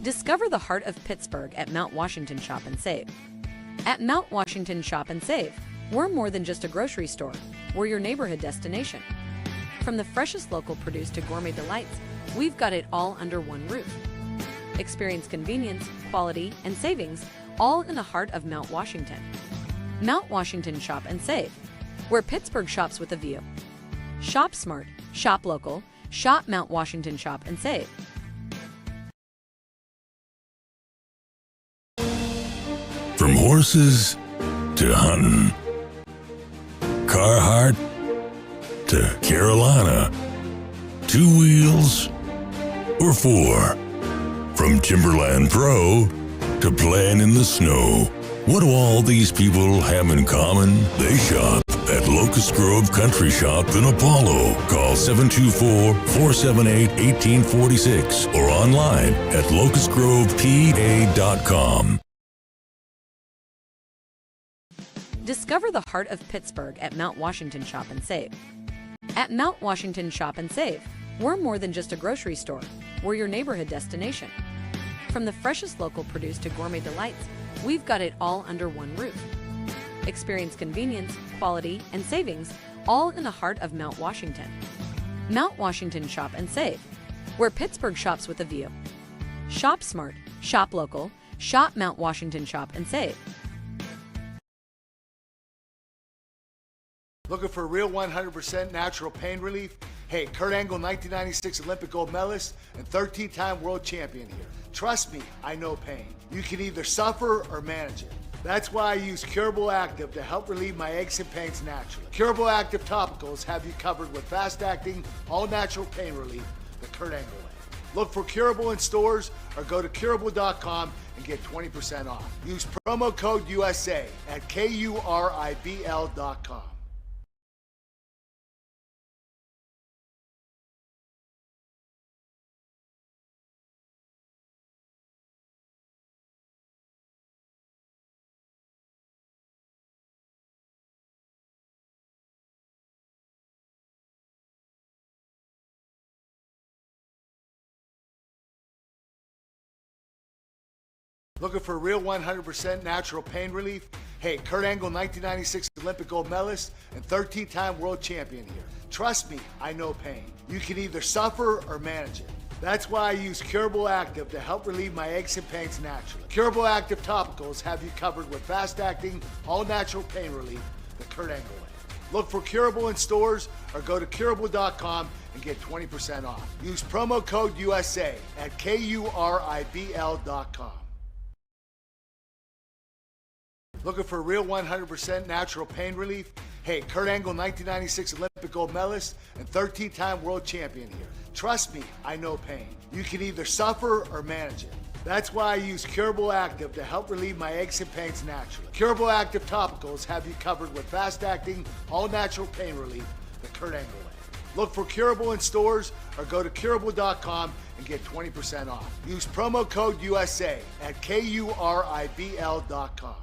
Discover the heart of Pittsburgh at Mount Washington Shop and Save. At Mount Washington Shop and Save, we're more than just a grocery store. We're your neighborhood destination. From the freshest local produce to gourmet delights, we've got it all under one roof. Experience convenience, quality, and savings, all in the heart of Mount Washington. Mount Washington Shop and Save, where Pittsburgh shops with a view. Shop smart, shop local, shop Mount Washington Shop and Save. From horses to hunting, Carhartt to Carolina, 2 wheels or 4. From Timberland Pro to playing in the snow. What do all these people have in common? They shop at Locust Grove Country Shop in Apollo. Call 724-478-1846 or online at locustgrovepa.com. Discover the heart of Pittsburgh at Mount Washington Shop and Save. At Mount Washington Shop and Save, we're more than just a grocery store. We're your neighborhood destination. From the freshest local produce to gourmet delights, we've got it all under one roof. Experience convenience, quality, and savings, all in the heart of Mount Washington. Mount Washington Shop and Save, where Pittsburgh shops with a view. Shop smart, shop local, shop Mount Washington Shop and Save. Looking for real 100% natural pain relief? Hey, Kurt Angle, 1996 Olympic gold medalist and 13-time world champion here. Trust me, I know pain. You can either suffer or manage it. That's why I use Curable Active to help relieve my aches and pains naturally. Curable Active topicals have you covered with fast-acting, all-natural pain relief the Kurt Angle way. Look for Curable in stores or go to curable.com and get 20% off. Use promo code USA at KURIBL.com. Looking for real 100% natural pain relief? Hey, Kurt Angle, 1996 Olympic gold medalist and 13-time world champion here. Trust me, I know pain. You can either suffer or manage it. That's why I use Curable Active to help relieve my aches and pains naturally. Curable Active topicals have you covered with fast-acting, all-natural pain relief the Kurt Angle way. Look for Curable in stores or go to curable.com and get 20% off. Use promo code USA at KURIBL.com. Looking for real 100% natural pain relief? Hey, Kurt Angle, 1996 Olympic gold medalist and 13-time world champion here. Trust me, I know pain. You can either suffer or manage it. That's why I use Curable Active to help relieve my aches and pains naturally. Curable Active topicals have you covered with fast-acting, all-natural pain relief the Kurt Angle way. Look for Curable in stores or go to curable.com and get 20% off. Use promo code USA at KURIBL.com.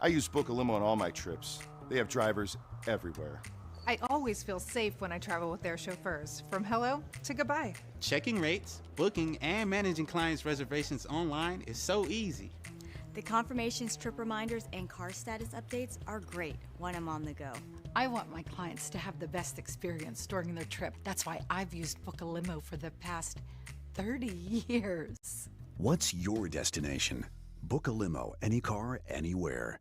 I use Book a Limo on all my trips. They have drivers everywhere. I always feel safe when I travel with their chauffeurs, from hello to goodbye. Checking rates, booking, and managing clients' reservations online is so easy. The confirmations, trip reminders, and car status updates are great when I'm on the go. I want my clients to have the best experience during their trip. That's why I've used Book a Limo for the past 30 years. What's your destination? Book a Limo, any car, anywhere.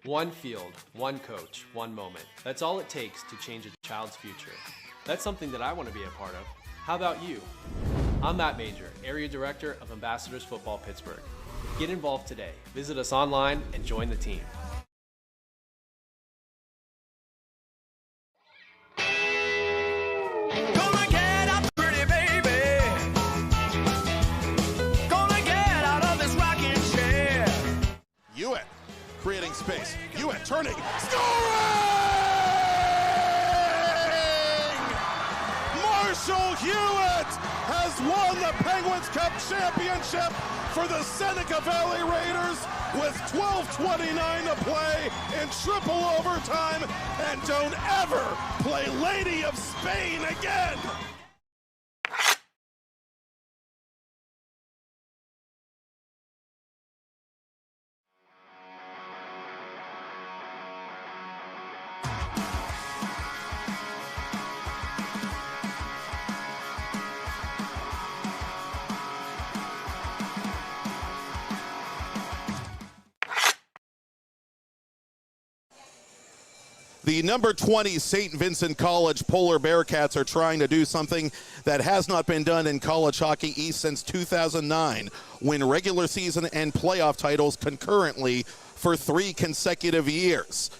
One field, one coach, one moment. That's all it takes to change a child's future. That's something that I want to be a part of. How about you? I'm Matt Major, Area Director of Ambassadors Football Pittsburgh. Get involved today. Visit us online and join the team. Gonna get up, pretty baby. Gonna get out of this rocking chair. Hewitt creating space. Hewitt turning. Scoring! Marshall Hewitt has has won the Penguins Cup championship for the Seneca Valley Raiders with 12:29 to play in triple overtime. And don't ever play Lady of Spain again. The number 20 St. Vincent College Polar Bearcats are trying to do something that has not been done in college hockey east since 2009, win regular season and playoff titles concurrently for 3 consecutive years.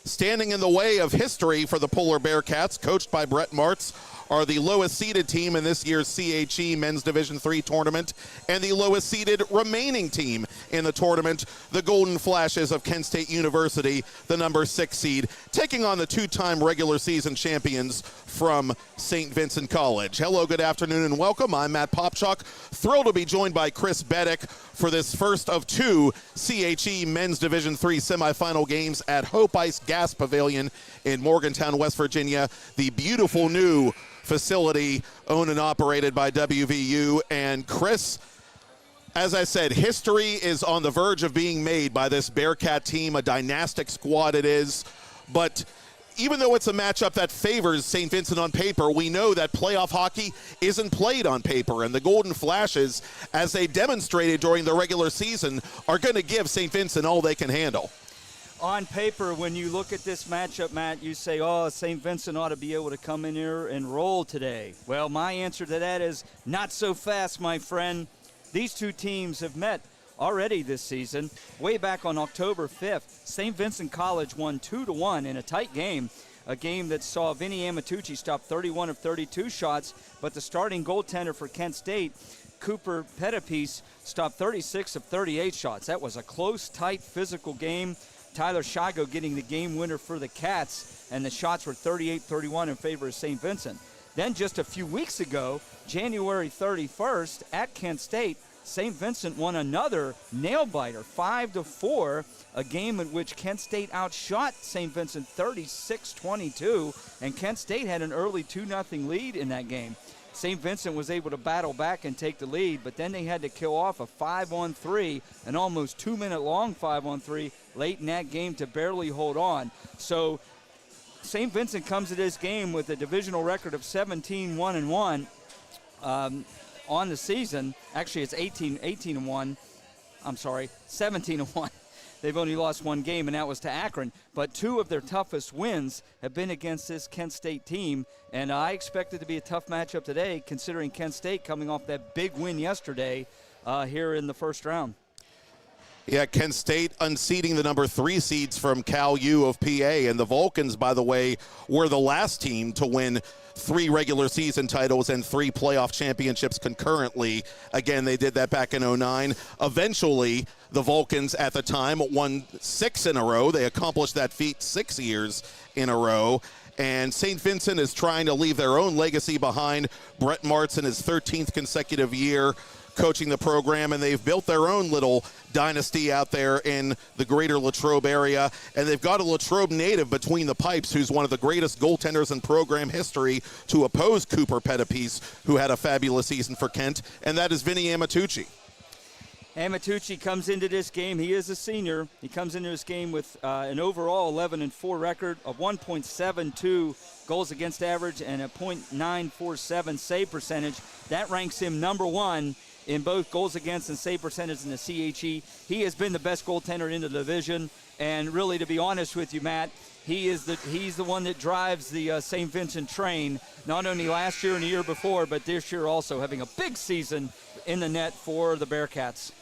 Standing in the way of history for the Polar Bearcats, coached by Brett Martz, are the lowest seeded team in this year's CHE Men's Division III tournament and the lowest seeded remaining team in the tournament, the Golden Flashes of Kent State University, the number 6 seed, taking on the 2-time regular season champions from St. Vincent College. Hello, good afternoon, and welcome. I'm Matt Popchak, thrilled to be joined by Chris Beddick for this first of 2 CHE Men's Division III semifinal games at Hope Ice Gas Pavilion in Morgantown, West Virginia, the beautiful new facility owned and operated by WVU. And Chris, as I said, history is on the verge of being made by this Bearcat team, a dynastic squad it is. But even though it's a matchup that favors St. Vincent on paper, we know that playoff hockey isn't played on paper. And the Golden Flashes, as they demonstrated during the regular season, are going to give St. Vincent all they can handle. On paper, when you look at this matchup, Matt, you say, oh, St. Vincent ought to be able to come in here and roll today. Well, my answer to that is not so fast, my friend. These two teams have met already this season. Way back on October 5th, St. Vincent College won 2-1 in a tight game, a game that saw Vinny Amatucci stop 31 of 32 shots, but the starting goaltender for Kent State, Cooper Pettipiece, stopped 36 of 38 shots. That was a close, tight, physical game. Tyler Shigo getting the game winner for the Cats, and the shots were 38-31 in favor of St. Vincent. Then just a few weeks ago, January 31st, at Kent State, St. Vincent won another nail-biter, 5-4, a game in which Kent State outshot St. Vincent 36-22, and Kent State had an early 2-0 lead in that game. St. Vincent was able to battle back and take the lead, but then they had to kill off a 5-on-3, an almost 2-minute long 5-on-3 late in that game to barely hold on. So St. Vincent comes to this game with a divisional record of 17-1-1 on the season. Actually, it's 18-1. I'm sorry, 17-1. They've only lost one game, and that was to Akron. But 2 of their toughest wins have been against this Kent State team, and I expect it to be a tough matchup today, considering Kent State coming off that big win yesterday here in the first round. Yeah, Kent State unseating the number 3 seeds from Cal U of PA. And the Vulcans, by the way, were the last team to win 3 regular season titles and 3 playoff championships concurrently. Again, they did that back in 2009. Eventually, the Vulcans at the time won 6 in a row. They accomplished that feat 6 years in a row. And St. Vincent is trying to leave their own legacy behind. Brett Martz in his 13th consecutive year coaching the program, and they've built their own little dynasty out there in the greater Latrobe area. And they've got a Latrobe native between the pipes who's one of the greatest goaltenders in program history to oppose Cooper Pettipiece, who had a fabulous season for Kent, and that is Vinny Amatucci. Amatucci comes into this game. He is a senior. He comes into this game with an overall 11-4 record, a 1.72 goals against average, and a .947 save percentage. That ranks him number 1 in both goals against and save percentage in the CHE. He has been the best goaltender in the division, and really, to be honest with you, Matt, he's the one that drives the St. Vincent train, not only last year and the year before, but this year also, having a big season in the net for the Bearcats.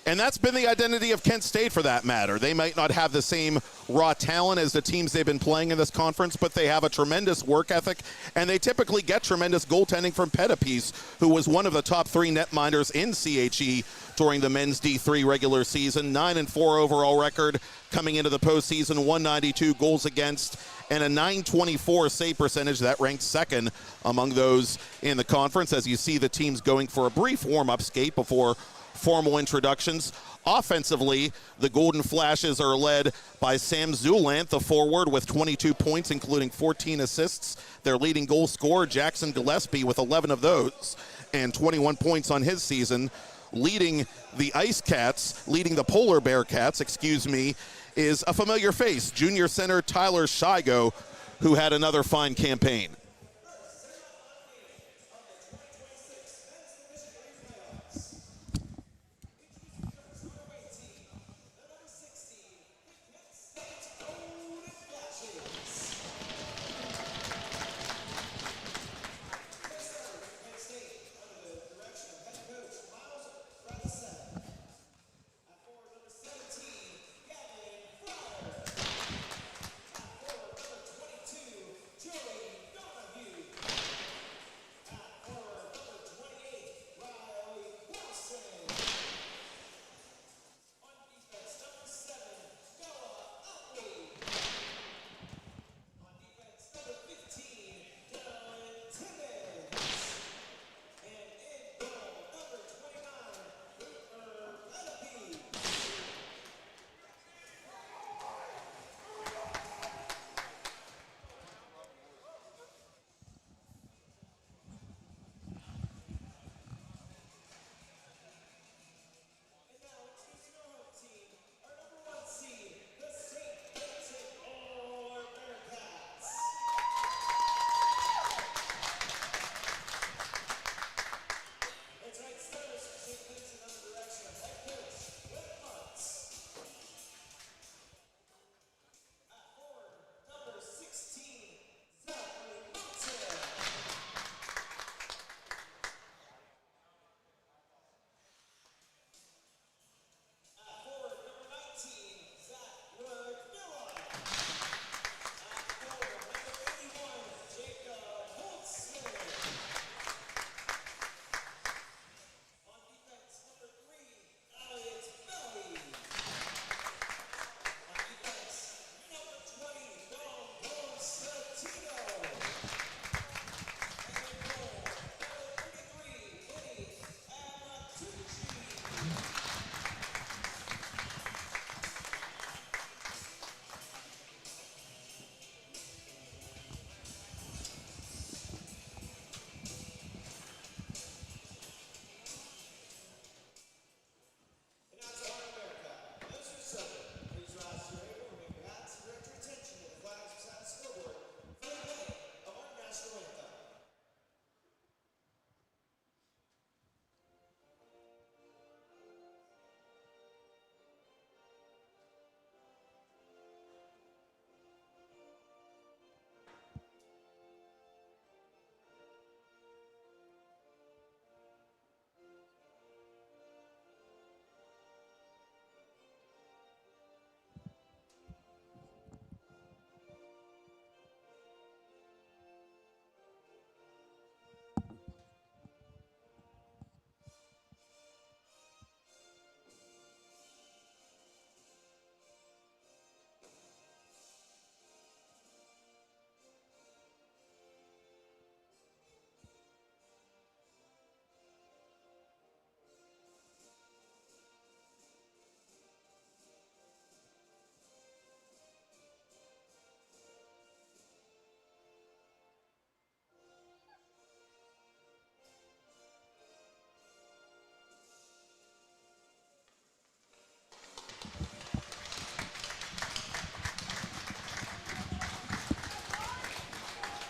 And that's been the identity of Kent State for that matter. They might not have the same raw talent as the teams they've been playing in this conference, but they have a tremendous work ethic, and they typically get tremendous goaltending from Pettipies, who was one of the top 3 netminders in CHE during the men's D3 regular season. 9-4 overall record coming into the postseason, 192 goals against, and a .924 save percentage. That ranks second among those in the conference, as you see the teams going for a brief warm-up skate before formal introductions. Offensively, the Golden Flashes are led by Sam Zulant, the forward, with 22 points, including 14 assists. Their leading goal scorer, Jackson Gillespie, with 11 of those and 21 points on his season. Leading the Ice Cats, leading the Polar Bear Cats, is a familiar face, junior center Tyler Shigo, who had another fine campaign.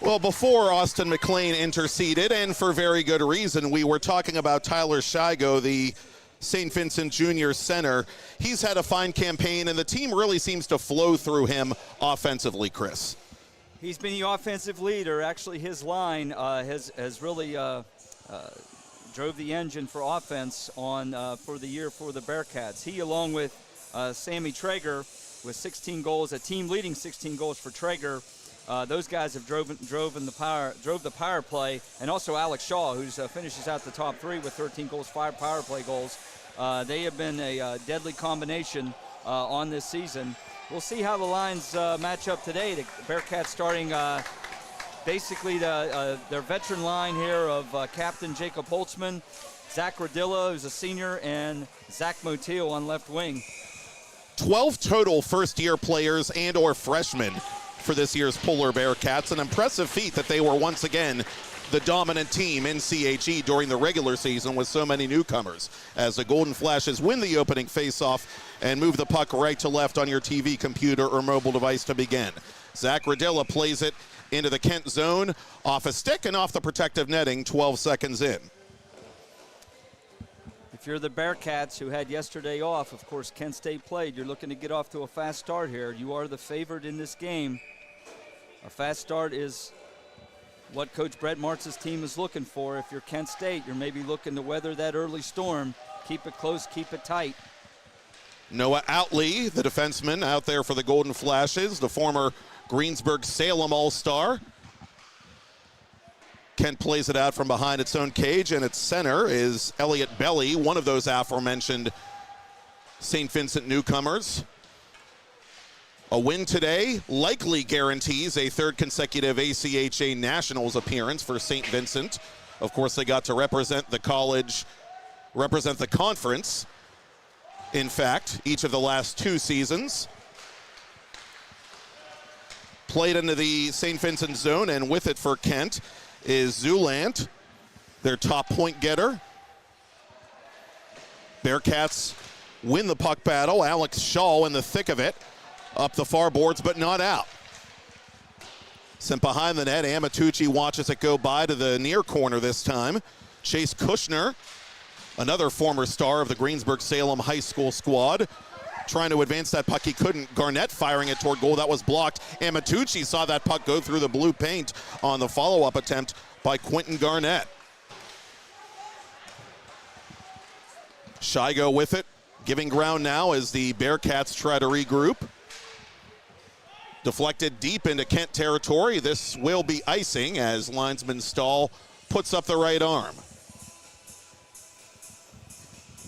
Well, before Austin McLean interceded, and for very good reason, we were talking about Tyler Shigo, the St. Vincent Junior center. He's had a fine campaign, and the team really seems to flow through him offensively, Chris. He's been the offensive leader. Actually, his line has really drove the engine for offense for the year for the Bearcats. He, along with Sammy Traeger, with 16 goals, a team-leading 16 goals for Traeger. Those guys have drove the power play, and also Alex Shaw, who finishes out the top three with 13 goals, 5 power play goals. They have been a deadly combination on this season. We'll see how the lines match up today. The Bearcats starting basically their veteran line here of Captain Jacob Holtzman, Zach Radilla, who's a senior, and Zach Motil on left wing. 12 total first-year players and or freshmen for this year's Polar Bearcats. An impressive feat that they were once again the dominant team in CHE during the regular season with so many newcomers, as the Golden Flashes win the opening faceoff and move the puck right to left on your TV, computer, or mobile device to begin. Zach Radilla plays it into the Kent zone, off a stick and off the protective netting, 12 seconds in. If you're the Bearcats, who had yesterday off, of course Kent State played, you're looking to get off to a fast start here. You are the favorite in this game. A fast start is what Coach Brett Martz's team is looking for. If you're Kent State, you're maybe looking to weather that early storm. Keep it close, keep it tight. Noah Outley, the defenseman out there for the Golden Flashes, the former Greensburg-Salem All-Star. Kent plays it out from behind its own cage, and its center is Elliot Belly, one of those aforementioned St. Vincent newcomers. A win today likely guarantees a third consecutive ACHA Nationals appearance for St. Vincent. Of course, they got to represent the college, represent the conference, in fact, each of the last 2 seasons. Played into the St. Vincent zone, and with it for Kent is Zulant, their top point getter. Bearcats win the puck battle. Alex Shaw in the thick of it, up the far boards, but not out. Sent behind the net. Amatucci watches it go by to the near corner this time. Chase Kushner, another former star of the Greensburg-Salem High School squad, trying to advance that puck. He couldn't. Garnett firing it toward goal. That was blocked. Amatucci saw that puck go through the blue paint on the follow-up attempt by Quentin Garnett. Shigo with it, giving ground now as the Bearcats try to regroup. Deflected deep into Kent territory. This will be icing as linesman Stahl puts up the right arm.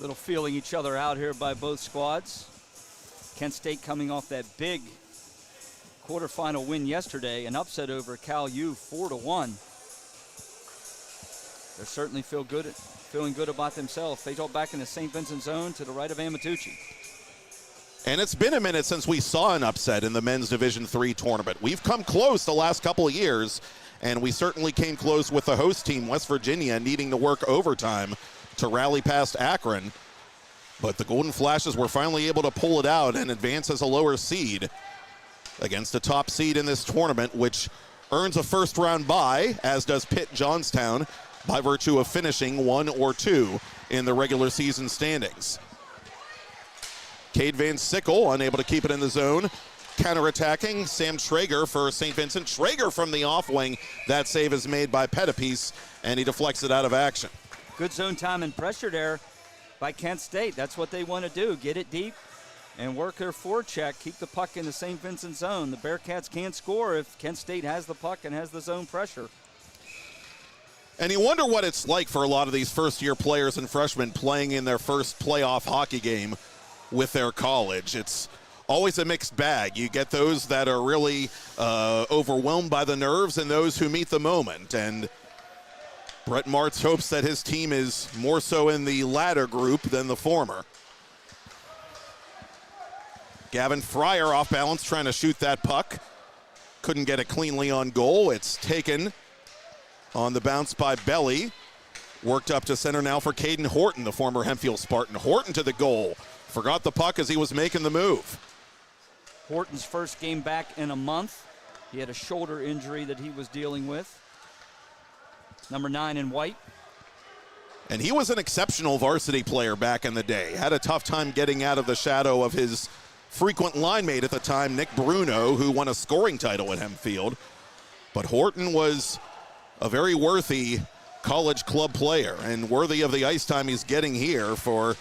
Little feeling each other out here by both squads. Kent State coming off that big quarterfinal win yesterday, an upset over Cal U 4-1. They certainly feeling good about themselves. They go back in the St. Vincent zone to the right of Amatucci. And it's been a minute since we saw an upset in the men's Division III tournament. We've come close the last couple of years, and we certainly came close with the host team, West Virginia, needing to work overtime to rally past Akron. But the Golden Flashes were finally able to pull it out and advance as a lower seed against a top seed in this tournament, which earns a first-round bye, as does Pitt Johnstown, by virtue of finishing 1 or 2 in the regular season standings. Cade Van Sickle unable to keep it in the zone. Counterattacking, Sam Traeger for St. Vincent. Traeger from the off wing. That save is made by Pettipiece, and he deflects it out of action. Good zone time and pressure there by Kent State. That's what they want to do, get it deep and work their forecheck, keep the puck in the St. Vincent zone. The Bearcats can't score if Kent State has the puck and has the zone pressure. And you wonder what it's like for a lot of these first-year players and freshmen playing in their first playoff hockey game with their college. It's always a mixed bag. You get those that are really overwhelmed by the nerves and those who meet the moment. And Brett Martz hopes that his team is more so in the latter group than the former. Gavin Fryer off balance trying to shoot that puck. Couldn't get it cleanly on goal. It's taken on the bounce by Belly. Worked up to center now for Caden Horton, the former Hempfield Spartan. Horton to the goal. Forgot the puck as he was making the move. Horton's first game back in a month. He had a shoulder injury that he was dealing with. Number 9 in white. And he was an exceptional varsity player back in the day. Had a tough time getting out of the shadow of his frequent line mate at the time, Nick Bruno, who won a scoring title at Hempfield. But Horton was a very worthy college club player and worthy of the ice time he's getting here for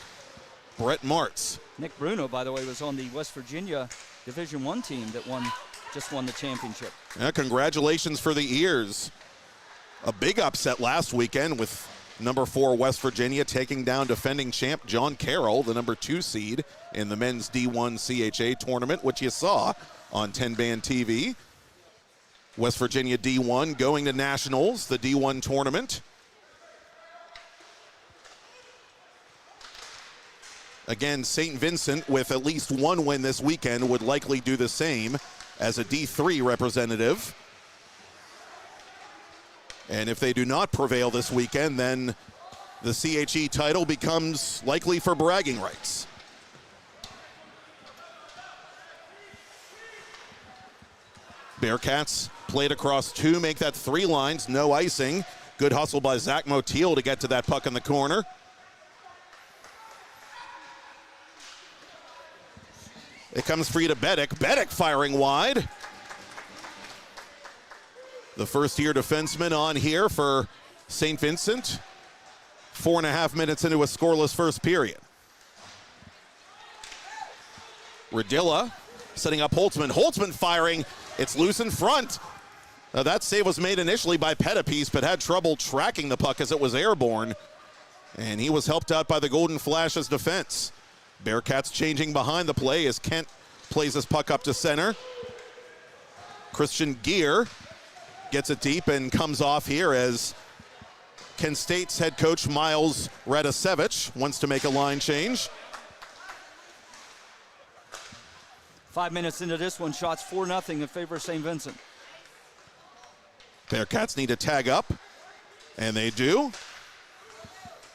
Brett Martz. Nick Bruno, by the way, was on the West Virginia Division I team that just won the championship. Yeah, congratulations for the Ears. A big upset last weekend with number 4 West Virginia taking down defending champ John Carroll, the number 2 seed in the men's D1 CHA tournament, which you saw on TenbandTV. West Virginia D1 going to nationals, the D1 tournament. Again, St. Vincent with at least one win this weekend would likely do the same as a D3 representative. And if they do not prevail this weekend, then the CHE title becomes likely for bragging rights. Bearcats played across 2, make that 3 lines, no icing. Good hustle by Zach Motiel to get to that puck in the corner. It comes free to Bedek. Bedek firing wide. The first-year defenseman on here for St. Vincent. 4.5 minutes into a scoreless first period. Radilla setting up Holtzman. Holtzman firing. It's loose in front. Now that save was made initially by Pettipiece, but had trouble tracking the puck as it was airborne. And he was helped out by the Golden Flash's defense. Bearcats changing behind the play as Kent plays his puck up to center. Christian Gear gets it deep and comes off here as Kent State's head coach Miles Radosevich wants to make a line change. 5 minutes into this one, shots 4-0 in favor of St. Vincent. Bearcats need to tag up, and they do.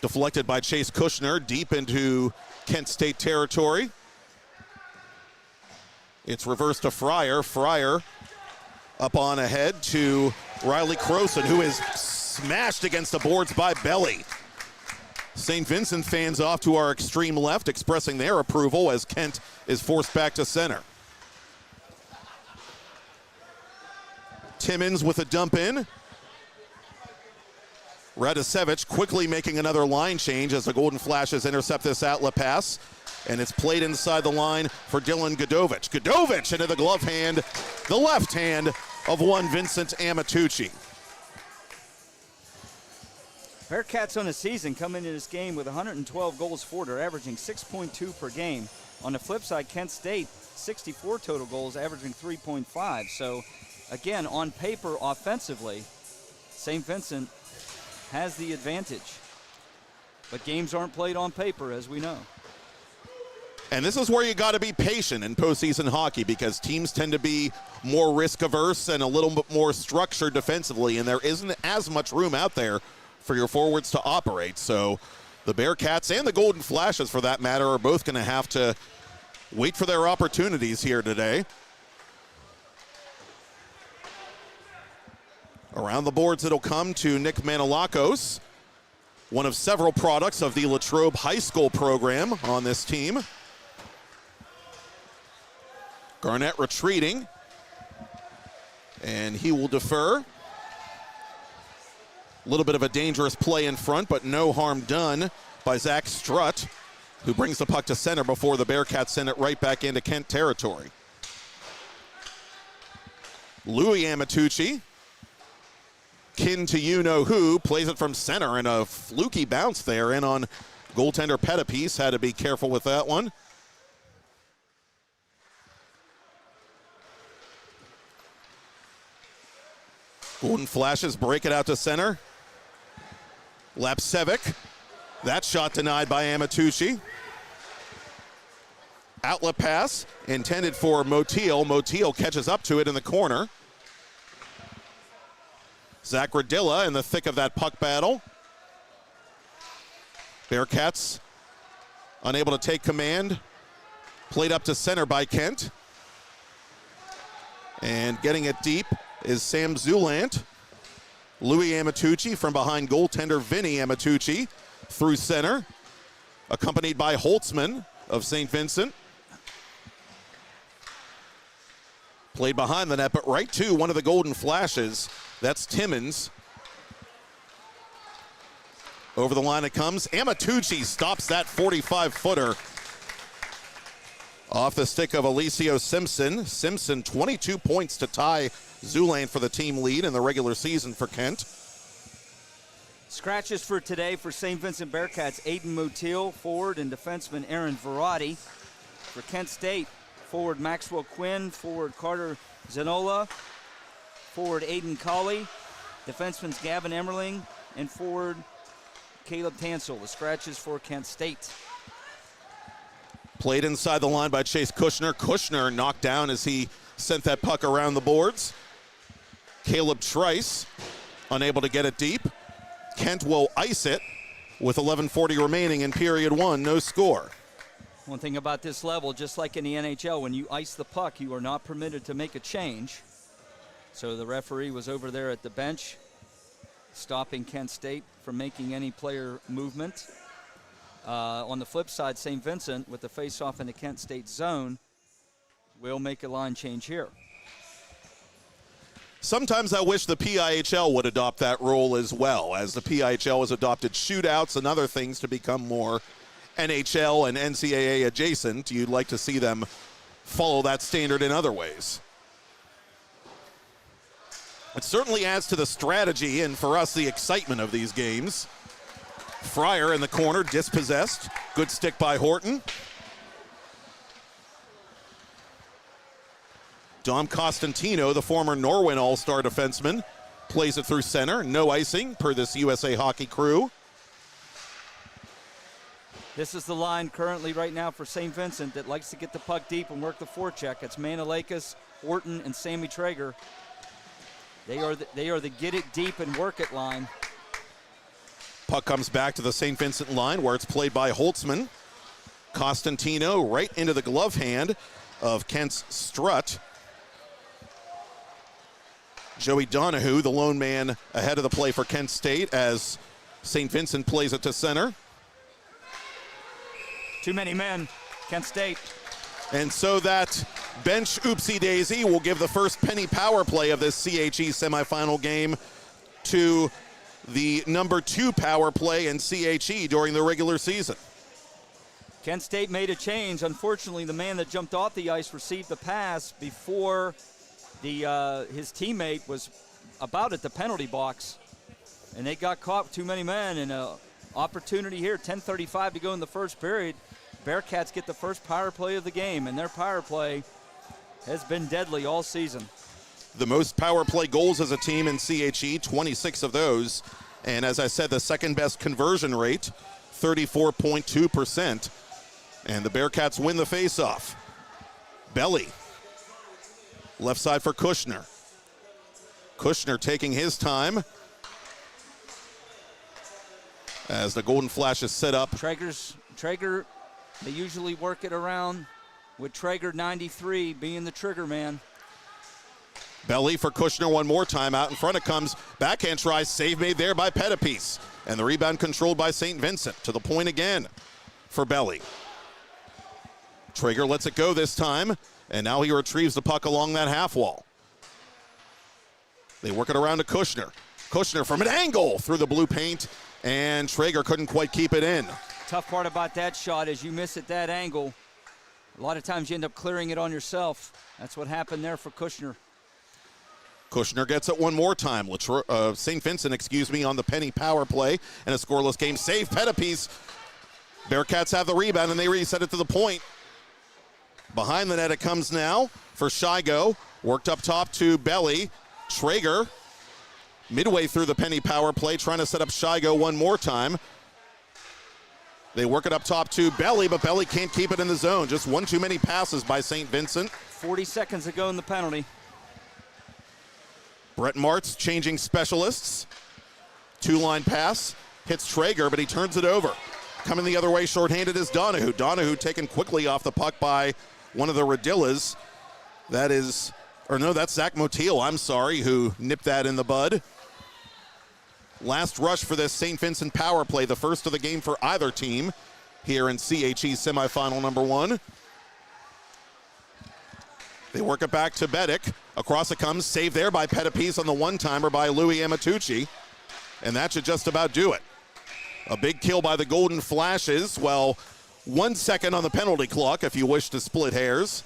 Deflected by Chase Kushner deep into Kent State territory. It's reversed to Fryer. Fryer up on ahead to Riley Croson, who is smashed against the boards by Belly. St. Vincent fans off to our extreme left expressing their approval as Kent is forced back to center. Timmins with a dump in. Radosevich quickly making another line change as the Golden Flashes intercept this outlet pass. And it's played inside the line for Dylan Godovich. Godovich into the glove hand, the left hand of one Vincent Amatucci. Bearcats on the season come into this game with 112 goals for. They're averaging 6.2 per game. On the flip side, Kent State, 64 total goals, averaging 3.5. So, again, on paper, offensively, St. Vincent has the advantage. But games aren't played on paper, as we know. And this is where you got to be patient in postseason hockey because teams tend to be more risk-averse and a little bit more structured defensively, and there isn't as much room out there for your forwards to operate. So the Bearcats and the Golden Flashes, for that matter, are both going to have to wait for their opportunities here today. Around the boards it'll come to Nick Manolakos, one of several products of the Latrobe High School program on this team. Garnett retreating, and he will defer. A little bit of a dangerous play in front, but no harm done by Zach Strutt, who brings the puck to center before the Bearcats send it right back into Kent territory. Louis Amatucci, kin to you-know-who, plays it from center, and a fluky bounce there in on goaltender Pettipiece. Had to be careful with that one. Golden Flashes break it out to center. Lapsevic. That shot denied by Amatucci. Outlet pass intended for Motiel. Motiel catches up to it in the corner. Zach Radilla in the thick of that puck battle. Bearcats unable to take command. Played up to center by Kent. And getting it deep is Sam Zulant. Louis Amatucci from behind goaltender Vinny Amatucci through center, accompanied by Holtzman of St. Vincent. Played behind the net, but right to one of the Golden Flashes. That's Timmins. Over the line it comes. Amatucci stops that 45-footer off the stick of Alicio Simpson. Simpson, 22 points to tie Zoulane for the team lead in the regular season for Kent. Scratches for today for St. Vincent Bearcats, Aiden Motil, forward, and defenseman Aaron Verratti. For Kent State, forward Maxwell Quinn, forward Carter Zanola, forward Aiden Colley, defensemen Gavin Emmerling, and forward Caleb Tansel. The scratches for Kent State. Played inside the line by Chase Kushner. Kushner knocked down as he sent that puck around the boards. Caleb Trice unable to get it deep. Kent will ice it with 11:40 remaining in period one, no score. One thing about this level, just like in the NHL, when you ice the puck, you are not permitted to make a change. So the referee was over there at the bench, stopping Kent State from making any player movement. On the flip side, St. Vincent, with the face-off in the Kent State zone, will make a line change here. Sometimes I wish the PIHL would adopt that rule as well, as the PIHL has adopted shootouts and other things to become more NHL and NCAA adjacent. You'd like to see them follow that standard in other ways. It certainly adds to the strategy and, for us, the excitement of these games. Fryer in the corner, dispossessed. Good stick by Horton. Dom Costantino, the former Norwin All-Star defenseman, plays it through center. No icing per this USA Hockey crew. This is the line currently right now for St. Vincent that likes to get the puck deep and work the forecheck. It's Manalakis, Horton, and Sammy Traeger. They are the get it deep and work it line. Puck comes back to the St. Vincent line where it's played by Holtzman. Costantino right into the glove hand of Kent's Strutt. Joey Donahue, the lone man ahead of the play for Kent State as St. Vincent plays it to center. Too many men, Kent State. And so that bench oopsie-daisy will give the first penny power play of this CHE semifinal game to the number 2 power play in CHE during the regular season. Kent State made a change. Unfortunately, the man that jumped off the ice received the pass before his teammate was about at the penalty box, and they got caught with too many men. And an opportunity here, 10:35 to go in the first period. Bearcats get the first power play of the game, and their power play has been deadly all season. The most power play goals as a team in CHE, 26 of those. And as I said, the second best conversion rate, 34.2%. And the Bearcats win the faceoff. Belly. Left side for Kushner. Kushner taking his time as the Golden Flash is set up. Traeger, they usually work it around with Traeger 93 being the trigger man. Belly for Kushner one more time. Out in front it comes. Backhand try. Save made there by Pettipies. And the rebound controlled by St. Vincent. To the point again for Belly. Traeger lets it go this time. And now he retrieves the puck along that half wall. They work it around to Kushner. Kushner from an angle through the blue paint. And Traeger couldn't quite keep it in. Tough part about that shot is you miss at that angle. A lot of times you end up clearing it on yourself. That's what happened there for Kushner. Kushner gets it one more time. St. Vincent, on the penny power play. And a scoreless game. Save Pettipies. Bearcats have the rebound and they reset it to the point. Behind the net it comes now for Shigo. Worked up top to Belly. Traeger midway through the penny power play trying to set up Shigo one more time. They work it up top to Belly, but Belly can't keep it in the zone. Just one too many passes by St. Vincent. 40 seconds ago in the penalty. Brett Martz changing specialists. Two-line pass. Hits Traeger, but he turns it over. Coming the other way shorthanded is Donahue. Donahue taken quickly off the puck by one of the Radillas. That's Zach Motil, I'm sorry, who nipped that in the bud. Last rush for this St. Vincent power play, the first of the game for either team here in CHE semifinal number 1. They work it back to Bedick. Across it comes, saved there by Pettipies on the one-timer by Louis Amatucci. And that should just about do it. A big kill by the Golden Flashes. Well, 1 second on the penalty clock if you wish to split hairs.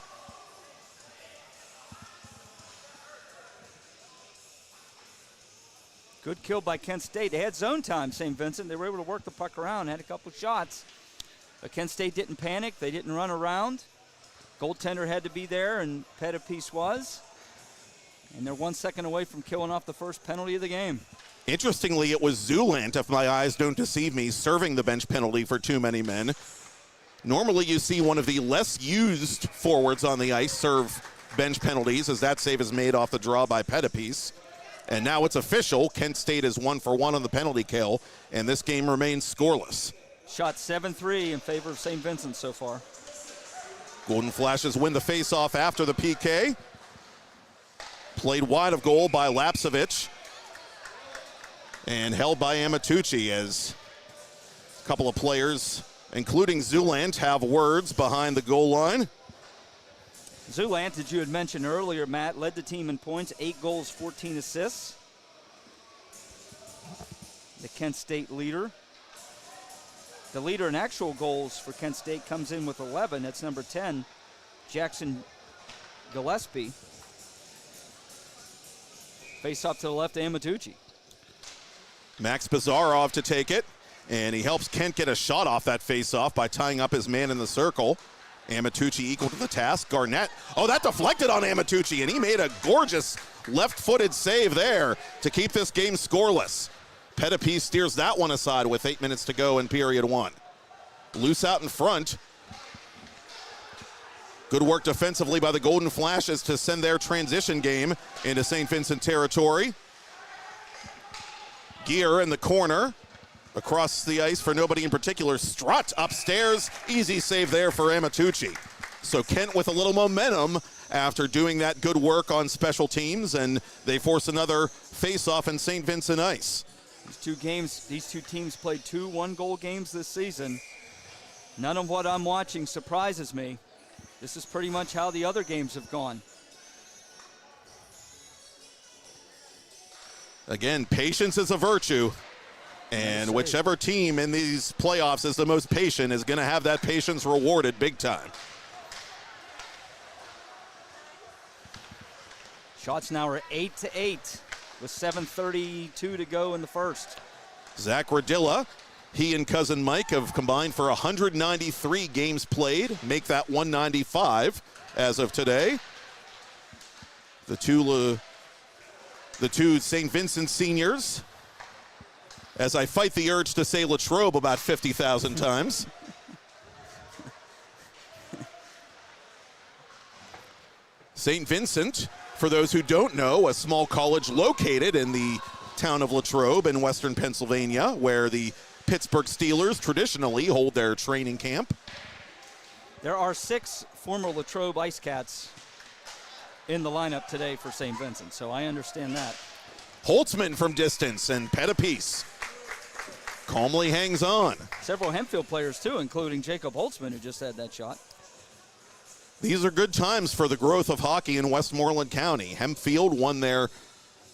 Good kill by Kent State. They had zone time, St. Vincent. They were able to work the puck around, had a couple shots. But Kent State didn't panic. They didn't run around. Goaltender had to be there, and Pettipice was. And they're 1 second away from killing off the first penalty of the game. Interestingly, it was Zulant, if my eyes don't deceive me, serving the bench penalty for too many men. Normally you see one of the less used forwards on the ice serve bench penalties, as that save is made off the draw by Pettipice. And now it's official. Kent State is 1 for 1 on the penalty kill, and this game remains scoreless. Shot 7-3 in favor of St. Vincent so far. Golden Flashes win the face-off after the PK. Played wide of goal by Lapsevich. And held by Amatucci, as a couple of players, including Zulant, have words behind the goal line. Zulant, as you had mentioned earlier, Matt, led the team in points, 8 goals, 14 assists. The Kent State leader. The leader in actual goals for Kent State comes in with 11. That's number 10, Jackson Gillespie. Face off to the left, Amatucci. Max Bizarrov to take it, and he helps Kent get a shot off that face-off by tying up his man in the circle. Amatucci equal to the task. Garnett, oh, that deflected on Amatucci, and he made a gorgeous left-footed save there to keep this game scoreless. Pettipice steers that one aside with 8 minutes to go in period 1. Loose out in front. Good work defensively by the Golden Flashes to send their transition game into St. Vincent territory. Gear in the corner. Across the ice for nobody in particular. Strutt upstairs. Easy save there for Amatucci. So Kent with a little momentum after doing that good work on special teams, and they force another face-off in St. Vincent ice. These two teams played 2 one-goal games this season. None of what I'm watching surprises me. This is pretty much how the other games have gone. Again, patience is a virtue. And whichever team in these playoffs is the most patient is going to have that patience rewarded big time. Shots now are 8-8 with 7:32 to go in the first. Zach Radilla, he and cousin Mike have combined for 193 games played, make that 195 as of today. The two St. Vincent seniors, as I fight the urge to say Latrobe about 50,000 times. St. Vincent, for those who don't know, a small college located in the town of Latrobe in western Pennsylvania, where the Pittsburgh Steelers traditionally hold their training camp. There are 6 former Latrobe Ice Cats in the lineup today for St. Vincent, so I understand that. Holtzman from distance, and Pettipice calmly hangs on. Several Hempfield players, too, including Jacob Holtzman, who just had that shot. These are good times for the growth of hockey in Westmoreland County. Hempfield won their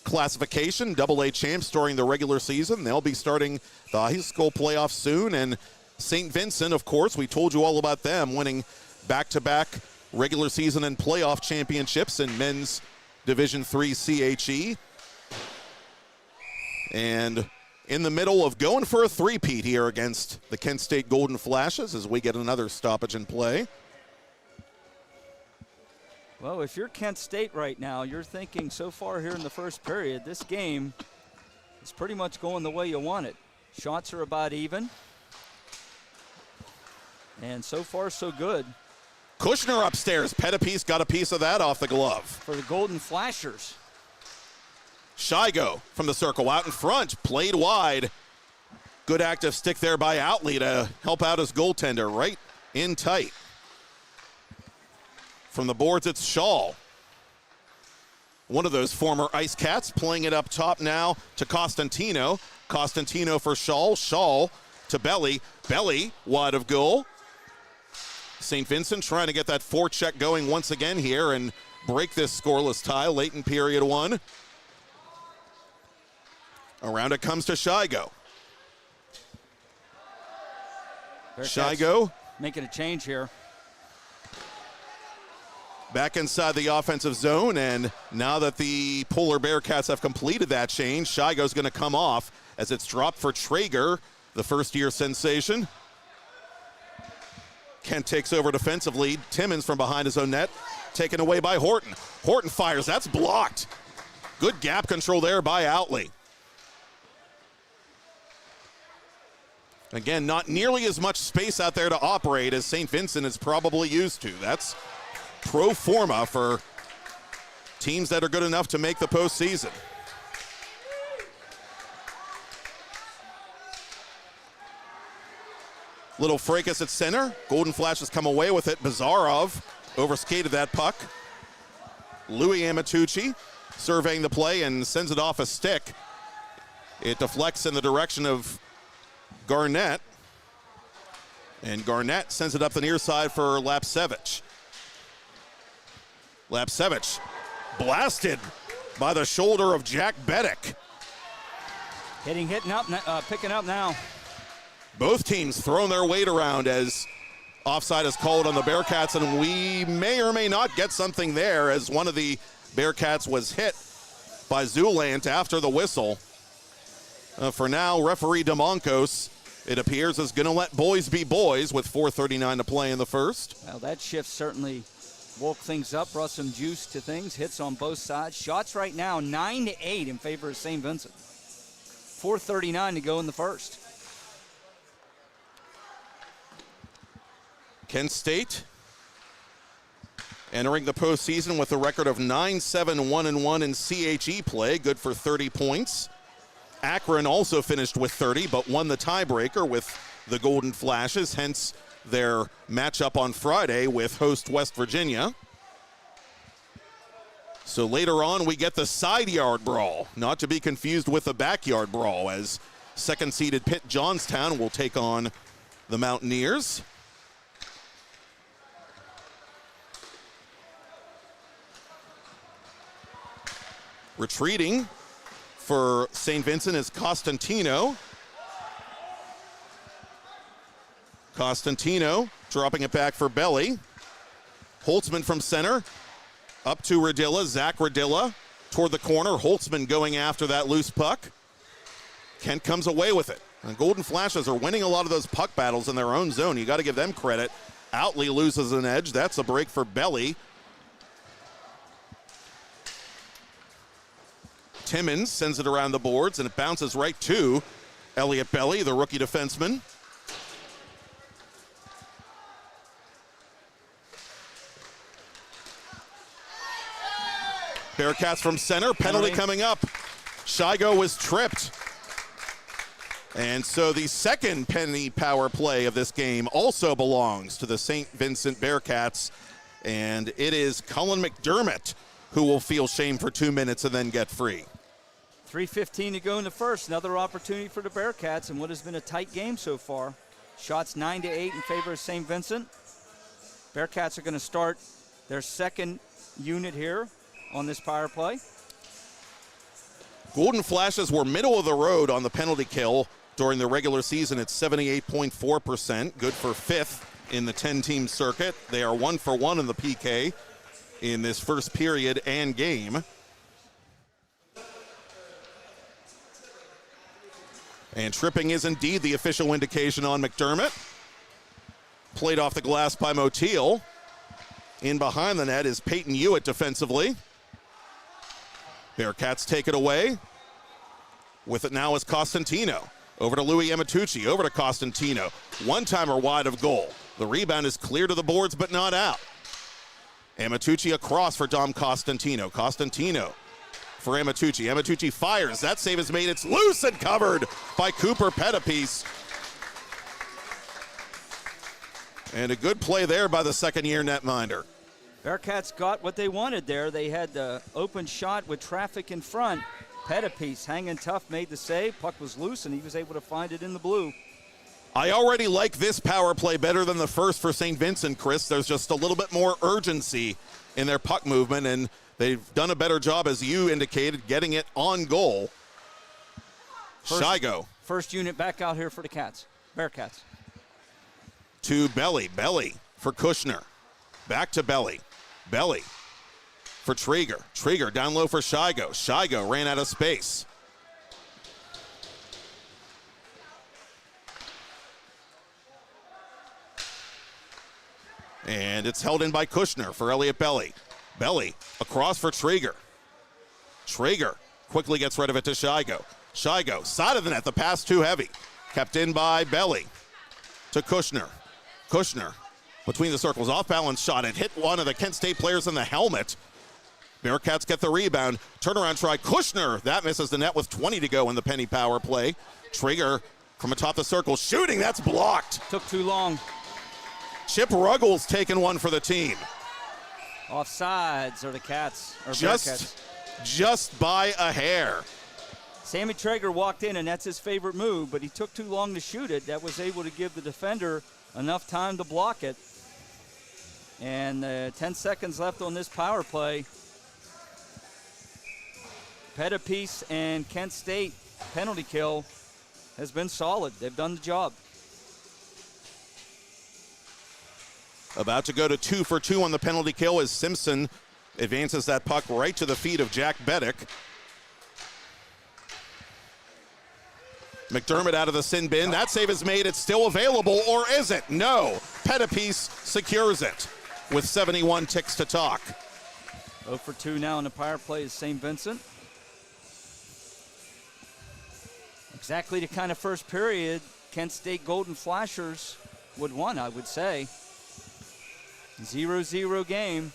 classification, AA champs during the regular season. They'll be starting the high school playoffs soon. And St. Vincent, of course, we told you all about them winning back-to-back regular season and playoff championships in men's Division III CHE. And in the middle of going for a three-peat here against the Kent State Golden Flashes as we get another stoppage in play. Well, if you're Kent State right now, you're thinking so far here in the first period, this game is pretty much going the way you want it. Shots are about even. And so far, so good. Kushner upstairs. Pettipice got a piece of that off the glove. For the Golden Flashers. Shigo from the circle out in front, played wide. Good active stick there by Outley to help out his goaltender, right in tight. From the boards, it's Shaw. One of those former Ice Cats playing it up top now to Costantino. Costantino for Shaw. Shaw to Belly. Belly wide of goal. St. Vincent trying to get that forecheck going once again here and break this scoreless tie late in period 1. Around it comes to Shigo. Shigo making a change here. Back inside the offensive zone, and now that the Polar Bearcats have completed that change, Shigo's going to come off as it's dropped for Traeger, the first-year sensation. Kent takes over defensive lead. Timmons from behind his own net, taken away by Horton. Horton fires, that's blocked. Good gap control there by Outley. Again, not nearly as much space out there to operate as St. Vincent is probably used to. That's pro forma for teams that are good enough to make the postseason. Little fracas at center. Golden Flashes come away with it. Bizarrov overskated that puck. Louis Amatucci surveying the play and sends it off a stick. It deflects in the direction of Garnett. And Garnett sends it up the near side for Lapsevich. Lapsevich blasted by the shoulder of Jack Beddick. Picking up now. Both teams throwing their weight around as offside is called on the Bearcats, and we may or may not get something there as one of the Bearcats was hit by Zulant after the whistle. For now, referee DeMoncos, it appears, is going to let boys be boys with 4:39 to play in the first. Well, that shift certainly woke things up, brought some juice to things. Hits on both sides. Shots right now 9-8 in favor of St. Vincent. 4:39 to go in the first. Kent State entering the postseason with a record of 9-7-1-1 in CHE play, good for 30 points. Akron also finished with 30, but won the tiebreaker with the Golden Flashes, hence their matchup on Friday with host West Virginia. So later on, we get the side yard brawl, not to be confused with the backyard brawl, as second-seeded Pitt Johnstown will take on the Mountaineers. Retreating for St. Vincent is Costantino. Costantino dropping it back for Belly. Holtzman from center. Up to Radilla. Zach Radilla toward the corner. Holtzman going after that loose puck. Kent comes away with it. And Golden Flashes are winning a lot of those puck battles in their own zone. You got to give them credit. Outley loses an edge. That's a break for Belly. Timmons sends it around the boards, and it bounces right to Elliot Belly, the rookie defenseman. Bearcats from center, penalty coming up. Shigo was tripped. And so the second penalty power play of this game also belongs to the St. Vincent Bearcats, and it is Cullen McDermott who will feel shame for 2 minutes and then get free. 3:15 to go in the first. Another opportunity for the Bearcats in what has been a tight game so far. Shots 9-8 in favor of St. Vincent. Bearcats are going to start their second unit here on this power play. Golden Flashes were middle of the road on the penalty kill during the regular season at 78.4%, good for fifth in the 10-team circuit. They are 1 for 1 in the PK in this first period and game. And tripping is indeed the official indication on McDermott. Played off the glass by Motil. In behind the net is Peyton Hewitt defensively. Bearcats take it away. With it now is Costantino. Over to Louis Amatucci, over to Costantino. One-timer wide of goal. The rebound is clear to the boards, but not out. Amatucci across for Dom Costantino. Costantino for Amatucci. Amatucci fires. That save is made. It's loose and covered by Cooper Pettipiece. And a good play there by the second-year netminder. Bearcats got what they wanted there. They had the open shot with traffic in front. Pettipiece hanging tough, made the save. Puck was loose, and he was able to find it in the blue. I already like this power play better than the first for St. Vincent, Chris. There's just a little bit more urgency in their puck movement, and they've done a better job, as you indicated, getting it on goal. Shigo. First unit back out here for the Bearcats. to Belly. Belly for Kushner. Back to Belly. Belly for Traeger. Traeger down low for Shigo. Shigo ran out of space. And it's held in by Kushner for Elliott Belly. Belly across for Traeger. Traeger quickly gets rid of it to Shigo. Shigo, side of the net, the pass too heavy. Kept in by Belly to Kushner. Kushner between the circles, off balance shot. It hit one of the Kent State players in the helmet. Bearcats get the rebound. Turnaround try. Kushner, that misses the net with 20 to go in the Penny power play. Traeger from atop the circle shooting, that's blocked. Took too long. Chip Ruggles taking one for the team. Offsides, or the Cats, or Bearcats. Just by a hair. Sammy Traeger walked in, and that's his favorite move, but he took too long to shoot it. That was able to give the defender enough time to block it. And 10 seconds left on this power play. Pettipiece and Kent State penalty kill has been solid. They've done the job. About to go to 2 for 2 on the penalty kill as Simpson advances that puck right to the feet of Jack Beddick. McDermott out of the sin bin. That save is made. It's still available, or is it? No. Pettipiece secures it with 71 ticks to talk. 0 for 2 now in the power play is St. Vincent. Exactly the kind of first period Kent State Golden Flashers would want, I would say. 0-0 game.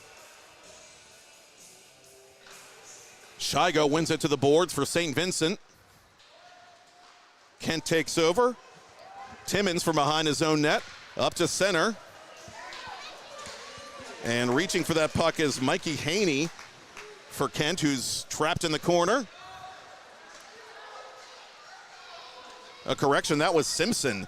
Shigo wins it to the boards for St. Vincent. Kent takes over. Timmons from behind his own net. Up to center. And reaching for that puck is Mikey Haney for Kent, who's trapped in the corner. A correction, that was Simpson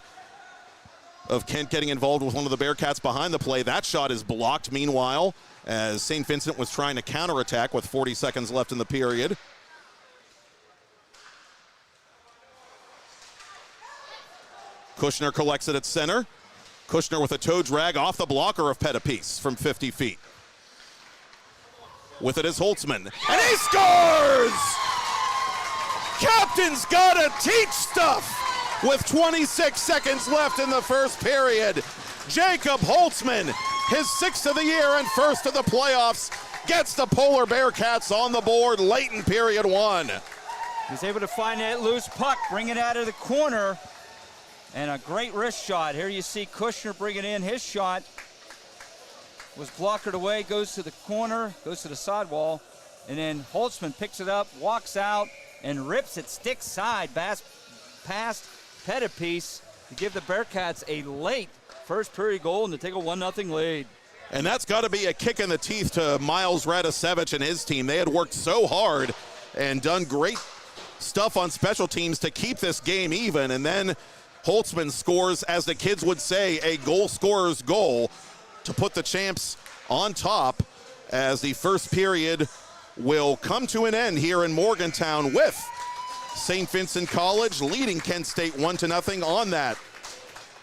of Kent getting involved with one of the Bearcats behind the play. That shot is blocked, meanwhile, as St. Vincent was trying to counterattack with 40 seconds left in the period. Kushner collects it at center. Kushner with a toe drag off the blocker of Pettipiece from 50 feet. With it is Holtzman, and he scores! Captain's gotta teach stuff! With 26 seconds left in the first period, Jacob Holtzman, his 6th of the year and 1st of the playoffs, gets the Polar Bearcats on the board late in period 1. He's able to find that loose puck, bring it out of the corner, and a great wrist shot. Here you see Kushner bring it in. His shot was blockered away, goes to the corner, goes to the sidewall, and then Holtzman picks it up, walks out, and rips it stick side past Pettipiece to give the Bearcats a late first period goal and to take a 1-0 lead. And that's got to be a kick in the teeth to Miles Radosevich and his team. They had worked so hard and done great stuff on special teams to keep this game even, and then Holtzman scores, as the kids would say, a goal scorer's goal to put the champs on top as the first period will come to an end here in Morgantown with St. Vincent College leading Kent State 1-0 on that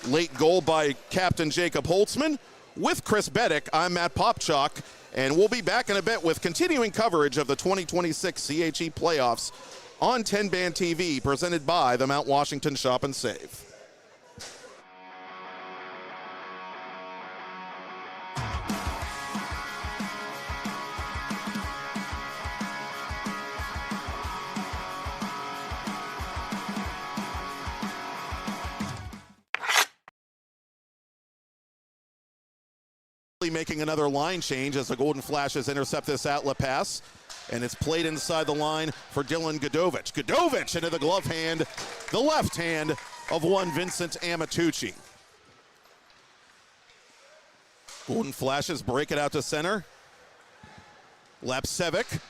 late goal by Captain Jacob Holtzman. With Chris Beddick, I'm Matt Popchalk, and we'll be back in a bit with continuing coverage of the 2026 CHE playoffs on TenbandTV, presented by the Mount Washington Shop and Save. Making another line change as the Golden Flashes intercept this outlet pass, and it's played inside the line for Dylan Godovich. Godovich into the glove hand, the left hand of one Vincent Amatucci. Golden Flashes break it out to center. Lapsevic,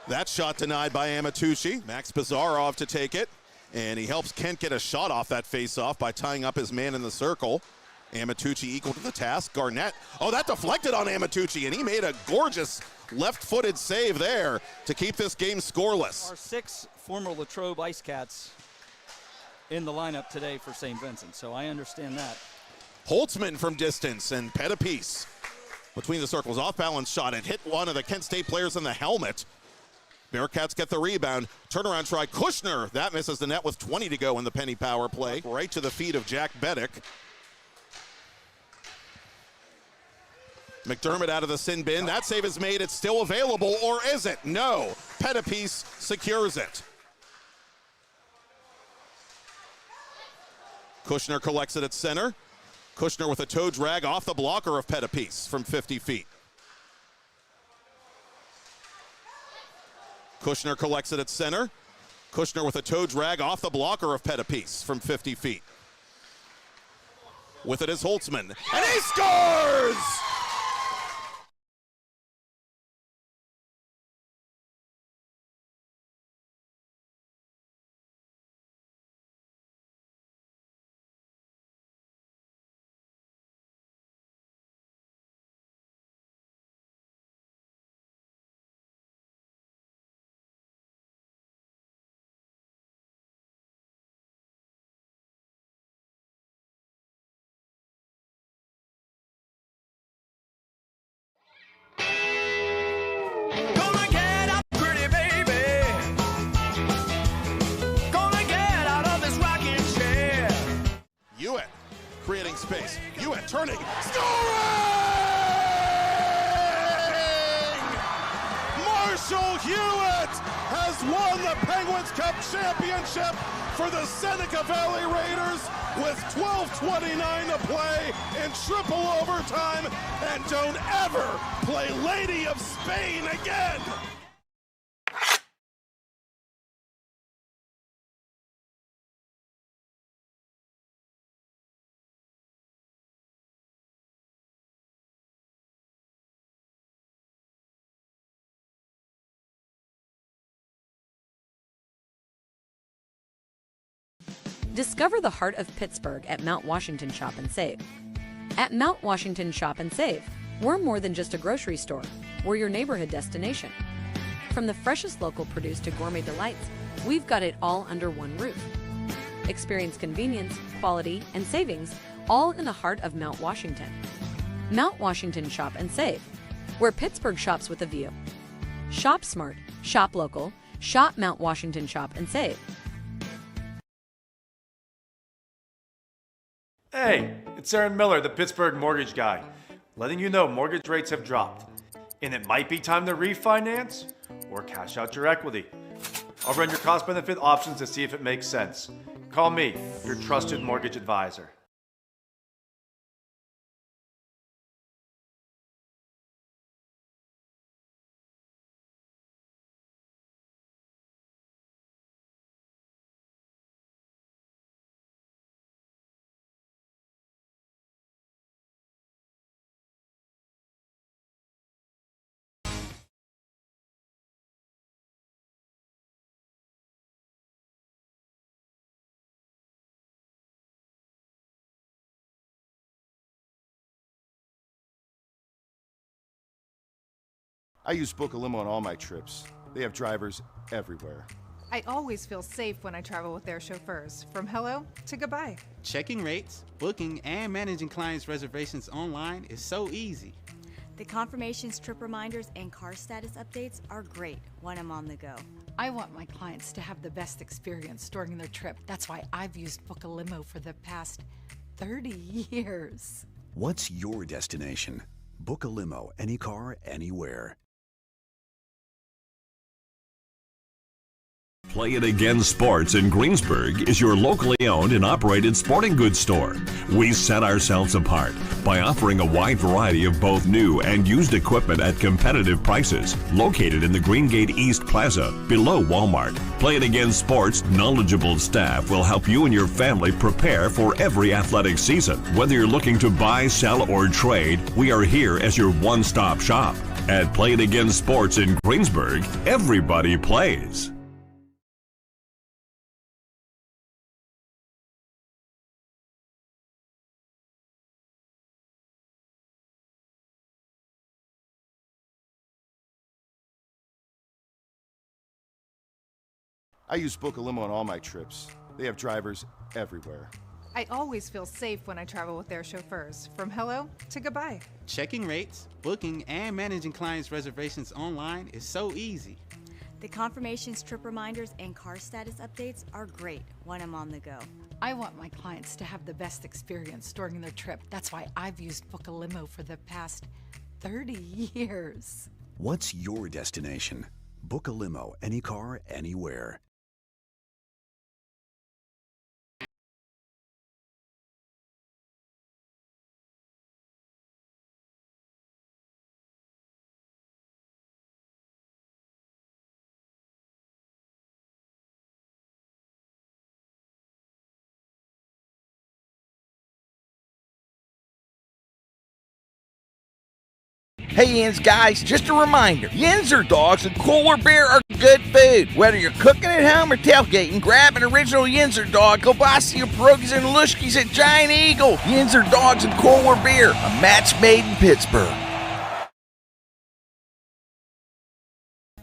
that shot denied by Amatucci. Max Bizarrov to take it, and he helps Kent get a shot off that faceoff by tying up his man in the circle. Amatucci equal to the task. Garnett, oh, that deflected on Amatucci, and he made a gorgeous left-footed save there to keep this game scoreless. Our 6 former Latrobe Ice Cats in the lineup today for St. Vincent, so I understand that. Holtzman from distance, and Pettipies between the circles. Off balance shot. It hit one of the Kent State players in the helmet. Bearcats get the rebound. Turnaround try. Kushner. That misses the net with 20 to go in the Penny power play. Right to the feet of Jack Beddick. McDermott out of the sin bin. That save is made. It's still available, or is it? No. Pettipies secures it. Kushner collects it at center. Kushner with a toe drag off the blocker of Pettipies from 50 feet. Kushner collects it at center. Kushner with a toe drag off the blocker of Pettipies from 50 feet. With it is Holtzman, and he scores! Gonna get up, pretty baby. Gonna get out of this rocking chair. Hewitt creating space. Hewitt turning. Scoring! Marshall Hewitt has won the Penguins Cup championship for the Seneca Valley Raiders with 12:29 to play in triple overtime. And don't ever play Lady of Spain again. Discover the heart of Pittsburgh at Mount Washington Shop and Save. At Mount Washington Shop and Save, we're more than just a grocery store. We're your neighborhood destination. From the freshest local produce to gourmet delights, we've got it all under one roof. Experience convenience, quality, and savings all in the heart of Mount Washington. Mount Washington Shop and Save, where Pittsburgh shops with a view. Shop smart, shop local, shop Mount Washington Shop and Save. Hey, it's Aaron Miller, the Pittsburgh mortgage guy, letting you know mortgage rates have dropped, and it might be time to refinance or cash out your equity. I'll run your cost-benefit options to see if it makes sense. Call me, your trusted mortgage advisor. I use Book a Limo on all my trips. They have drivers everywhere. I always feel safe when I travel with their chauffeurs, from hello to goodbye. Checking rates, booking, and managing clients' reservations online is so easy. The confirmations, trip reminders, and car status updates are great when I'm on the go. I want my clients to have the best experience during their trip. That's why I've used Book a Limo for the past 30 years. What's your destination? Book a limo, any car, anywhere. Play It Again Sports in Greensburg is your locally owned and operated sporting goods store. We set ourselves apart by offering a wide variety of both new and used equipment at competitive prices. Located in the Greengate East Plaza, below Walmart, Play It Again Sports' knowledgeable staff will help you and your family prepare for every athletic season. Whether you're looking to buy, sell, or trade, we are here as your one-stop shop. At Play It Again Sports in Greensburg, everybody plays. I use Book a Limo on all my trips. They have drivers everywhere. I always feel safe when I travel with their chauffeurs, from hello to goodbye. Checking rates, booking, and managing clients' reservations online is so easy. The confirmations, trip reminders, and car status updates are great when I'm on the go. I want my clients to have the best experience during their trip. That's why I've used Book a Limo for the past 30 years. What's your destination? Book a limo, any car, anywhere. Hey Yins guys, just a reminder, Yinzer dogs and Cooler Beer are good food. Whether you're cooking at home or tailgating, grab an original Yinzer dog, kielbasa or pierogies and lushkis at Giant Eagle. Yinzer dogs and Cooler Beer, a match made in Pittsburgh.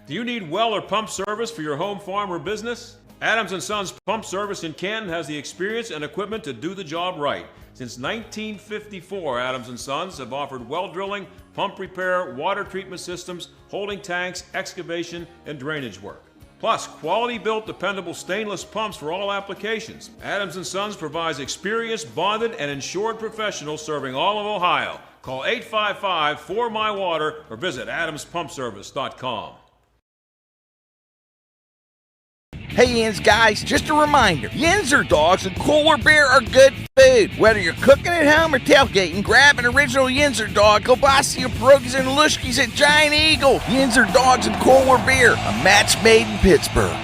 Do you need well or pump service for your home, farm, or business? Adams & Sons Pump Service in Canton has the experience and equipment to do the job right. Since 1954, Adams & Sons have offered well drilling, pump repair, water treatment systems, holding tanks, excavation, and drainage work. Plus, quality-built, dependable stainless pumps for all applications. Adams & Sons provides experienced, bonded, and insured professionals serving all of Ohio. Call 855-4MY-WATER or visit adamspumpservice.com. Hey Yins guys, just a reminder, Yinzer dogs and Cooler Beer are good food. Whether you're cooking at home or tailgating, grab an original Yinzer dog, kielbasa or pierogies and lushkis at Giant Eagle. Yinzer dogs and Cooler Beer, a match made in Pittsburgh.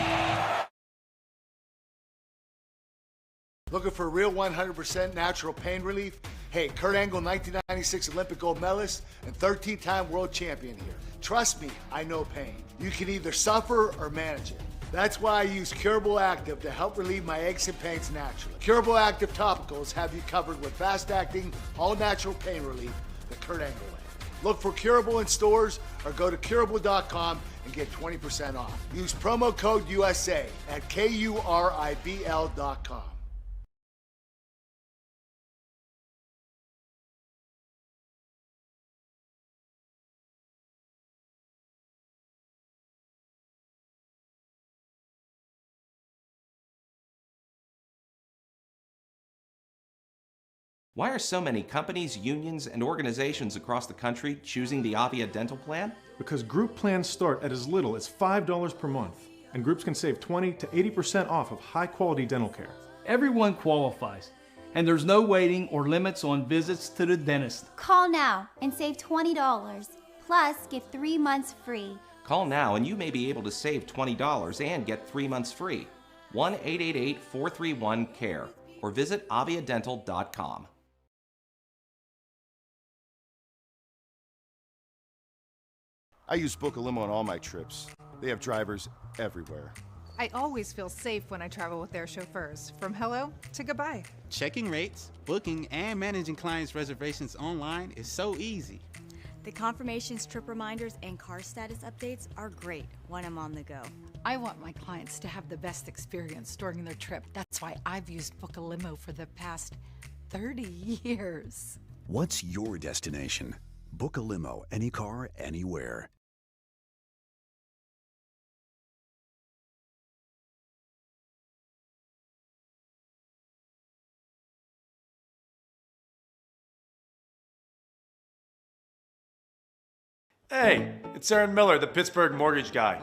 Looking for real 100% natural pain relief? Hey, Kurt Angle, 1996 Olympic gold medalist and 13-time world champion here. Trust me, I know pain. You can either suffer or manage it. That's why I use Curable Active to help relieve my aches and pains naturally. Curable Active topicals have you covered with fast-acting, all-natural pain relief the Kurt Angle way. Look for Curable in stores or go to curable.com and get 20% off. Use promo code USA at KURIBL.com. Why are so many companies, unions, and organizations across the country choosing the Avia dental plan? Because group plans start at as little as $5 per month, and groups can save 20 to 80% off of high-quality dental care. Everyone qualifies, and there's no waiting or limits on visits to the dentist. Call now and save $20, plus get 3 months free. Call now and you may be able to save $20 and get 3 months free. 1-888-431-CARE or visit aviadental.com. I use Book a Limo on all my trips. They have drivers everywhere. I always feel safe when I travel with their chauffeurs, from hello to goodbye. Checking rates, booking, and managing clients' reservations online is so easy. The confirmations, trip reminders, and car status updates are great when I'm on the go. I want my clients to have the best experience during their trip. That's why I've used Book a Limo for the past 30 years. What's your destination? Book a limo, any car, anywhere. Hey, it's Aaron Miller, the Pittsburgh mortgage guy,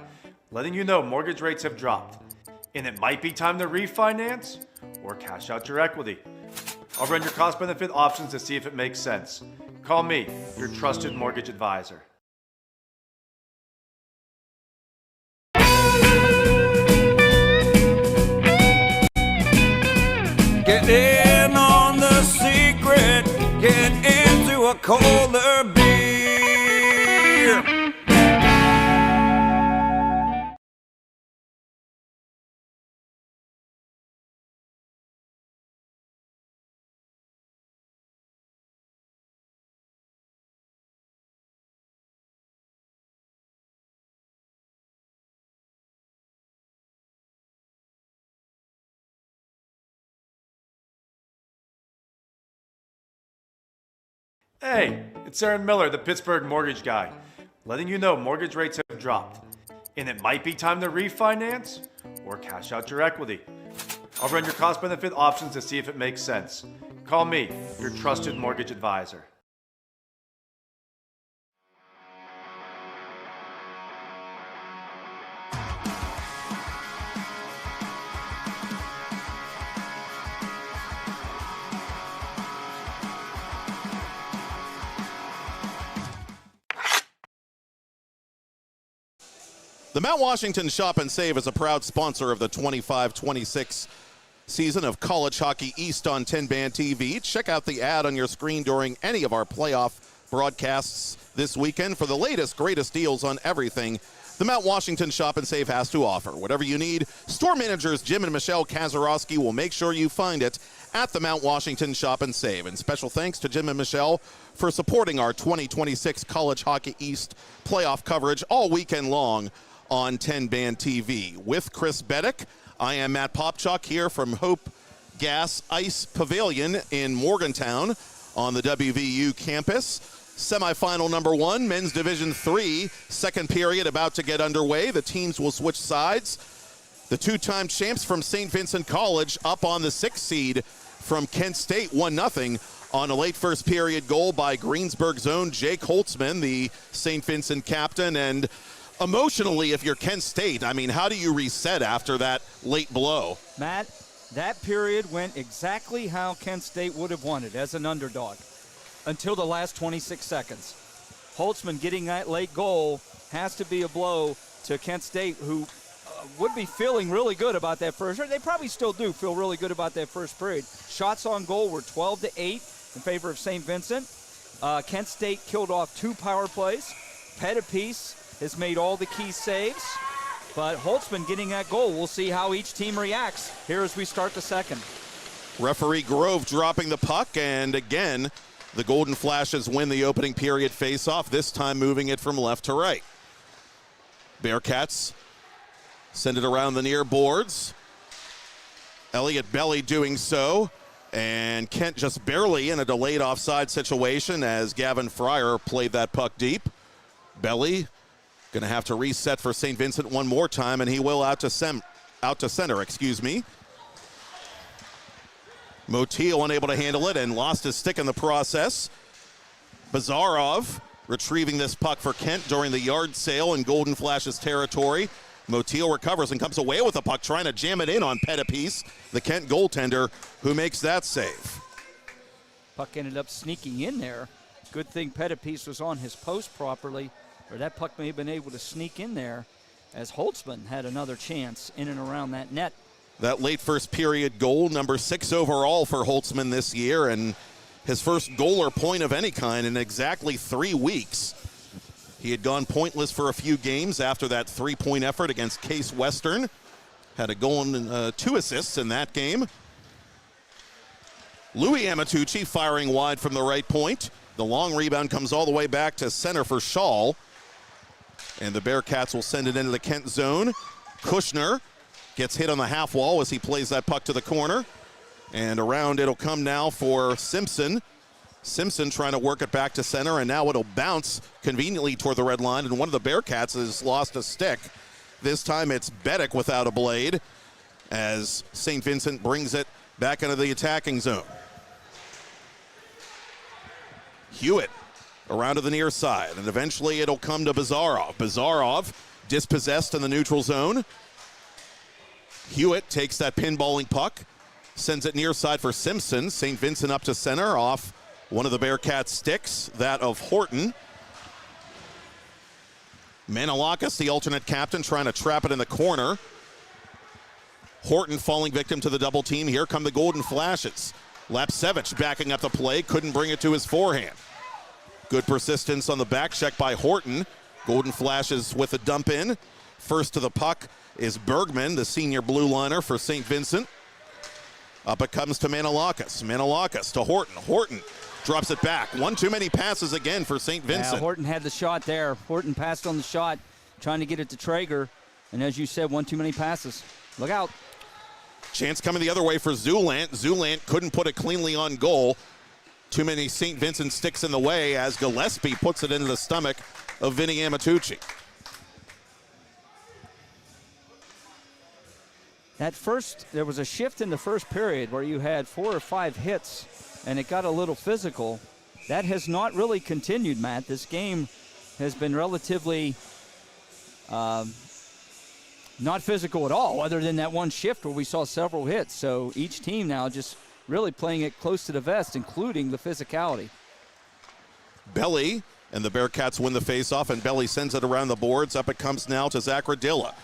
letting you know mortgage rates have dropped, and it might be time to refinance or cash out your equity. I'll run your cost-benefit options to see if it makes sense. Call me, your trusted mortgage advisor. Get in on the secret, get into a colder beer. Hey, it's Aaron Miller, the Pittsburgh mortgage guy, letting you know mortgage rates have dropped, and it might be time to refinance or cash out your equity. I'll run your cost-benefit options to see if it makes sense. Call me, your trusted mortgage advisor. The Mount Washington Shop and Save is a proud sponsor of the 25-26 season of College Hockey East on TenbandTV. Check out the ad on your screen during any of our playoff broadcasts this weekend for the latest, greatest deals on everything the Mount Washington Shop and Save has to offer. Whatever you need, store managers Jim and Michelle Kazarowski will make sure you find it at the Mount Washington Shop and Save. And special thanks to Jim and Michelle for supporting our 2026 College Hockey East playoff coverage all weekend long on TenbandTV. With Chris Beddick, I am Matt Popchuk here from Hope Gas Ice Pavilion in Morgantown on the WVU campus. Semifinal number 1, men's Division III, second period about to get underway. The teams will switch sides. The two-time champs from St. Vincent College up on the 6th seed from Kent State, 1-0 on a late first period goal by Greensburg's own Jake Holtzman, the St. Vincent captain. And emotionally, if you're Kent State, I mean, how do you reset after that late blow? Matt, that period went exactly how Kent State would have wanted as an underdog until the last 26 seconds. Holtzman getting that late goal has to be a blow to Kent State, who would be feeling really good about that first period. They probably still do feel really good about that first period. Shots on goal were 12-8 in favor of St. Vincent. Kent State killed off 2 power plays. Pettipiece has made all the key saves, but Holtzman getting that goal. We'll see how each team reacts here as we start the second. Referee Grove dropping the puck, and again, the Golden Flashes win the opening period face-off, this time moving it from left to right. Bearcats send it around the near boards. Elliott Belly doing so, and Kent just barely in a delayed offside situation as Gavin Fryer played that puck deep. Belly going to have to reset for St. Vincent one more time, and he will out to center. Motil unable to handle it and lost his stick in the process. Bazarov retrieving this puck for Kent during the yard sale in Golden Flash's territory. Motil recovers and comes away with the puck, trying to jam it in on Pettipiece, the Kent goaltender, who makes that save. Puck ended up sneaking in there. Good thing Pettipiece was on his post properly, or that puck may have been able to sneak in there, as Holtzman had another chance in and around that net. That late first period goal, number 6 overall for Holtzman this year, and his first goal or point of any kind in exactly 3 weeks. He had gone pointless for a few games after that 3-point effort against Case Western. Had a goal and 2 assists in that game. Louis Amatucci firing wide from the right point. The long rebound comes all the way back to center for Shaw. And the Bearcats will send it into the Kent zone. Kushner gets hit on the half wall as he plays that puck to the corner. And around it'll come now for Simpson. Simpson trying to work it back to center, and now it'll bounce conveniently toward the red line, and one of the Bearcats has lost a stick. This time it's Beddick without a blade as St. Vincent brings it back into the attacking zone. Hewitt around to the near side, and eventually it'll come to Bazarov. Bazarov dispossessed in the neutral zone. Hewitt takes that pinballing puck, sends it near side for Simpson. St. Vincent up to center off one of the Bearcats' sticks, that of Horton. Manilakis, the alternate captain, trying to trap it in the corner. Horton falling victim to the double team. Here come the Golden Flashes. Lapsevich backing up the play, couldn't bring it to his forehand. Good persistence on the back check by Horton. Golden Flashes with a dump in. First to the puck is Bergman, the senior blue liner for St. Vincent. Up it comes to Manilakis. Manilakis to Horton. Horton drops it back. One too many passes again for St. Vincent. Yeah, Horton had the shot there. Horton passed on the shot, trying to get it to Traeger. And as you said, one too many passes. Look out. Chance coming the other way for Zulant. Zulant couldn't put it cleanly on goal. Too many St. Vincent sticks in the way as Gillespie puts it into the stomach of Vinny Amatucci. There was a shift in the first period where you had 4 or 5 hits and it got a little physical. That has not really continued, Matt. This game has been relatively not physical at all, other than that one shift where we saw several hits. So each team now just really playing it close to the vest, including the physicality. Belly, and the Bearcats win the faceoff, and Belly sends it around the boards. Up it comes now to Zach Radilla.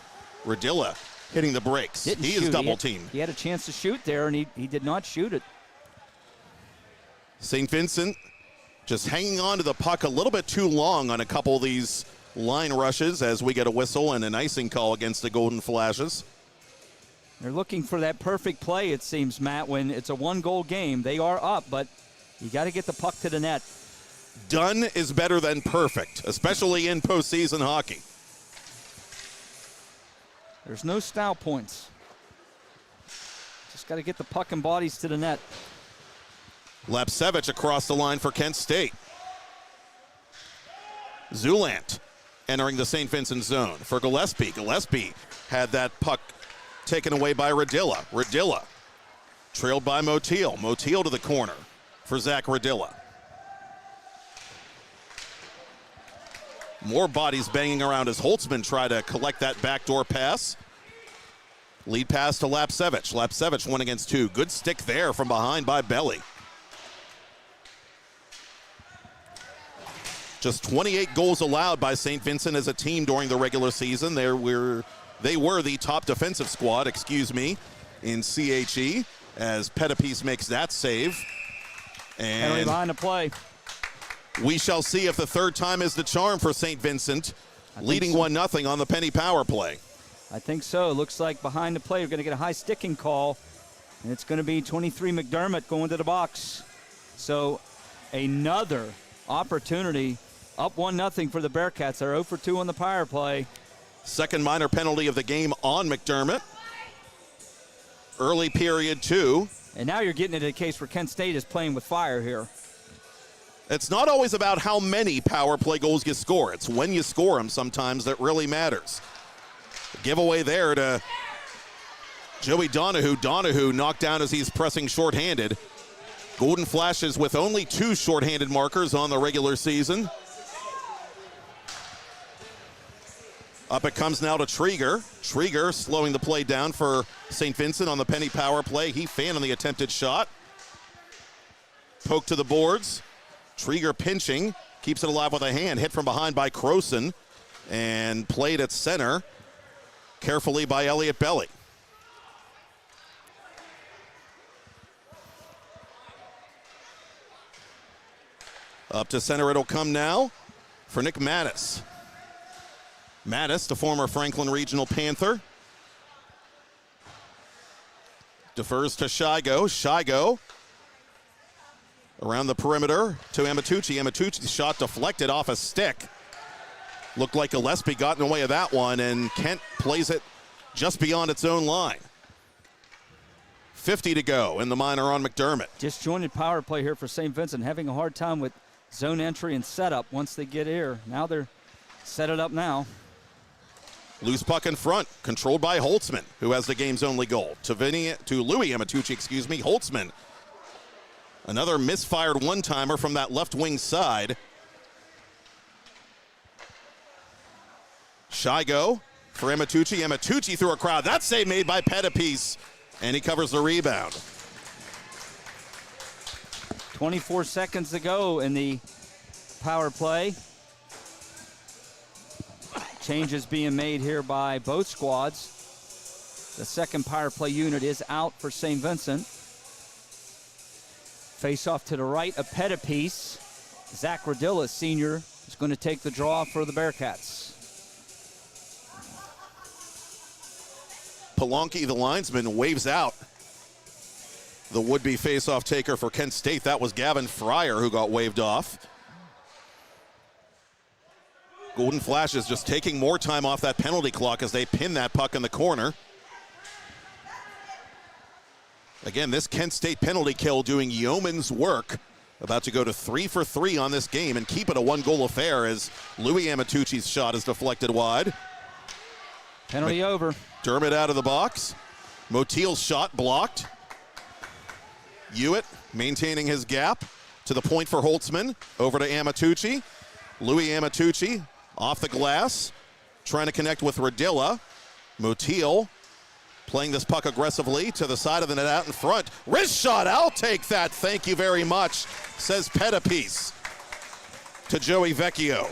Radilla hitting the brakes. He is double teamed. He had a chance to shoot there, and he did not shoot it. St. Vincent just hanging on to the puck a little bit too long on a couple of these line rushes as we get a whistle and an icing call against the Golden Flashes. They're looking for that perfect play, it seems, Matt. When it's a one-goal game, they are up, but you got to get the puck to the net. Done is better than perfect, especially in postseason hockey. There's no style points. Just got to get the puck and bodies to the net. Lapsevich across the line for Kent State. Zulant entering the St. Vincent zone for Gillespie. Gillespie had that puck taken away by Radilla. Radilla trailed by Motil. Motil to the corner for Zach Radilla. More bodies banging around as Holtzman try to collect that backdoor pass. Lead pass to Lapsevich. Lapsevich 1 against 2. Good stick there from behind by Belly. Just 28 goals allowed by St. Vincent as a team during the regular season. They were the top defensive squad, in CHE as Pettipies makes that save. And penalty behind the play. We shall see if the third time is the charm for St. Vincent, leading 1-0 on the penny power play. I think so. Looks like behind the play we're going to get a high sticking call, and it's going to be 23 McDermott going to the box. So another opportunity. Up 1-0 for the Bearcats. They're 0 for 2 on the power play. Second minor penalty of the game on McDermott. Early period 2. And now you're getting into a case where Kent State is playing with fire here. It's not always about how many power play goals you score. It's when you score them sometimes that really matters. Giveaway there to Joey Donahue. Donahue knocked down as he's pressing shorthanded. Golden Flashes with only 2 shorthanded markers on the regular season. Up it comes now to Trieger. Trieger slowing the play down for St. Vincent on the penny power play. He fanned on the attempted shot. Poke to the boards. Trieger pinching. Keeps it alive with a hand. Hit from behind by Croson. And played at center. Carefully by Elliott Belly. Up to center it'll come now for Nick Mattis. Mattis, the former Franklin Regional Panther. Defers to Shigo. Shigo around the perimeter to Amatucci. Amatucci's shot deflected off a stick. Looked like Gillespie got in the way of that one, and Kent plays it just beyond its own line. 50 to go in the minor on McDermott. Disjointed power play here for St. Vincent, having a hard time with zone entry and setup once they get here. Now they're set it up now. Loose puck in front, controlled by Holtzman, who has the game's only goal. To Louis Amatucci, Holtzman. Another misfired one-timer from that left wing side. Shigo for Amatucci. Amatucci through a crowd. That save made by Pettipies, and he covers the rebound. 24 seconds to go in the power play. Changes being made here by both squads. The second power play unit is out for St. Vincent. Face off to the right of Pettipies. Zach Radilla, senior, is going to take the draw for the Bearcats. Polanki, the linesman, waves out the would-be face-off taker for Kent State. That was Gavin Fryer who got waved off. Golden Flashes just taking more time off that penalty clock as they pin that puck in the corner. Again, this Kent State penalty kill doing yeoman's work about to go to 3 for 3 on this game and keep it a one-goal affair as Louis Amatucci's shot is deflected wide. Penalty over. Dermott out of the box. Motil's shot blocked. Hewitt maintaining his gap to the point for Holtzman. Over to Amatucci. Louis Amatucci off the glass, trying to connect with Radilla. Motil playing this puck aggressively to the side of the net out in front. Wrist shot, I'll take that, thank you very much, says Petapiece to Joey Vecchio.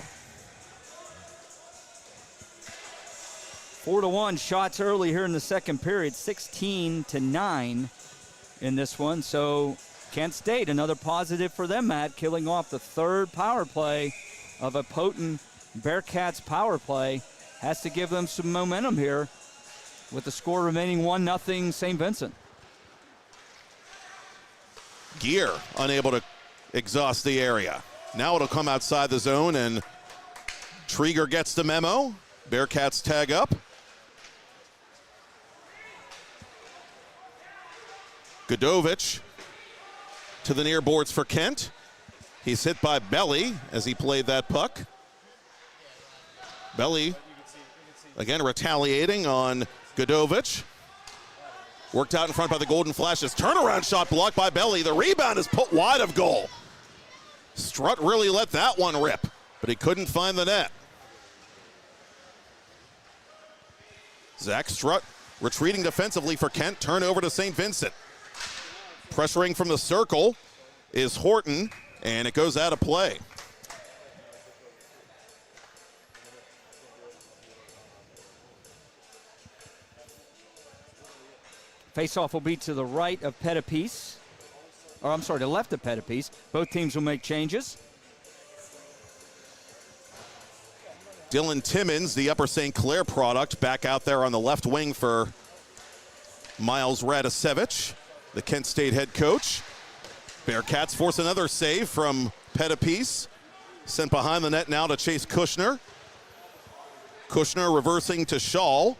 4-1 shots early here in the second period, 16-9 in this one. So Kent State, another positive for them, Matt, killing off the third power play of a potent Bearcats power play. Has to give them some momentum here with the score remaining 1-0 St. Vincent. Gear unable to exhaust the area. Now it'll come outside the zone and Trieger gets the memo. Bearcats tag up. Godovich to the near boards for Kent. He's hit by Belly as he played that puck. Belly again retaliating on Godovich. Worked out in front by the Golden Flashes. Turnaround shot blocked by Belly. The rebound is put wide of goal. Strutt really let that one rip, but he couldn't find the net. Zach Strutt retreating defensively for Kent. Turnover to St. Vincent. Pressuring from the circle is Horton, and it goes out of play. Faceoff will be to the right of Petapiece. Or I'm sorry, to the left of Petapiece. Both teams will make changes. Dylan Timmons, the Upper St. Clair product, back out there on the left wing for Miles Radisevich, the Kent State head coach. Bearcats force another save from Petapiece. Sent behind the net now to Chase Kushner. Kushner reversing to Schall.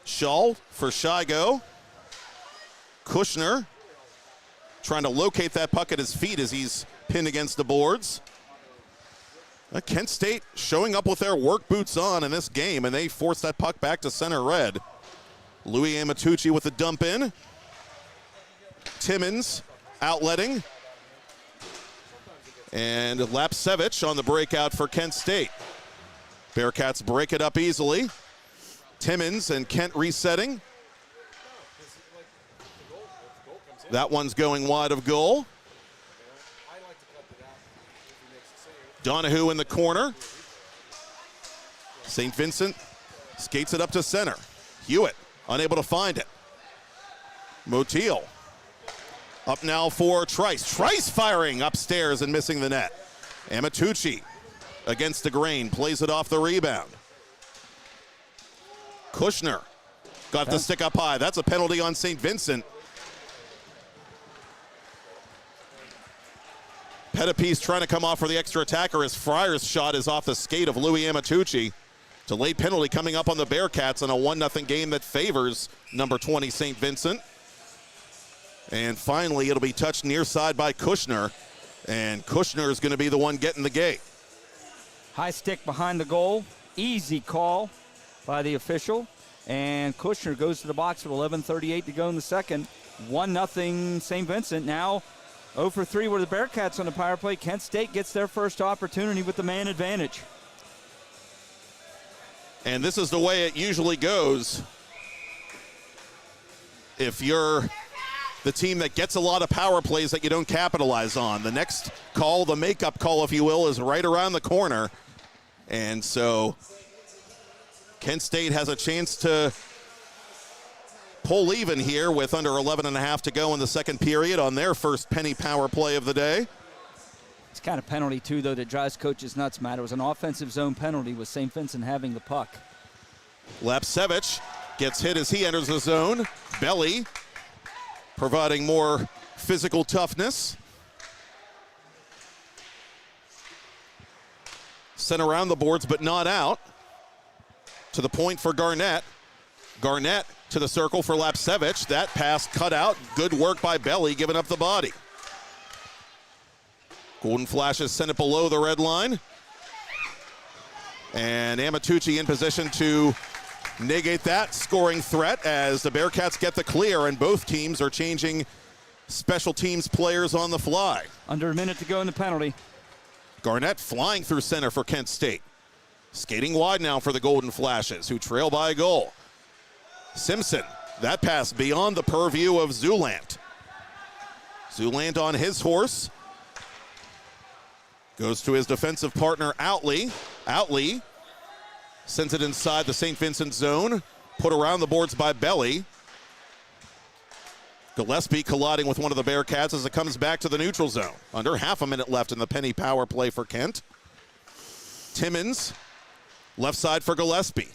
Schall for Shigo. Kushner trying to locate that puck at his feet as he's pinned against the boards. Kent State showing up with their work boots on in this game, and they force that puck back to center red. Louis Amatucci with the dump in. Timmons outletting. And Lapsevich on the breakout for Kent State. Bearcats break it up easily. Timmons and Kent resetting. That one's going wide of goal. Donahue in the corner. St. Vincent skates it up to center. Hewitt unable to find it. Motil up now for Trice. Trice firing upstairs and missing the net. Amatucci against the grain, plays it off the rebound. Kushner got the stick up high. That's a penalty on St. Vincent. Petapiece trying to come off for the extra attacker as Fryer's shot is off the skate of Louis Amatucci. Delayed penalty coming up on the Bearcats in a 1-0 game that favors number 20 St. Vincent. And finally, it'll be touched near side by Kushner. And Kushner is going to be the one getting the gate. High stick behind the goal. Easy call by the official. And Kushner goes to the box with 11:38 to go in the second. 1-0 St. Vincent. Now 0 for 3 were the Bearcats on the power play. Kent State gets their first opportunity with the man advantage. And this is the way it usually goes. If you're the team that gets a lot of power plays that you don't capitalize on, the next call, the makeup call, if you will, is right around the corner. And so Kent State has a chance to pull even here with under 11.5 to go in the second period on their first penny power play of the day. It's kind of penalty, too, though, that drives coaches nuts, Matt. It was an offensive zone penalty with St. Vincent having the puck. Lapsevich gets hit as he enters the zone. Belly providing more physical toughness. Sent around the boards, but not out. To the point for Garnett. Garnett to the circle for Lapsevich. That pass cut out. Good work by Belly, giving up the body. Golden Flashes sent it below the red line. And Amatucci in position to negate that scoring threat as the Bearcats get the clear, and both teams are changing special teams players on the fly. Under a minute to go in the penalty. Garnett flying through center for Kent State. Skating wide now for the Golden Flashes, who trail by a goal. Simpson, that pass beyond the purview of Zulant. Zulant on his horse. Goes to his defensive partner, Outley. Outley sends it inside the St. Vincent zone. Put around the boards by Belly. Gillespie colliding with one of the Bearcats as it comes back to the neutral zone. Under half a minute left in the penny power play for Kent. Timmons, left side for Gillespie.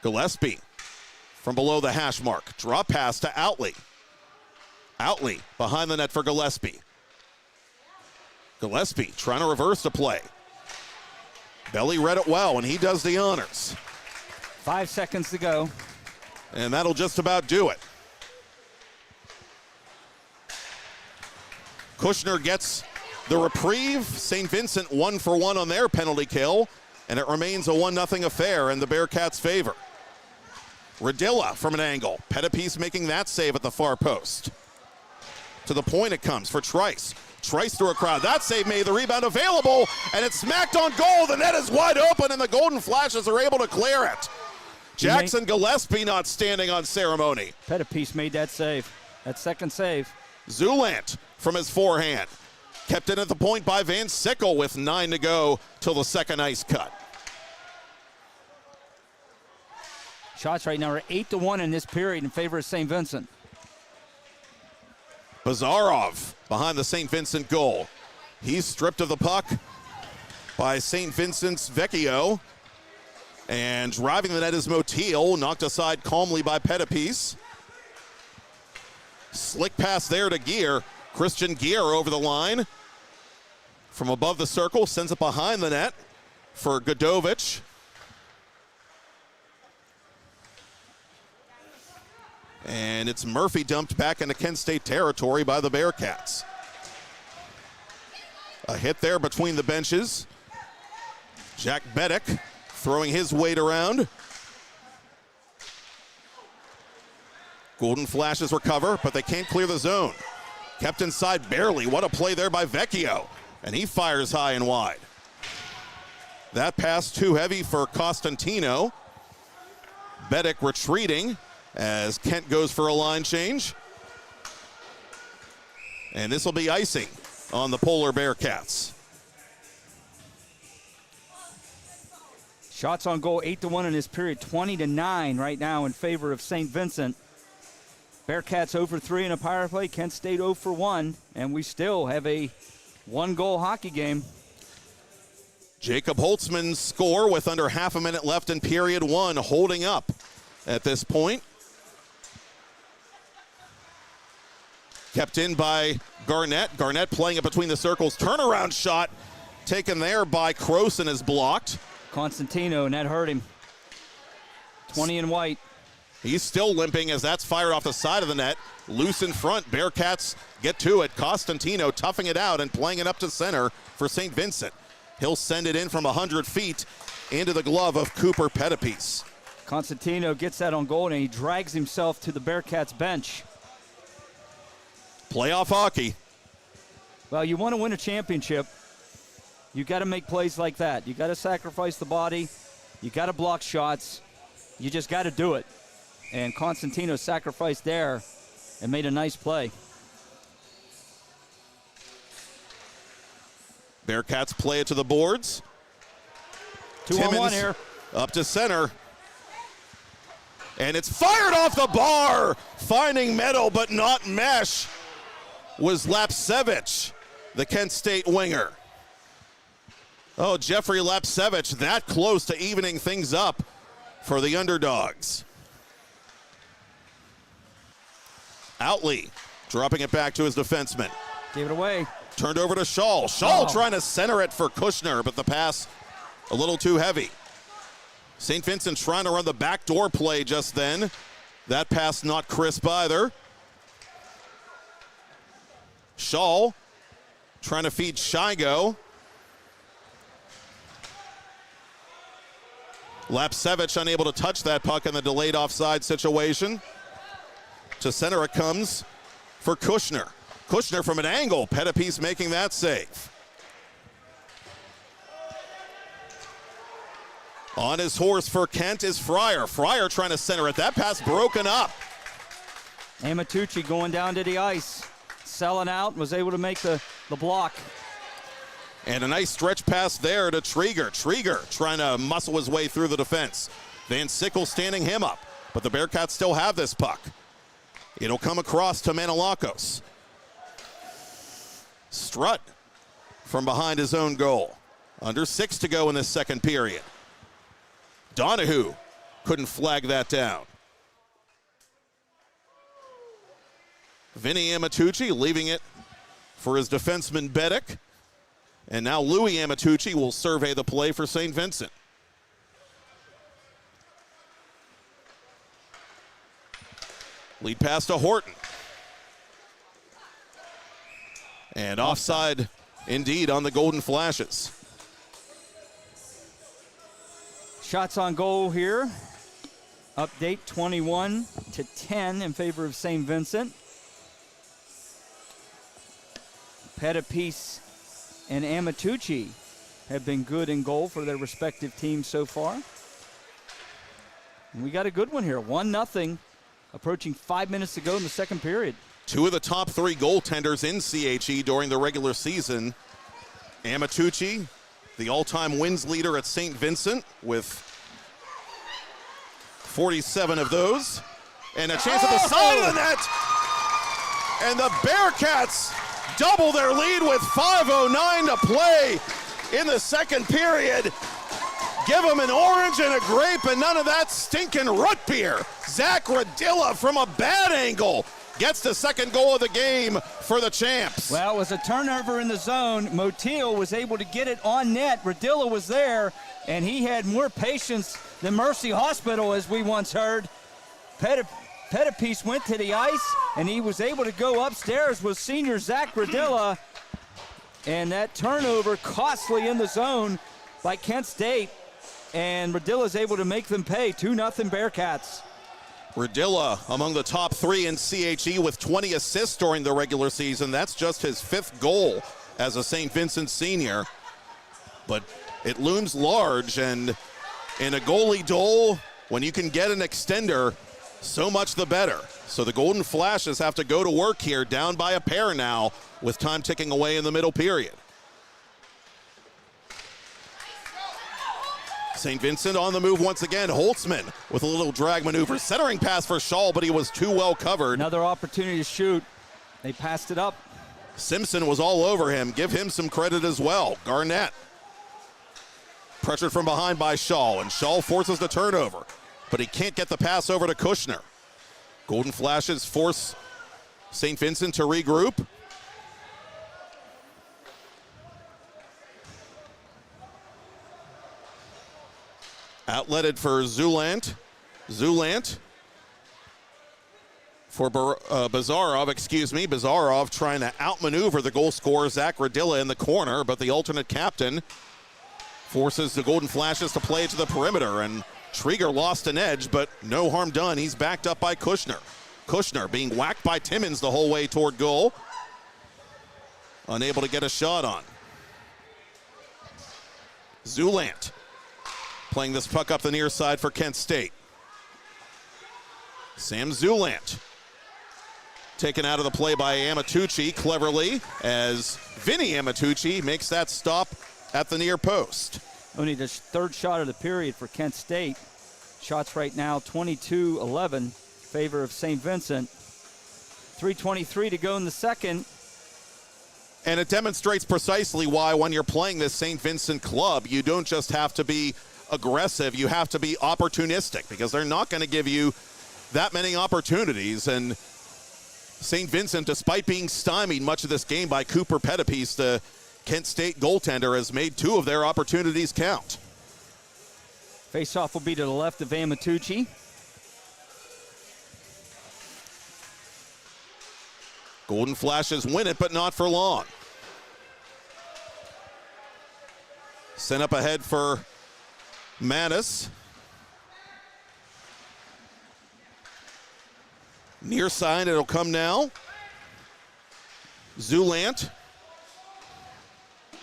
Gillespie from below the hash mark. Drop pass to Outley. Outley behind the net for Gillespie. Gillespie trying to reverse the play. Belly read it well, and he does the honors. 5 seconds to go. And that'll just about do it. Kushner gets the reprieve. St. Vincent 1 for 1 on their penalty kill, and it remains a 1-0 affair in the Bearcats' favor. Radilla from an angle. Pettipies making that save at the far post. To the point it comes for Trice. Trice through a crowd. That save made, the rebound available, and it's smacked on goal. The net is wide open, and the Golden Flashes are able to clear it. Jackson Gillespie not standing on ceremony. Pettipies made that save. That second save. Zulant from his forehand. Kept in at the point by Van Sickle with 9 to go till the second ice cut. Shots right now are 8-1 in this period in favor of St. Vincent. Bazarov behind the St. Vincent goal. He's stripped of the puck by St. Vincent's Vecchio. And driving the net is Motil, knocked aside calmly by Pettipies. Slick pass there to Gear. Christian Gear over the line. From above the circle, sends it behind the net for Godovich. And it's Murphy dumped back into Kent State territory by the Bearcats. A hit there between the benches. Jack Beddick throwing his weight around. Golden Flashes recover, but they can't clear the zone. Kept inside barely. What a play there by Vecchio. And he fires high and wide. That pass too heavy for Costantino. Beddick retreating as Kent goes for a line change. And this will be icing on the Polar Bearcats. Shots on goal 8-1 in this period, 20-9 right now in favor of St. Vincent. Bearcats 0 for 3 in a power play, Kent State 0 for 1, and we still have a 1-goal hockey game. Jacob Holtzman's score with under half a minute left in period 1, holding up at this point. Kept in by Garnett. Garnett playing it between the circles. Turnaround shot taken there by Croson is blocked. Constantino, and that hurt him. 20 in white. He's still limping as that's fired off the side of the net. Loose in front. Bearcats get to it. Costantino toughing it out and playing it up to center for St. Vincent. He'll send it in from 100 feet into the glove of Cooper Pettipies. Constantino gets that on goal, and he drags himself to the Bearcats bench. Playoff hockey. Well, you want to win a championship, you got to make plays like that. You got to sacrifice the body. You got to block shots. You just got to do it. And Constantino sacrificed there and made a nice play. Bearcats play it to the boards. 2-on-1 here. Up to center. And it's fired off the bar. Finding metal but not mesh was Lapsevich, the Kent State winger. Oh, Jeffrey Lapsevich that close to evening things up for the underdogs. Outley dropping it back to his defenseman. Gave it away. Turned over to Shaw. Shaw trying to center it for Kushner, but the pass a little too heavy. St. Vincent trying to run the backdoor play just then. That pass not crisp either. Shaw trying to feed Shigo. Lapsevich unable to touch that puck in the delayed offside situation. To center it comes for Kushner. Kushner from an angle. Pettipies making that save. On his horse for Kent is Fryer. Fryer trying to center it. That pass broken up. Amatucci going down to the ice. Selling out, was able to make the block. And a nice stretch pass there to Trieger. Trieger trying to muscle his way through the defense. Van Sickle standing him up. But the Bearcats still have this puck. It'll come across to Manilakos. Strutt from behind his own goal. Under 6 to go in this second period. Donahue couldn't flag that down. Vinny Amatucci leaving it for his defenseman Bedek. And now Louis Amatucci will survey the play for St. Vincent. Lead pass to Horton. And offside indeed on the Golden Flashes. Shots on goal here. Update 21-10 in favor of St. Vincent. Pettipies and Amatucci have been good in goal for their respective teams so far. And we got a good one here, 1-0, approaching 5 minutes to go in the second period. Two of the top 3 goaltenders in CHE during the regular season. Amatucci, the all-time wins leader at St. Vincent with 47 of those. And a chance at the side of the net. And the Bearcats double their lead with 5:09 to play in the second period. Give them an orange and a grape and none of that stinking root beer. Zach Radilla from a bad angle gets the second goal of the game for the champs. Well, it was a turnover in the zone. Motil was able to get it on net. Radilla was there, and he had more patience than Mercy Hospital, as we once heard. Pettipies went to the ice, and he was able to go upstairs with senior Zach Radilla. And that turnover costly in the zone by Kent State. And Radilla's able to make them pay. 2-0 Bearcats. Radilla among the top 3 in CHE with 20 assists during the regular season. That's just his 5th goal as a St. Vincent senior. But it looms large, and in a goalie duel, when you can get an extender, so much the better. So the Golden Flashes have to go to work here, down by a pair now, with time ticking away in the middle period. St. Vincent on the move once again. Holtzman with a little drag maneuver. Centering pass for Shaw, but he was too well covered. Another opportunity to shoot. They passed it up. Simpson was all over him. Give him some credit as well. Garnett pressured from behind by Shaw, and Shaw forces the turnover, but he can't get the pass over to Kushner. Golden Flashes force St. Vincent to regroup. Outletted for Zulant. Zulant for Bazarov, Bazarov trying to outmaneuver the goal scorer, Zach Radilla, in the corner, but the alternate captain forces the Golden Flashes to play to the perimeter, and Trieger lost an edge, but no harm done. He's backed up by Kushner. Kushner being whacked by Timmins the whole way toward goal. Unable to get a shot on. Zulant playing this puck up the near side for Kent State. Sam Zulant taken out of the play by Amatucci cleverly as Vinny Amatucci makes that stop at the near post. Only the third shot of the period for Kent State. Shots right now 22-11, favor of St. Vincent. 3:23 to go in the second. And it demonstrates precisely why when you're playing this St. Vincent club, you don't just have to be aggressive, you have to be opportunistic, because they're not going to give you that many opportunities. And St. Vincent, despite being stymied much of this game by Cooper Pettipies, the Kent State goaltender, has made 2 of their opportunities count. Face-off will be to the left of Amatucci. Golden Flashes win it, but not for long. Sent up ahead for Mattis. Near side, it'll come now. Zulant.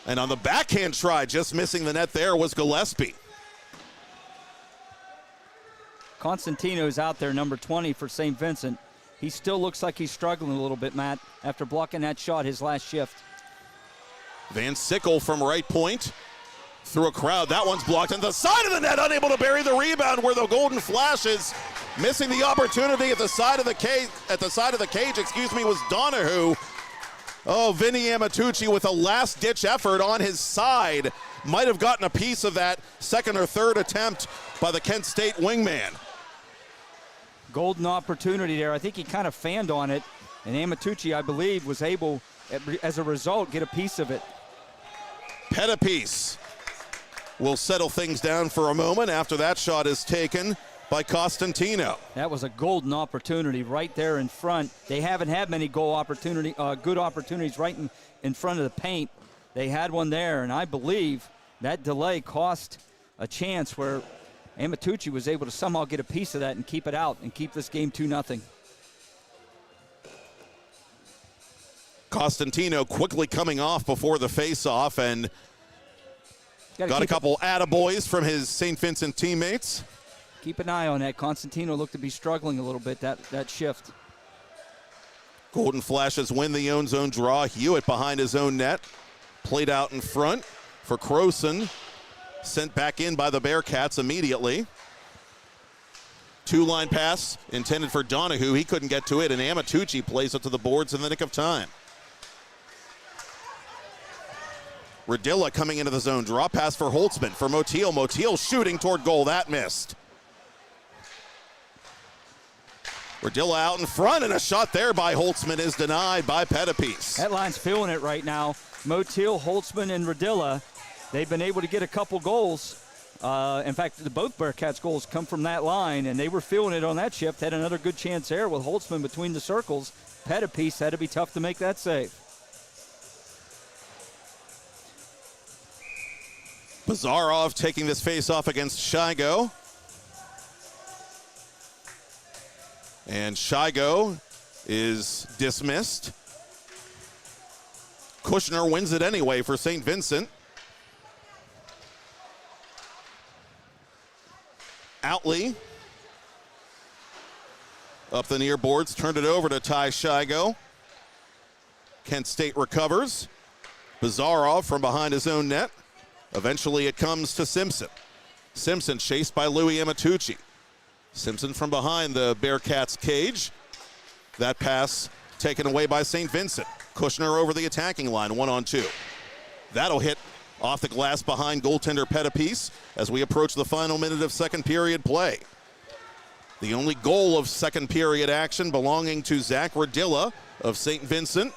And on the backhand try, just missing the net there, was Gillespie. Constantino's out there, number 20 for St. Vincent. He still looks like he's struggling a little bit, Matt, after blocking that shot his last shift. Van Sickle from right point. Through a crowd. That one's blocked on the side of the net, unable to bury the rebound where the Golden Flashes missing the opportunity at the side of the cage, was Donahue. Oh, Vinny Amatucci with a last-ditch effort on his side. Might have gotten a piece of that second or third attempt by the Kent State wingman. Golden opportunity there. I think he kind of fanned on it, and Amatucci, I believe, was able, as a result, get a piece of it. Pettipiece will settle things down for a moment after that shot is taken by Costantino. That was a golden opportunity right there in front. They haven't had many good opportunities right in front of the paint. They had one there, and I believe that delay cost a chance where Amatucci was able to somehow get a piece of that and keep it out and keep this game 2-0. Costantino quickly coming off before the face-off and got a couple attaboys from his St. Vincent teammates. Keep an eye on that. Constantino looked to be struggling a little bit, that shift. Golden Flashes win the own zone draw. Hewitt behind his own net. Played out in front for Croson. Sent back in by the Bearcats immediately. Two-line pass intended for Donahue. He couldn't get to it, and Amatucci plays it to the boards in the nick of time. Radilla coming into the zone. Draw pass for Holtzman for Motil. Motil shooting toward goal. That missed. Radilla out in front, and a shot there by Holtzman is denied by Pettipiece. That line's feeling it right now. Motil, Holtzman, and Radilla, they've been able to get a couple goals. In fact, both Bearcats goals come from that line, and they were feeling it on that shift. Had another good chance there with Holtzman between the circles. Pettipiece had to be tough to make that save. Bazarov taking this face-off against Shigo. And Shigo is dismissed. Kushner wins it anyway for St. Vincent. Outley up the near boards, turned it over to Ty Shigo. Kent State recovers. Bazarov from behind his own net. Eventually it comes to Simpson. Simpson chased by Louis Amatucci. Simpson from behind the Bearcats cage. That pass taken away by St. Vincent. Kushner over the attacking line, 1-on-2. That'll hit off the glass behind goaltender Pettipiece as we approach the final minute of second period play. The only goal of second period action belonging to Zach Radilla of St. Vincent.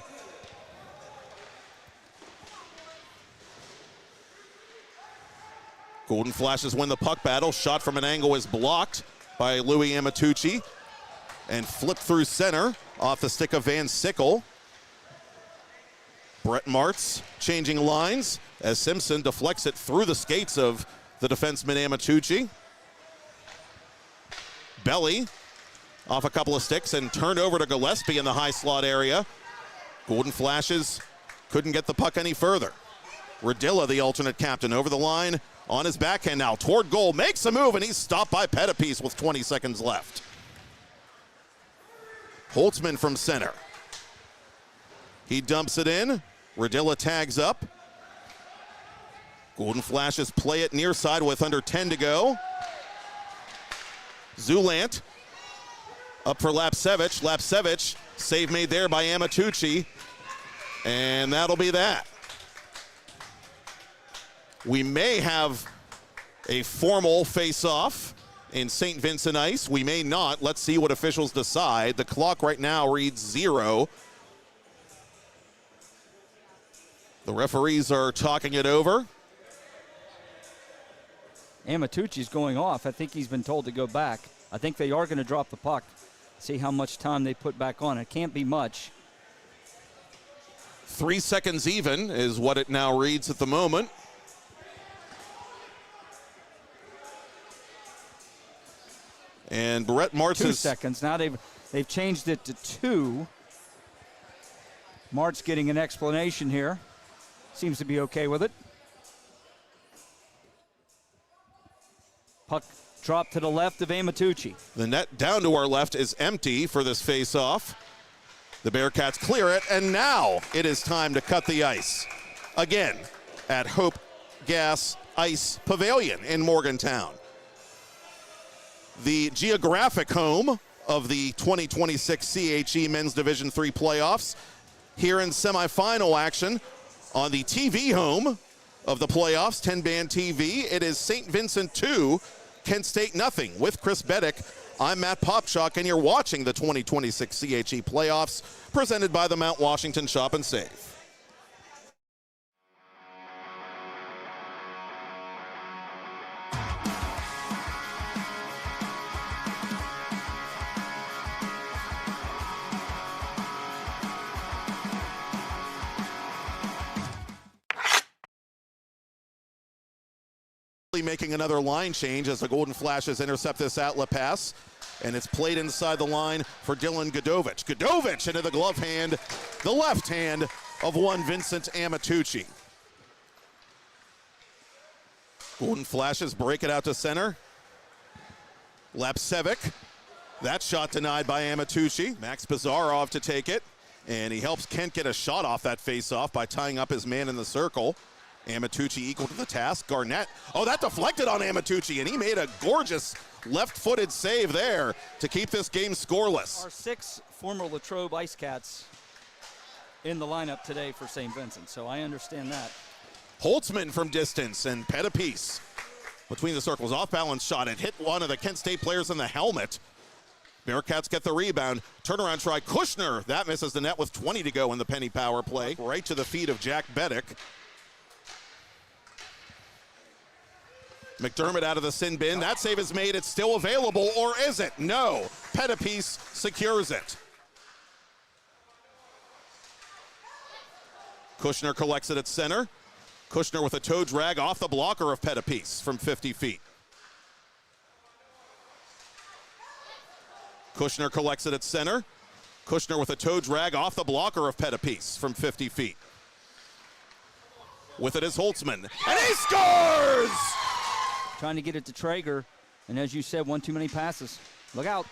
Golden Flashes win the puck battle. Shot from an angle is blocked by Louis Amatucci and flipped through center off the stick of Van Sickle. Brett Martz changing lines as Simpson deflects it through the skates of the defenseman Amatucci. Belly off a couple of sticks and turned over to Gillespie in the high slot area. Golden Flashes couldn't get the puck any further. Radilla, the alternate captain, over the line on his backhand now toward goal, makes a move, and he's stopped by Pettipiece with 20 seconds left. Holtzman from center. He dumps it in. Radilla tags up. Golden Flashes play it near side with under 10 to go. Zulant up for Lapsevich. Lapsevich, save made there by Amatucci. And that'll be that. We may have a formal face-off in St. Vincent ice. We may not. Let's see what officials decide. The clock right now reads 0. The referees are talking it over. Amatucci's going off. I think he's been told to go back. I think they are going to drop the puck. See how much time they put back on. It can't be much. 3 seconds even is what it now reads at the moment. And Brett Martz 2 seconds. Now they've changed it to 2. Martz getting an explanation here. Seems to be okay with it. Puck dropped to the left of Amatucci. The net down to our left is empty for this face-off. The Bearcats clear it, and now it is time to cut the ice. Again, at Hope Gas Ice Pavilion in Morgantown. The geographic home of the 2026 CHE Men's Division III playoffs. Here in semifinal action on the TV home of the playoffs, TenbandTV. It is St. Vincent 2, Kent State nothing. With Chris Beddick, I'm Matt Popchak, and you're watching the 2026 CHE playoffs presented by the Mount Washington Shop and Save. Making another line change as the Golden Flashes intercept this outlet pass, and it's played inside the line for Dylan Godovich. Godovich into the glove hand, the left hand of one Vincent Amatucci. Golden Flashes break it out to center. Lapsevic, that shot denied by Amatucci. Max Bizarrov to take it, and he helps Kent get a shot off that face-off by tying up his man in the circle. Amatucci equal to the task. Garnett, oh, that deflected on Amatucci, and he made a gorgeous left-footed save there to keep this game scoreless. Our 6 former Latrobe Ice Cats in the lineup today for St. Vincent, so I understand that. Holtzman from distance, and Pettipiece between the circles. Off-balance shot. It hit one of the Kent State players in the helmet. Bearcats get the rebound. Turnaround try. Kushner, that misses the net with 20 to go in the penny power play. Right to the feet of Jack Beddick. McDermott out of the sin bin. That save is made. It's still available, or is it? No. Pettipiece secures it. Kushner collects it at center. Kushner with a toe drag off the blocker of Pettipiece from 50 feet. Kushner collects it at center. Kushner with a toe drag off the blocker of Pettipiece from 50 feet. With it is Holtzman, and he scores! Trying to get it to Traeger, and as you said, one too many passes. Look out.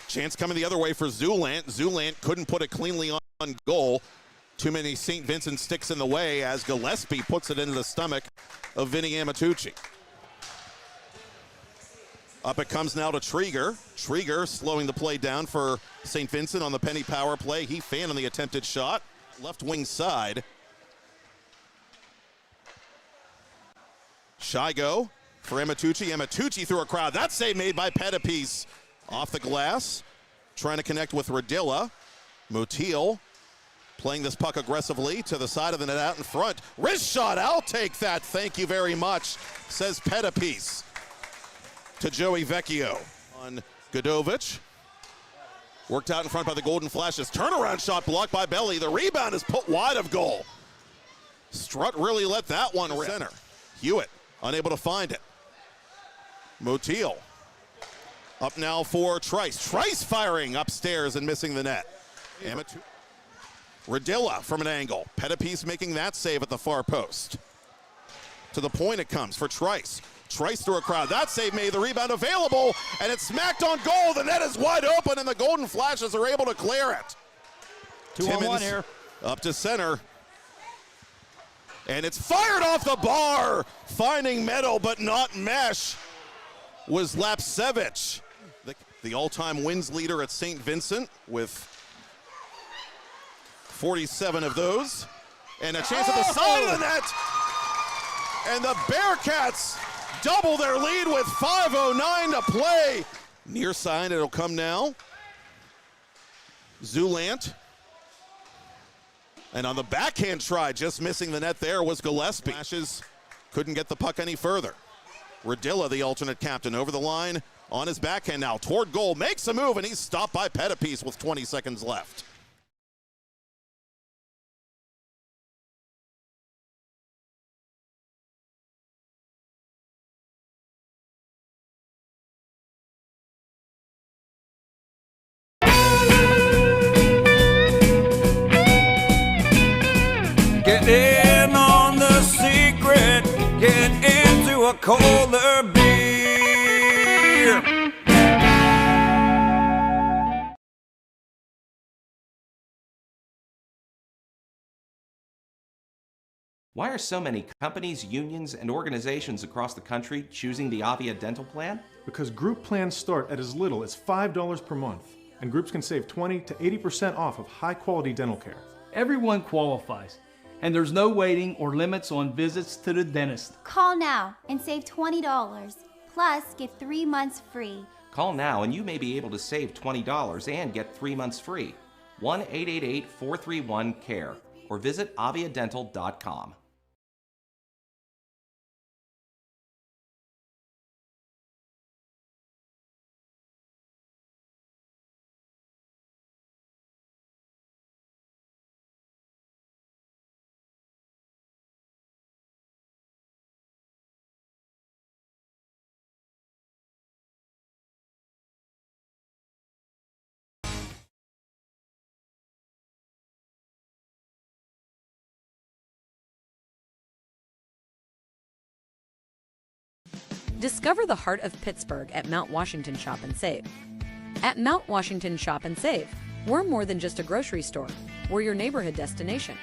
Chance coming the other way for Zulant. Zulant couldn't put it cleanly on goal. Too many St. Vincent sticks in the way as Gillespie puts it into the stomach of Vinny Amatucci. Up it comes now to Trieger. Trieger slowing the play down for St. Vincent on the penny power play. He fanned on the attempted shot. Left wing side. Shigo for Amatucci. Amatucci through a crowd. That save made by Pettipiece. Off the glass. Trying to connect with Radilla. Motil playing this puck aggressively to the side of the net out in front. Wrist shot. I'll take that. Thank you very much, says Pettipiece to Joey Vecchio. On Godovich. Worked out in front by the Golden Flashes. Turnaround shot blocked by Belly. The rebound is put wide of goal. Strutt really let that one rip. Center. Hewitt unable to find it. Motil up now for Trice. Trice firing upstairs and missing the net. Radilla from an angle. Pettipiece making that save at the far post. To the point it comes for Trice. Trice through a crowd. That save made. The rebound available, and it's smacked on goal. The net is wide open, and the Golden Flashes are able to clear it. 2-on-1 here. Up to center. And it's fired off the bar. Finding metal but not mesh was Lapsevic. The all-time wins leader at St. Vincent with 47 of those. And a chance at the side of the net. And the Bearcats double their lead with 5:09 to play. Near side, it'll come now. Zulant. And on the backhand try, just missing the net there was Gillespie. Flashes couldn't get the puck any further. Radilla, the alternate captain, over the line on his backhand now toward goal. Makes a move, and he's stopped by Pettipiece with 20 seconds left. a colder beer. Why are so many companies, unions, and organizations across the country choosing the Avia dental plan? Because group plans start at as little as $5 per month, and groups can save 20 to 80% off of high-quality dental care. Everyone qualifies, and there's no waiting or limits on visits to the dentist. Call now and save $20. Plus, get 3 months free. Call now and you may be able to save $20 and get 3 months free. 1-888-431-CARE or visit aviadental.com. Discover the heart of Pittsburgh at Mount Washington Shop and Save. At Mount Washington Shop and Save, we're more than just a grocery store. We're your neighborhood destination.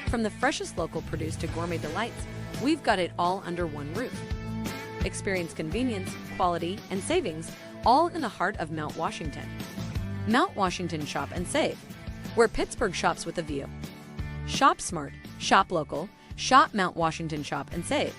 From the freshest local produce to gourmet delights, we've got it all under one roof. Experience convenience, quality, and savings, all in the heart of Mount Washington. Mount Washington Shop and Save, where Pittsburgh shops with a view. Shop smart, shop local, shop Mount Washington Shop and Save.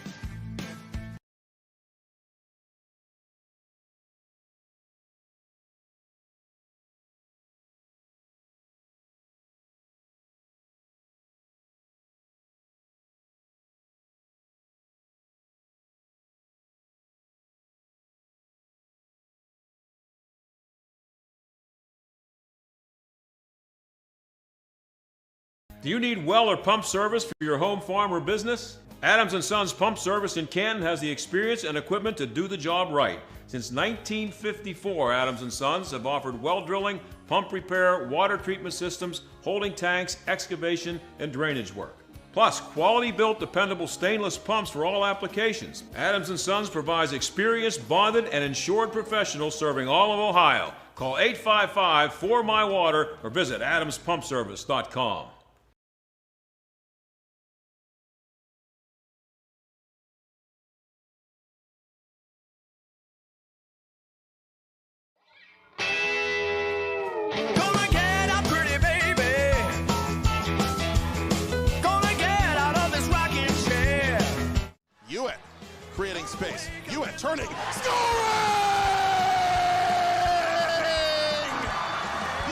Do you need well or pump service for your home, farm, or business? Adams & Sons Pump Service in Canton has the experience and equipment to do the job right. Since 1954, Adams & Sons have offered well drilling, pump repair, water treatment systems, holding tanks, excavation, and drainage work. Plus, quality-built, dependable stainless pumps for all applications. Adams & Sons provides experienced, bonded, and insured professionals serving all of Ohio. Call 855-4MY-WATER or visit adamspumpservice.com. Hewitt creating space. Hewitt turning. Scoring!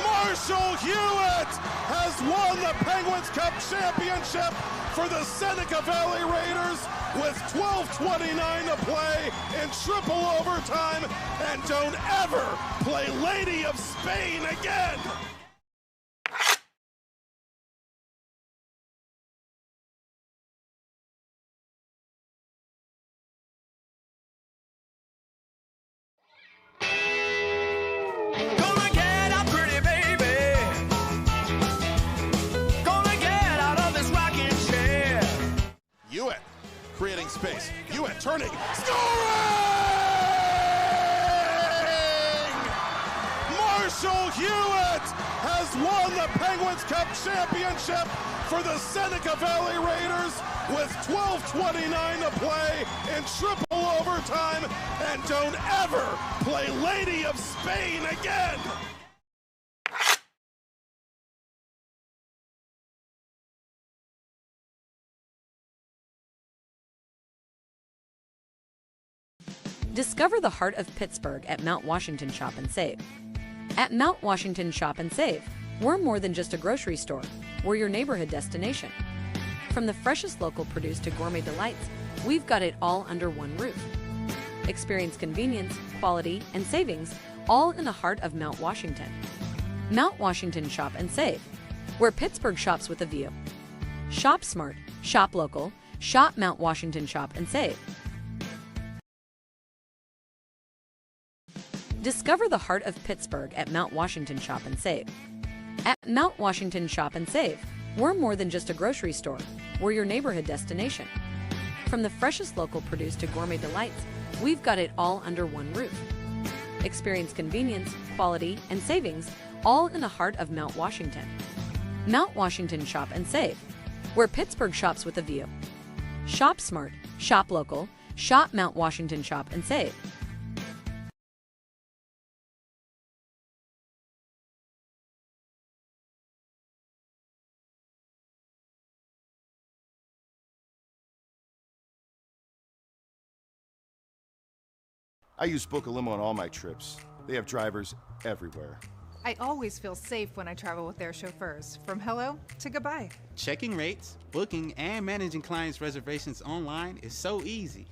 Marshall Hewitt has won the Penguins Cup championship for the Seneca Valley Raiders with 12:29 to play in triple overtime. And don't ever play Lady of Spain again. Hewitt creating space. Hewitt turning. Scoring! Marshall Hewitt has won the Penguins Cup championship for the Seneca Valley Raiders with 12:29 to play in triple overtime. And don't ever play Lady of Spain again. Discover the heart of Pittsburgh at Mount Washington Shop and Save. At Mount Washington Shop and Save, we're more than just a grocery store. We're your neighborhood destination. From the freshest local produce to gourmet delights, we've got it all under one roof. Experience convenience, quality, and savings, all in the heart of Mount Washington. Mount Washington Shop and Save, where Pittsburgh shops with a view. Shop smart, shop local, shop Mount Washington Shop and Save. Discover the heart of Pittsburgh at Mount Washington Shop and Save. At Mount Washington Shop and Save, we're more than just a grocery store. We're your neighborhood destination. From the freshest local produce to gourmet delights, we've got it all under one roof. Experience convenience, quality, and savings, all in the heart of Mount Washington. Mount Washington Shop and Save, where Pittsburgh shops with a view. Shop smart, shop local, shop Mount Washington Shop and Save. I use Book a Limo on all my trips. They have drivers everywhere. I always feel safe when I travel with their chauffeurs, from hello to goodbye. Checking rates, booking, and managing clients' reservations online is so easy.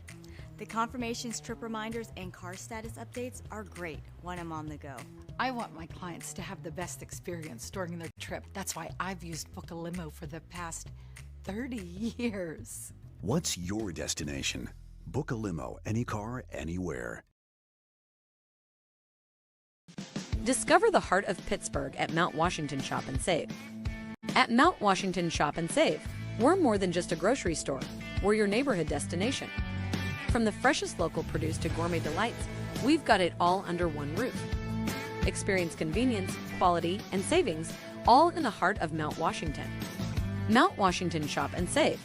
The confirmations, trip reminders, and car status updates are great when I'm on the go. I want my clients to have the best experience during their trip. That's why I've used Book a Limo for the past 30 years. What's your destination? Book a limo, any car, anywhere. Discover the heart of Pittsburgh at Mount Washington Shop and Save. At Mount Washington Shop and Save, we're more than just a grocery store. We're your neighborhood destination. From the freshest local produce to gourmet delights, we've got it all under one roof. Experience convenience, quality, and savings, all in the heart of Mount Washington. Mount Washington Shop and Save,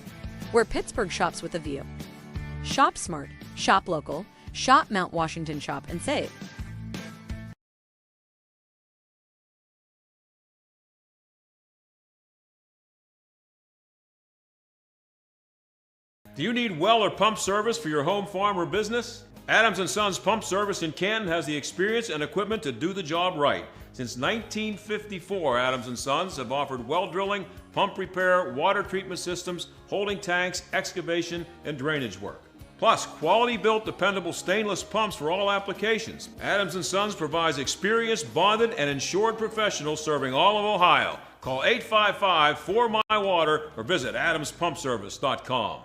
where Pittsburgh shops with a view. Shop smart, shop local, shop Mount Washington Shop and Save. Do you need well or pump service for your home, farm, or business? Adams & Sons Pump Service in Canton has the experience and equipment to do the job right. Since 1954, Adams & Sons have offered well drilling, pump repair, water treatment systems, holding tanks, excavation, and drainage work. Plus, quality-built, dependable stainless pumps for all applications. Adams & Sons provides experienced, bonded, and insured professionals serving all of Ohio. Call 855-4MY-WATER or visit adamspumpservice.com.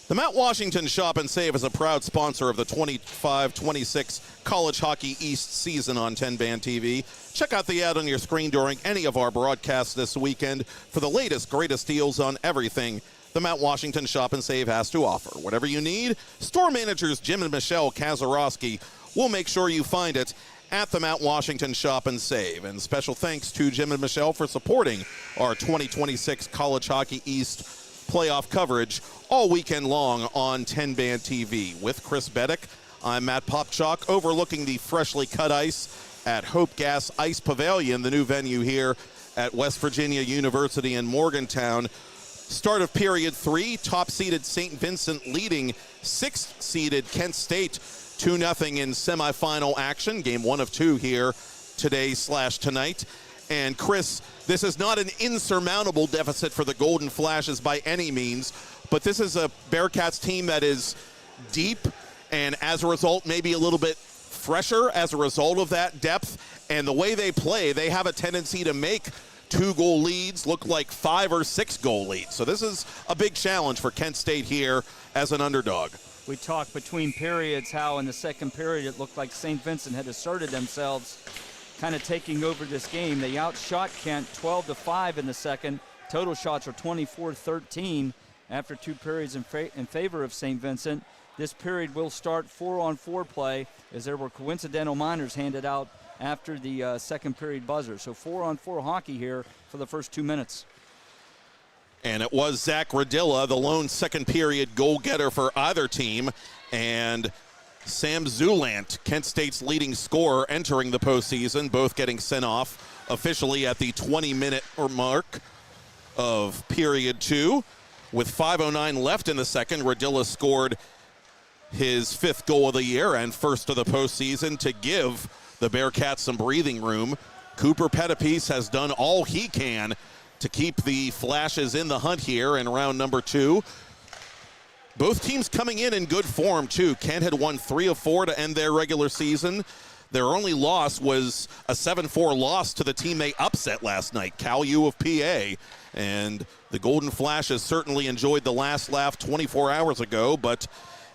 The Mount Washington Shop and Save is a proud sponsor of the 25-26 College Hockey East season on TenbandTV. Check out the ad on your screen during any of our broadcasts this weekend for the latest, greatest deals on everything the Mount Washington Shop and Save has to offer. Whatever you need, store managers Jim and Michelle Kazarowski will make sure you find it at the Mount Washington Shop and Save. And special thanks to Jim and Michelle for supporting our 2026 College Hockey East playoff coverage all weekend long on TenbandTV. With Chris Beddick, I'm Matt Popchalk, overlooking the freshly cut ice at Hope Gas Ice Pavilion, the new venue here at West Virginia University in Morgantown. Start of period 3, top-seeded St. Vincent leading 6th-seeded Kent State 2-0 in semifinal action. Game 1 of 2 here today/tonight. And Chris, this is not an insurmountable deficit for the Golden Flashes by any means, but this is a Bearcats team that is deep and as a result maybe a little bit fresher as a result of that depth. And the way they play, they have a tendency to make 2-goal leads look like 5 or 6 goal leads. So this is a big challenge for Kent State here as an underdog. We talked between periods how in the second period it looked like St. Vincent had asserted themselves, kind of taking over this game. They outshot Kent 12-5 in the second. Total shots are 24-13 after 2 periods in favor of St. Vincent. This period will start 4-on-4 play as there were coincidental minors handed out after the second period buzzer. So 4-on-4 hockey here for the first 2 minutes. And it was Zach Radilla, the lone second period goal getter for either team. And Sam Zulant, Kent State's leading scorer entering the postseason, both getting sent off officially at the 20-minute mark of period 2. With 5:09 left in the second, Radilla scored his 5th goal of the year and first of the postseason to give the Bearcats some breathing room. Cooper Pettipies has done all he can to keep the Flashes in the hunt here in round number 2. Both teams coming in good form, too. Kent had won 3 of 4 to end their regular season. Their only loss was a 7-4 loss to the team they upset last night, Cal U of PA. And the Golden Flashes certainly enjoyed the last laugh 24 hours ago, but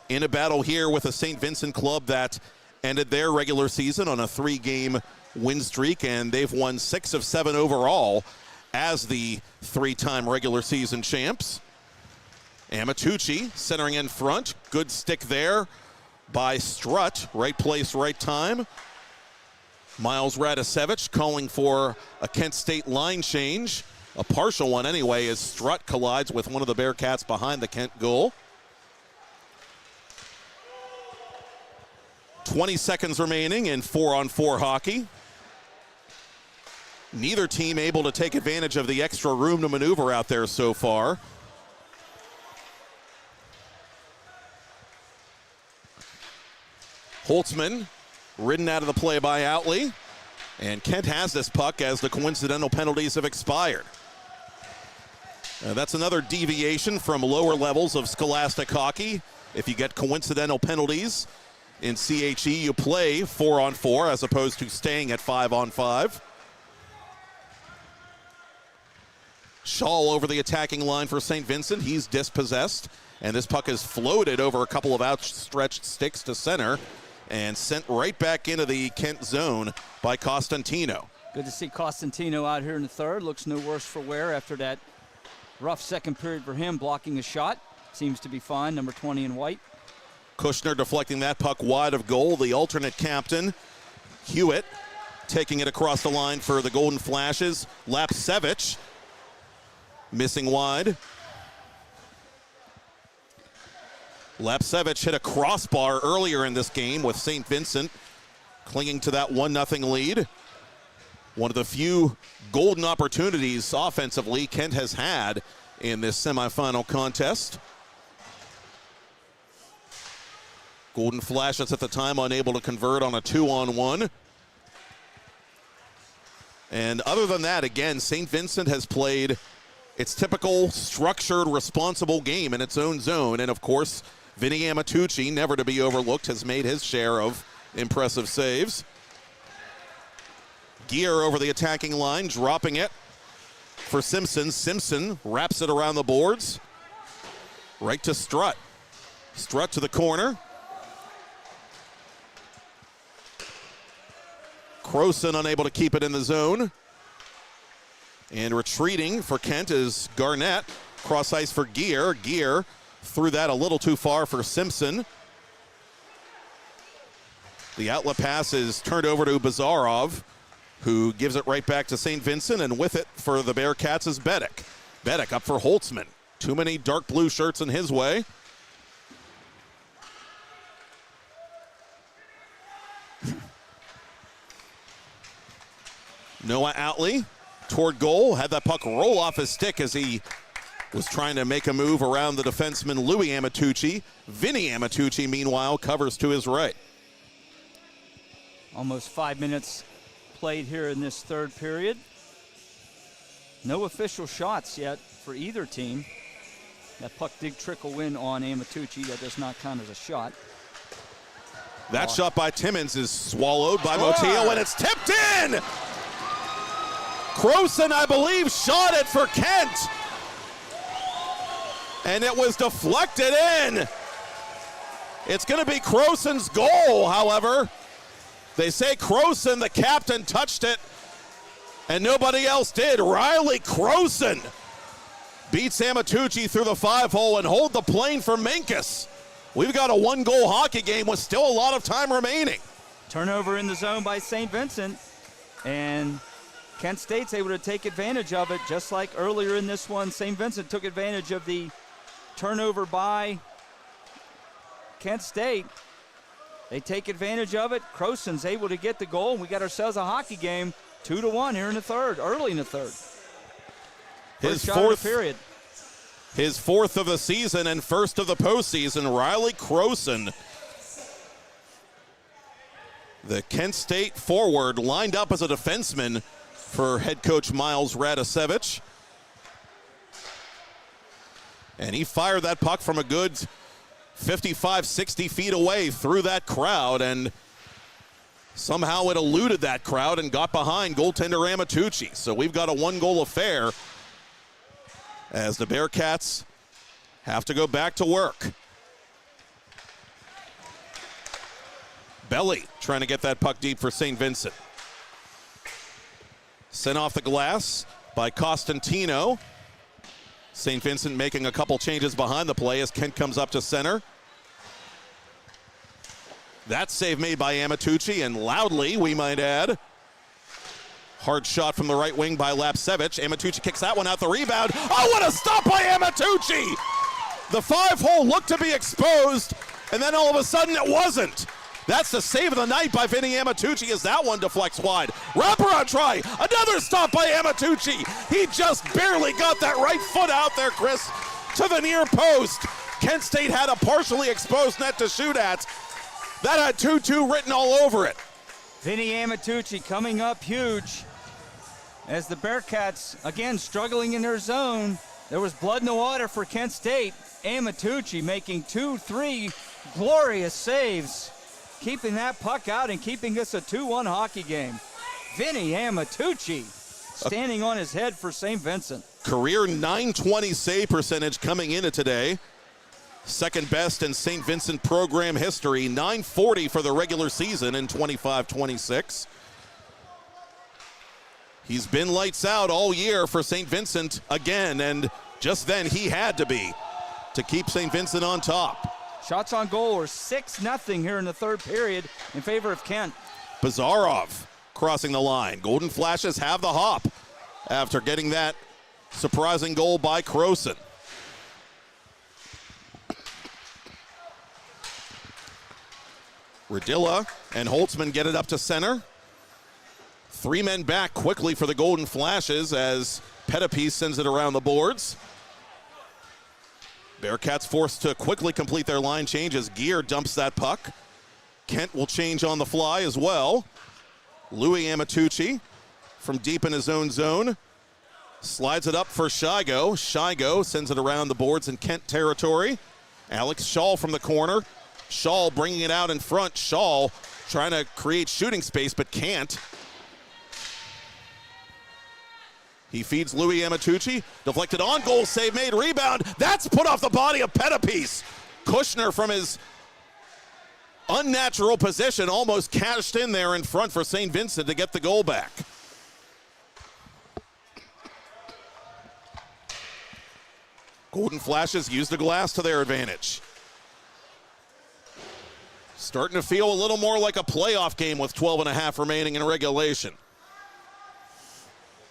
in a battle here with a St. Vincent club that ended their regular season on a 3-game win streak, and they've won 6 of 7 overall as the 3-time regular season champs. Amatucci centering in front. Good stick there by Strutt. Right place, right time. Miles Radisevich calling for a Kent State line change. A partial one anyway, as Strutt collides with one of the Bearcats behind the Kent goal. 20 seconds remaining in 4-on-4 hockey. Neither team able to take advantage of the extra room to maneuver out there so far. Holtzman ridden out of the play by Outley. And Kent has this puck as the coincidental penalties have expired. That's another deviation from lower levels of scholastic hockey. If you get coincidental penalties in CHE, you play 4-on-4 as opposed to staying at 5-on-5. Shaw over the attacking line for St. Vincent. He's dispossessed. And this puck is floated over a couple of outstretched sticks to center and sent right back into the Kent zone by Costantino. Good to see Costantino out here in the third. Looks no worse for wear after that rough second period for him, blocking a shot. Seems to be fine, number 20 in white. Kushner deflecting that puck wide of goal. The alternate captain, Hewitt, taking it across the line for the Golden Flashes. Lapsevich missing wide. Lapsevich hit a crossbar earlier in this game with St. Vincent clinging to that 1-0 lead. One of the few golden opportunities offensively Kent has had in this semifinal contest. Golden Flashes at the time unable to convert on a 2-on-1. And other than that, again, St. Vincent has played its typical structured, responsible game in its own zone. And of course, Vinny Amatucci, never to be overlooked, has made his share of impressive saves. Gear over the attacking line, dropping it for Simpson. Simpson wraps it around the boards. Right to Strutt. Strutt to the corner. Croson unable to keep it in the zone. And retreating for Kent is Garnett. Cross ice for Gear. Gear threw that a little too far for Simpson. The outlet pass is turned over to Bazarov, who gives it right back to St. Vincent, and with it for the Bearcats is Bedek. Bedek up for Holtzman. Too many dark blue shirts in his way. Noah Outley toward goal, had that puck roll off his stick as he was trying to make a move around the defenseman Louis Amatucci. Vinny Amatucci, meanwhile, covers to his right. Almost 5 minutes played here in this third period. No official shots yet for either team. That puck did trickle in on Amatucci. That does not count as a shot. That shot by Timmins is swallowed by Motillo, and it's tipped in! Croson, I believe, shot it for Kent. And it was deflected in. It's going to be Croson's goal, however. They say Croson, the captain, touched it, and nobody else did. Riley Croson beats Amatucci through the 5-hole and hold the plane for Menkes. We've got a 1-goal hockey game with still a lot of time remaining. Turnover in the zone by St. Vincent, and Kent State's able to take advantage of it, just like earlier in this one. St. Vincent took advantage of the turnover by Kent State. They take advantage of it. Croson's able to get the goal, and we got ourselves a hockey game, 2-1 here in the third, early in the third. His fourth period. His fourth of the season and first of the postseason, Riley Croson. The Kent State forward lined up as a defenseman for head coach Miles Radisevich. And he fired that puck from a good 55, 60 feet away through that crowd, and Somehow it eluded that crowd and got behind goaltender Amatucci. So we've got a 1-goal affair as the Bearcats have to go back to work. Belly trying to get that puck deep for St. Vincent. Sent off the glass by Costantino. St. Vincent making a couple changes behind the play as Kent comes up to center. That save made by Amatucci, and loudly, we might add. Hard shot from the right wing by Lapsevich. Amatucci kicks that one out, the rebound. Oh, what a stop by Amatucci! The 5-hole looked to be exposed, and then all of a sudden it wasn't. That's the save of the night by Vinny Amatucci as that one deflects wide. Wraparound try, another stop by Amatucci. He just barely got that right foot out there, Chris, to the near post. Kent State had a partially exposed net to shoot at. That had 2-2 written all over it. Vinny Amatucci coming up huge. As the Bearcats, again, struggling in their zone. There was blood in the water for Kent State. Amatucci making 2-3 glorious saves, keeping that puck out and keeping us a 2-1 hockey game. Vinny Amatucci standing on his head for St. Vincent. Career .920 save percentage coming into today. Second best in St. Vincent program history. .940 for the regular season in 25-26. He's been lights out all year for St. Vincent again, and just then he had to be to keep St. Vincent on top. Shots on goal are 6-0 here in the third period in favor of Kent. Bazarov crossing the line. Golden Flashes have the hop after getting that surprising goal by Croson. Radilla and Holtzman get it up to center. 3 men back quickly for the Golden Flashes as Pettipies sends it around the boards. Bearcats forced to quickly complete their line change as Gear dumps that puck. Kent will change on the fly as well. Louis Amatucci from deep in his own zone slides it up for Shigo. Shigo sends it around the boards in Kent territory. Alex Shaw from the corner. Shaw bringing it out in front. Shaw trying to create shooting space but can't. He feeds Louis Amatucci. Deflected on, goal save made, rebound. That's put off the body of Pettipies. Kushner from his unnatural position almost cashed in there in front for St. Vincent to get the goal back. Golden Flashes use the glass to their advantage. Starting to feel a little more like a playoff game with 12.5 remaining in regulation.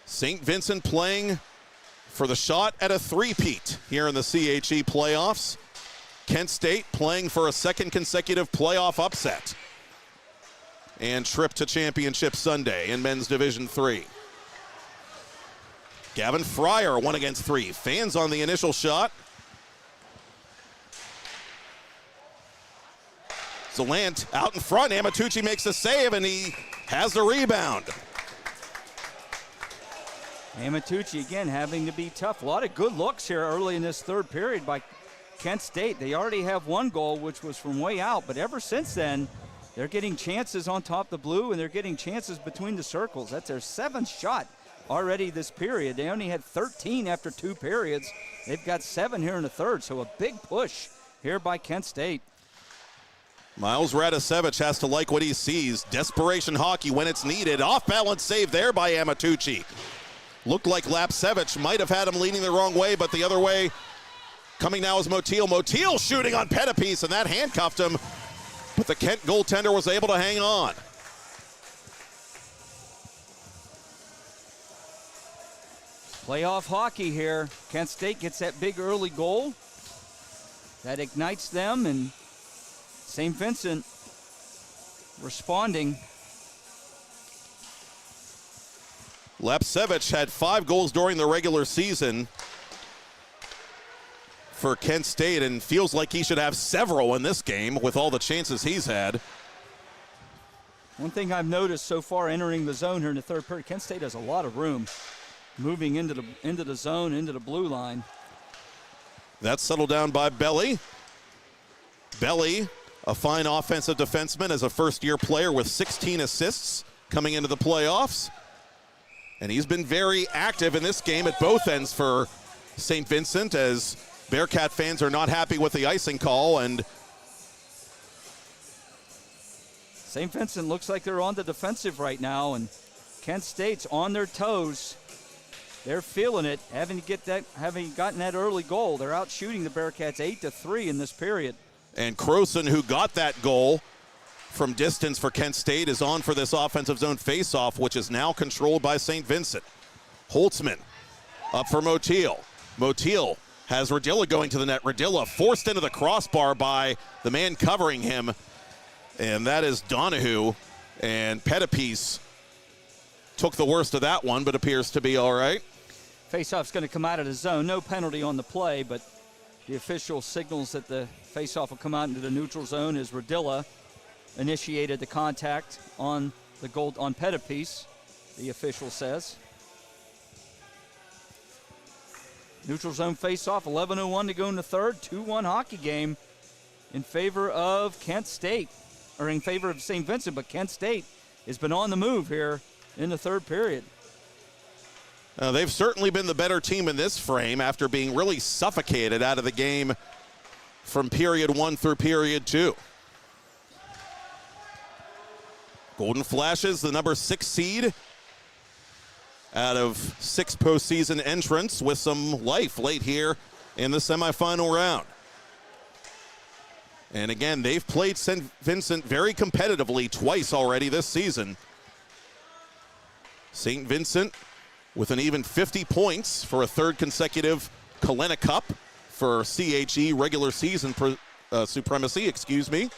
St. Vincent playing for the shot at a three-peat here in the CHE playoffs. Kent State playing for a second consecutive playoff upset and trip to Championship Sunday in Men's Division III. Gavin Fryer 1 against 3. Fans on the initial shot. Zalant out in front. Amatucci makes a save and he has the rebound. Amatucci again having to be tough. A lot of good looks here early in this third period by Kent State. They already have one goal, which was from way out, but ever since then, they're getting chances on top of the blue and they're getting chances between the circles. That's their 7th shot already this period. They only had 13 after 2 periods. They've got 7 here in the third, so a big push here by Kent State. Miles Radosevich has to like what he sees. Desperation hockey when it's needed. Off-balance save there by Amatucci. Looked like Lapsevich might have had him leaning the wrong way, but the other way coming now is Motil. Motil shooting on Pettipies, and that handcuffed him, but the Kent goaltender was able to hang on. Playoff hockey here. Kent State gets that big early goal. That ignites them, and St. Vincent responding. Lapsevich had 5 goals during the regular season for Kent State and feels like he should have several in this game with all the chances he's had. One thing I've noticed so far entering the zone here in the third period, Kent State has a lot of room moving into the zone, into the blue line. That's settled down by Belly. Belly a fine offensive defenseman as a first-year player with 16 assists coming into the playoffs. And he's been very active in this game at both ends for St. Vincent, as Bearcat fans are not happy with the icing call. And St. Vincent looks like they're on the defensive right now, and Kent State's on their toes. They're feeling it, having gotten that early goal. They're out shooting the Bearcats 8-3 in this period. And Croson, who got that goal from distance for Kent State, is on for this offensive zone faceoff, which is now controlled by St. Vincent. Holtzman up for Motil. Motil has Radilla going to the net. Radilla forced into the crossbar by the man covering him, and that is Donahue. And Pettipies took the worst of that one, but appears to be all right. Faceoff's going to come out of the zone. No penalty on the play, but the official signals that the faceoff will come out into the neutral zone as Radilla initiated the contact on the goal on Pettipies, the official says. Neutral zone faceoff, 11:01 to go in the third. 2-1 hockey game in favor of Kent State, or in favor of St. Vincent, but Kent State has been on the move here in the third period. They've certainly been the better team in this frame after being really suffocated out of the game from period 1 through period 2. Golden Flashes, the number 6 seed out of 6 postseason entrants, with some life late here in the semifinal round. And again, they've played St. Vincent very competitively twice already this season. St. Vincent with an even 50 points for a third consecutive Kalena Cup for CHE regular season supremacy, excuse me.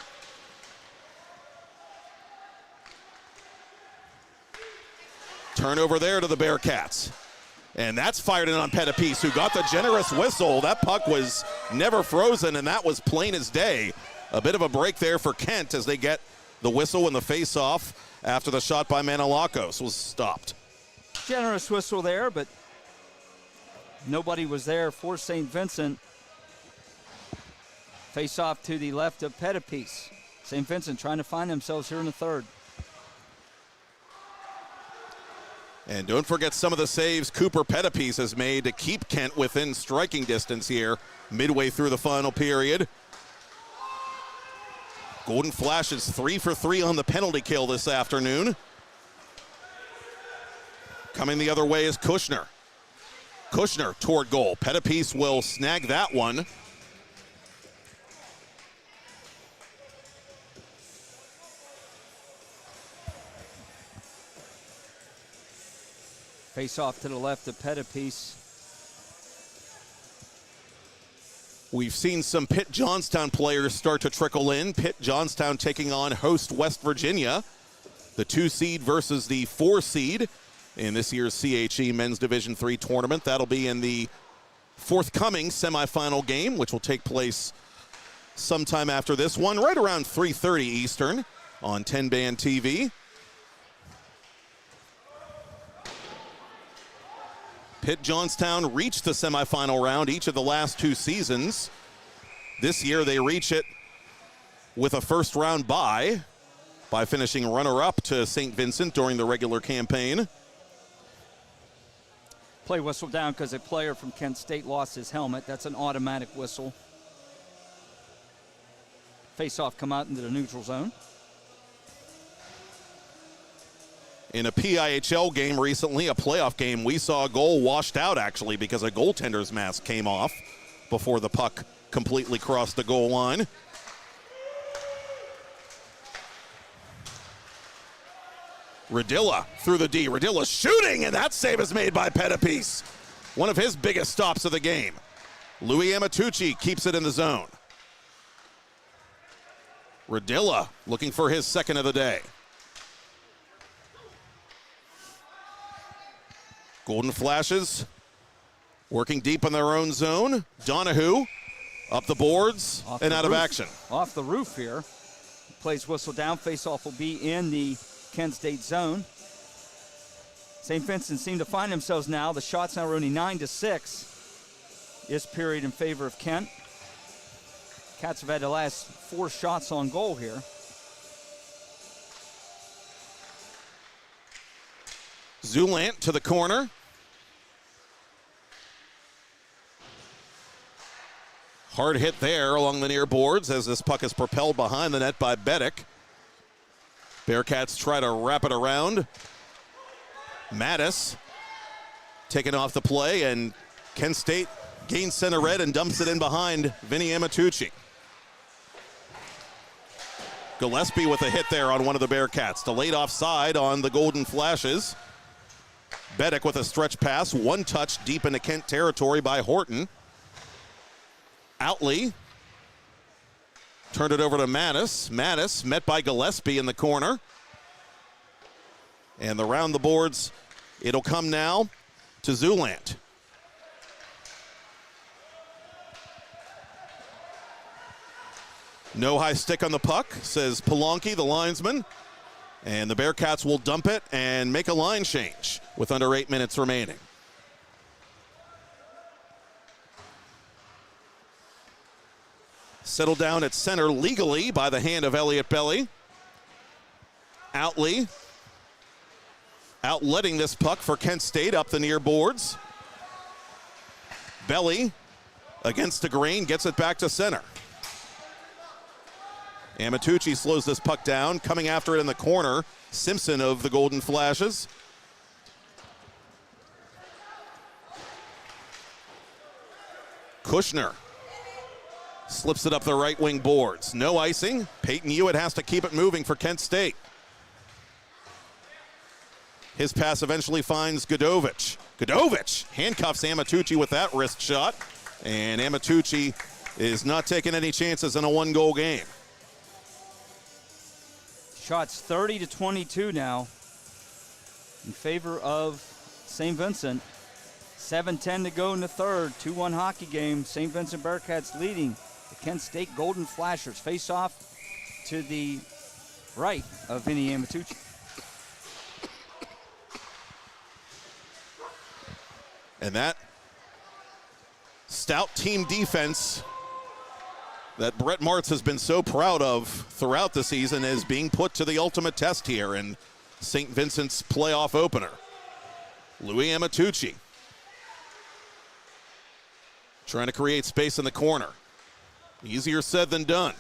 Turnover there to the Bearcats. And that's fired in on Pettipies, who got the generous whistle. That puck was never frozen, and that was plain as day. A bit of a break there for Kent as they get the whistle and the face-off after the shot by Manolakos was stopped. Generous whistle there, but nobody was there for St. Vincent. Face-off to the left of Pettipies. St. Vincent trying to find themselves here in the third. And don't forget some of the saves Cooper Pettipies has made to keep Kent within striking distance here midway through the final period. Golden Flashes 3 for 3 on the penalty kill this afternoon. Coming the other way is Kushner. Kushner toward goal. Pettipies will snag that one. Face off to the left of Pettipies. We've seen some Pitt Johnstown players start to trickle in. Pitt Johnstown taking on host West Virginia. The 2 seed versus the 4 seed in this year's CHE Men's Division III tournament. That'll be in the forthcoming semifinal game, which will take place sometime after this one, right around 3:30 Eastern on TenbandTV. Pitt Johnstown reached the semifinal round each of the last 2 seasons. This year they reach it with a first round bye by finishing runner-up to St. Vincent during the regular campaign. Play whistle down because a player from Kent State lost his helmet. That's an automatic whistle. Face-off come out into the neutral zone. In a PIHL game recently, a playoff game, we saw a goal washed out actually because a goaltender's mask came off before the puck completely crossed the goal line. Radilla through the D. Radilla shooting, and that save is made by Pettipies. One of his biggest stops of the game. Louis Amatucci keeps it in the zone. Radilla looking for his second of the day. Golden Flashes working deep in their own zone. Donahue up the boards and out of action. Off the roof here. Plays whistle down. Face-off will be in the Kent State zone. St. Vincent seem to find themselves now. The shots now are only 9-6 this period in favor of Kent. Cats have had the last 4 shots on goal here. Zulant to the corner. Hard hit there along the near boards as this puck is propelled behind the net by Bedick. Bearcats try to wrap it around. Mattis taken off the play, and Kent State gains center red and dumps it in behind Vinny Amatucci. Gillespie with a hit there on one of the Bearcats. Delayed offside on the Golden Flashes. Bedick with a stretch pass, one touch deep into Kent territory by Horton. Outley turned it over to Mattis. Mattis met by Gillespie in the corner. And around the boards, it'll come now to Zulant. No high stick on the puck, says Polanki, the linesman. And the Bearcats will dump it and make a line change with under 8 minutes remaining. Settled down at center legally by the hand of Elliott Belly. Outley outletting this puck for Kent State up the near boards. Belly against the grain, gets it back to center. Amatucci slows this puck down, coming after it in the corner. Simpson of the Golden Flashes. Kushner slips it up the right wing boards. No icing. Peyton Hewitt has to keep it moving for Kent State. His pass eventually finds Godovich. Godovich handcuffs Amatucci with that wrist shot. And Amatucci is not taking any chances in a 1-goal game. Shots 30-22 now in favor of St. Vincent. 7:10 to go in the third. 2-1 hockey game. St. Vincent Bearcats leading the Kent State Golden Flashers. Face off to the right of Vinny Amatucci. And that stout team defense that Brett Martz has been so proud of throughout the season is being put to the ultimate test here in St. Vincent's playoff opener. Louis Amatucci trying to create space in the corner. Easier said than done.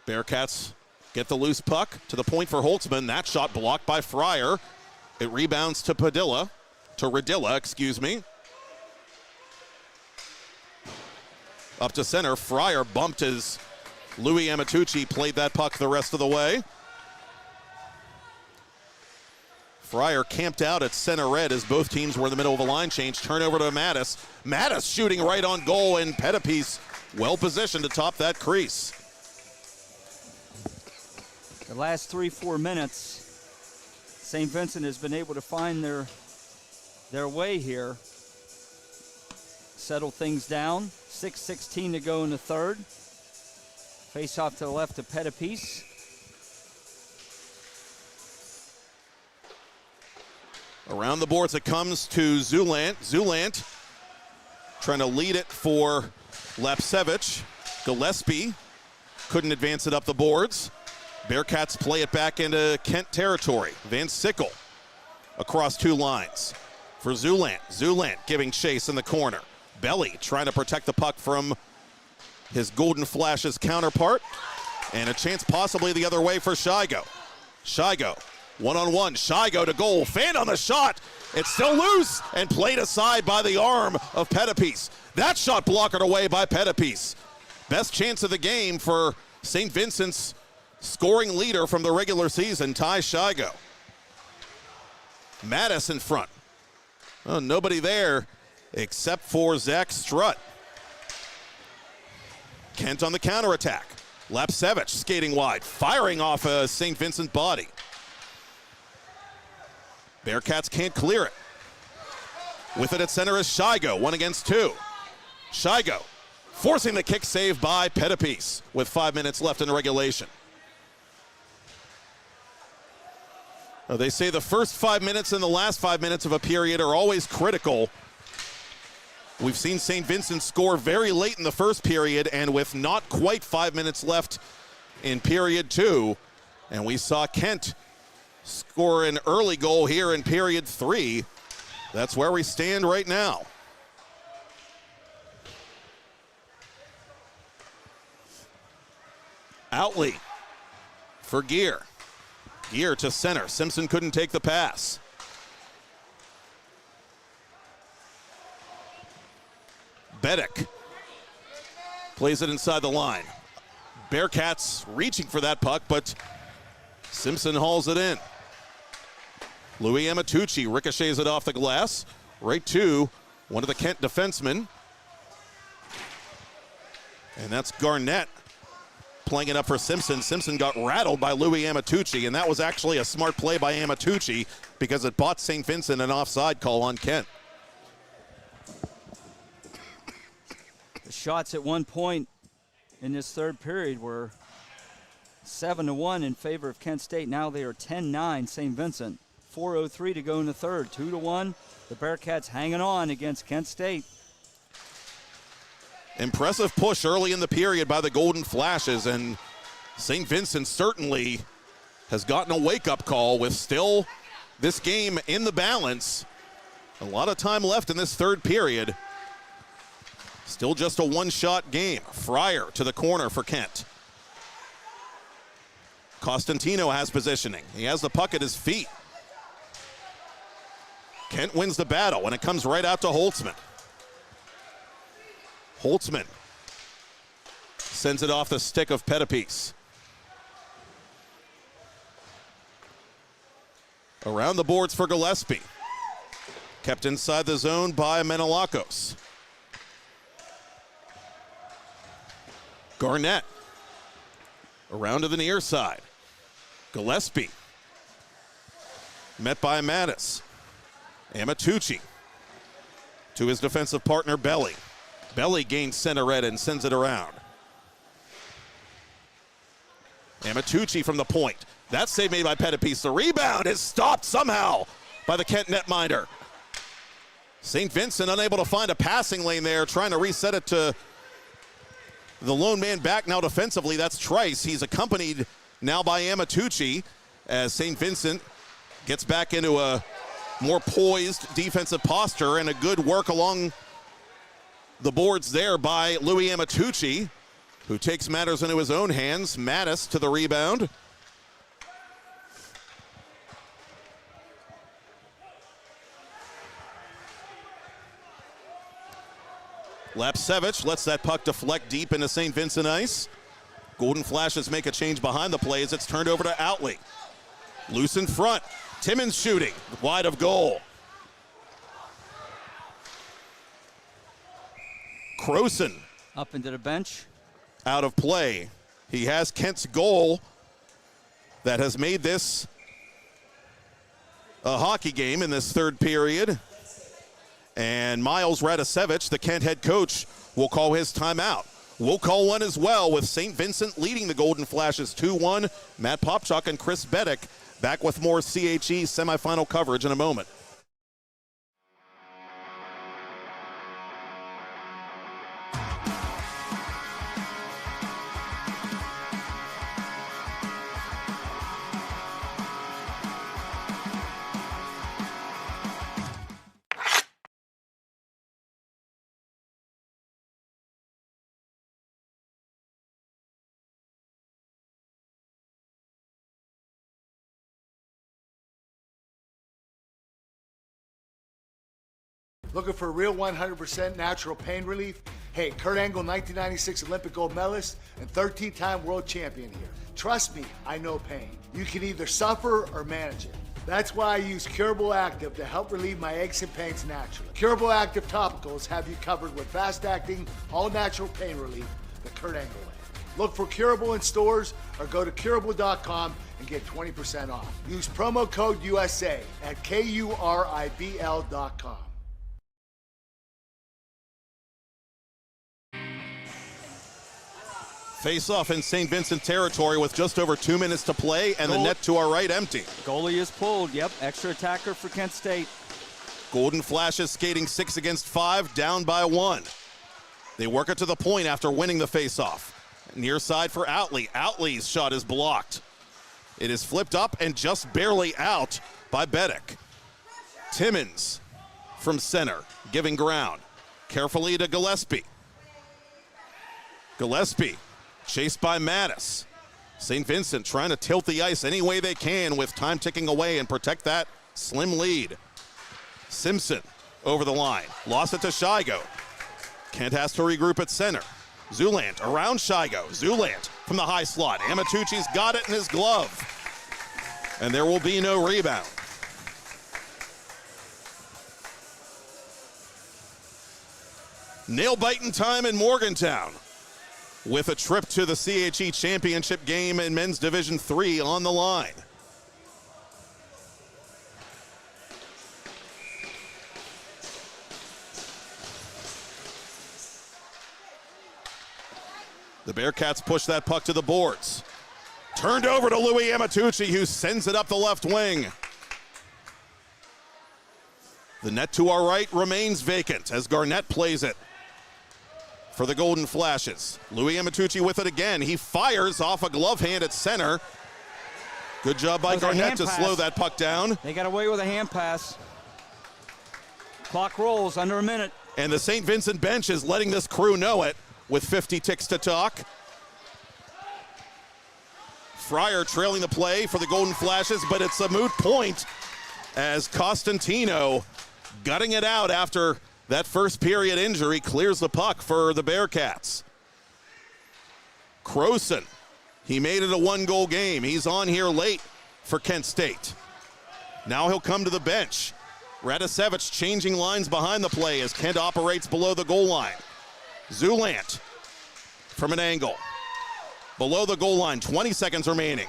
Bearcats get the loose puck to the point for Holtzman. That shot blocked by Fryer. It rebounds to Radilla. Up to center, Fryer bumped as Louis Amatucci played that puck the rest of the way. Fryer camped out at center red as both teams were in the middle of a line change. Turnover to Mattis. Mattis shooting right on goal, and Pettipies well positioned to top that crease. The last 3-4 minutes, St. Vincent has been able to find their way here. Settle things down. 6:16 to go in the third. Face off to the left of Pettipies. Around the boards it comes to Zulant. Zulant trying to lead it for Lapsevich. Gillespie couldn't advance it up the boards. Bearcats play it back into Kent territory. Van Sickle across 2 lines for Zulant. Zulant giving chase in the corner. Belly trying to protect the puck from his Golden Flashes counterpart. And a chance possibly the other way for Shigo. Shigo, one-on-one. Shigo to goal. Fan on the shot. It's still loose and played aside by the arm of Pettipies. That shot blockered away by Pettipies. Best chance of the game for St. Vincent's scoring leader from the regular season, Ty Shigo. Mattis in front. Oh, nobody there except for Zach Strutt. Kent on the counterattack. Lapsevich skating wide, firing off a St. Vincent body. Bearcats can't clear it. With it at center is Shigo, 1 against 2. Shigo forcing the kick save by Pettipies with 5 minutes left in regulation. They say the first 5 minutes and the last 5 minutes of a period are always critical. We've seen St. Vincent score very late in the first period, and with not quite 5 minutes left in period 2, and we saw Kent score an early goal here in period 3. That's where we stand right now. Outley for Gear. Gear to center. Simpson couldn't take the pass. Bedek plays it inside the line. Bearcats reaching for that puck, but Simpson hauls it in. Louis Amatucci ricochets it off the glass, right to one of the Kent defensemen. And that's Garnett playing it up for Simpson. Simpson got rattled by Louis Amatucci, and that was actually a smart play by Amatucci because it bought St. Vincent an offside call on Kent. The shots at one point in this third period were 7-1 in favor of Kent State. Now they are 10-9 St. Vincent. 4:03 to go in the third. 2-1. The Bearcats hanging on against Kent State. Impressive push early in the period by the Golden Flashes, and St. Vincent certainly has gotten a wake-up call with still this game in the balance. A lot of time left in this third period. Still just a one-shot game. Fryer to the corner for Kent. Costantino has positioning. He has the puck at his feet. Kent wins the battle, and it comes right out to Holtzman. Holtzman sends it off the stick of Pettipies. Around the boards for Gillespie. Kept inside the zone by Menelakos. Garnett around to the near side. Gillespie met by Mattis. Amatucci to his defensive partner Belly. Belly gains center red and sends it around. Amatucci from the point. That save made by Pettipies. The rebound is stopped somehow by the Kent netminder. St. Vincent unable to find a passing lane there, trying to reset it to the lone man back now defensively. That's Trice. He's accompanied now by Amatucci as St. Vincent gets back into a more poised defensive posture, and a good work along the boards there by Louis Amatucci, who takes matters into his own hands. Mattis to the rebound. Lapsevich lets that puck deflect deep into St. Vincent ice. Golden Flashes make a change behind the play as it's turned over to Outley. Loose in front. Timmons shooting wide of goal. Croson up into the bench. Out of play. He has Kent's goal that has made this a hockey game in this third period. And Miles Radisevich, the Kent head coach, will call his timeout. We'll call one as well with St. Vincent leading the Golden Flashes 2-1. Matt Popchuk and Chris Bedek back with more CHE semifinal coverage in a moment. Looking for real 100% natural pain relief? Hey, Kurt Angle, 1996 Olympic gold medalist and 13-time world champion here. Trust me, I know pain. You can either suffer or manage it. That's why I use Curable Active to help relieve my aches and pains naturally. Curable Active topicals have you covered with fast-acting, all-natural pain relief the Kurt Angle way. Look for Curable in stores or go to curable.com and get 20% off. Use promo code USA at KURIBL.com. Face-off in St. Vincent territory with just over 2 minutes to play, and the net to our right empty. Goalie is pulled. Yep, extra attacker for Kent State. Golden Flashes skating 6 against 5, down by 1. They work it to the point after winning the faceoff. Near side for Outley. Outley's shot is blocked. It is flipped up and just barely out by Bedek. Timmons from center, giving ground. Carefully to Gillespie. Gillespie chased by Mattis. St. Vincent trying to tilt the ice any way they can with time ticking away and protect that slim lead. Simpson over the line. Lost it to Shigo. Kent has to regroup at center. Zulant around Shigo. Zulant from the high slot. Amatucci's got it in his glove. And there will be no rebound. Nail-biting time in Morgantown with a trip to the CHE Championship game in Men's Division III on the line. The Bearcats push that puck to the boards. Turned over to Louis Amatucci, who sends it up the left wing. The net to our right remains vacant as Garnett plays it for the Golden Flashes. Louis Amatucci with it again. He fires off a glove hand at center. Good job by Garnett to slow that puck down. They got away with a hand pass. Clock rolls, under a minute. And the St. Vincent bench is letting this crew know it with 50 ticks to talk. Fryer trailing the play for the Golden Flashes, but it's a moot point as Costantino, gutting it out after that first period injury, clears the puck for the Bearcats. Croson, he made it a one-goal game. He's on here late for Kent State. Now he'll come to the bench. Radisevich changing lines behind the play as Kent operates below the goal line. Zulant from an angle. Below the goal line, 20 seconds remaining.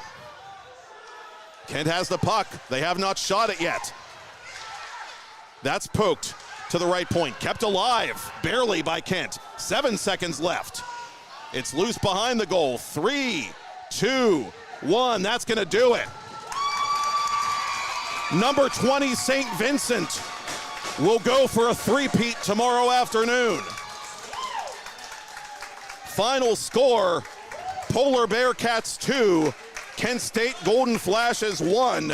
Kent has the puck. They have not shot it yet. That's poked to the right point. Kept alive, barely by Kent. 7 seconds left. It's loose behind the goal. 3, 2, 1. That's going to do it. Number 20, St. Vincent, will go for a three-peat tomorrow afternoon. Final score, Polar Bearcats 2, Kent State Golden Flashes 1.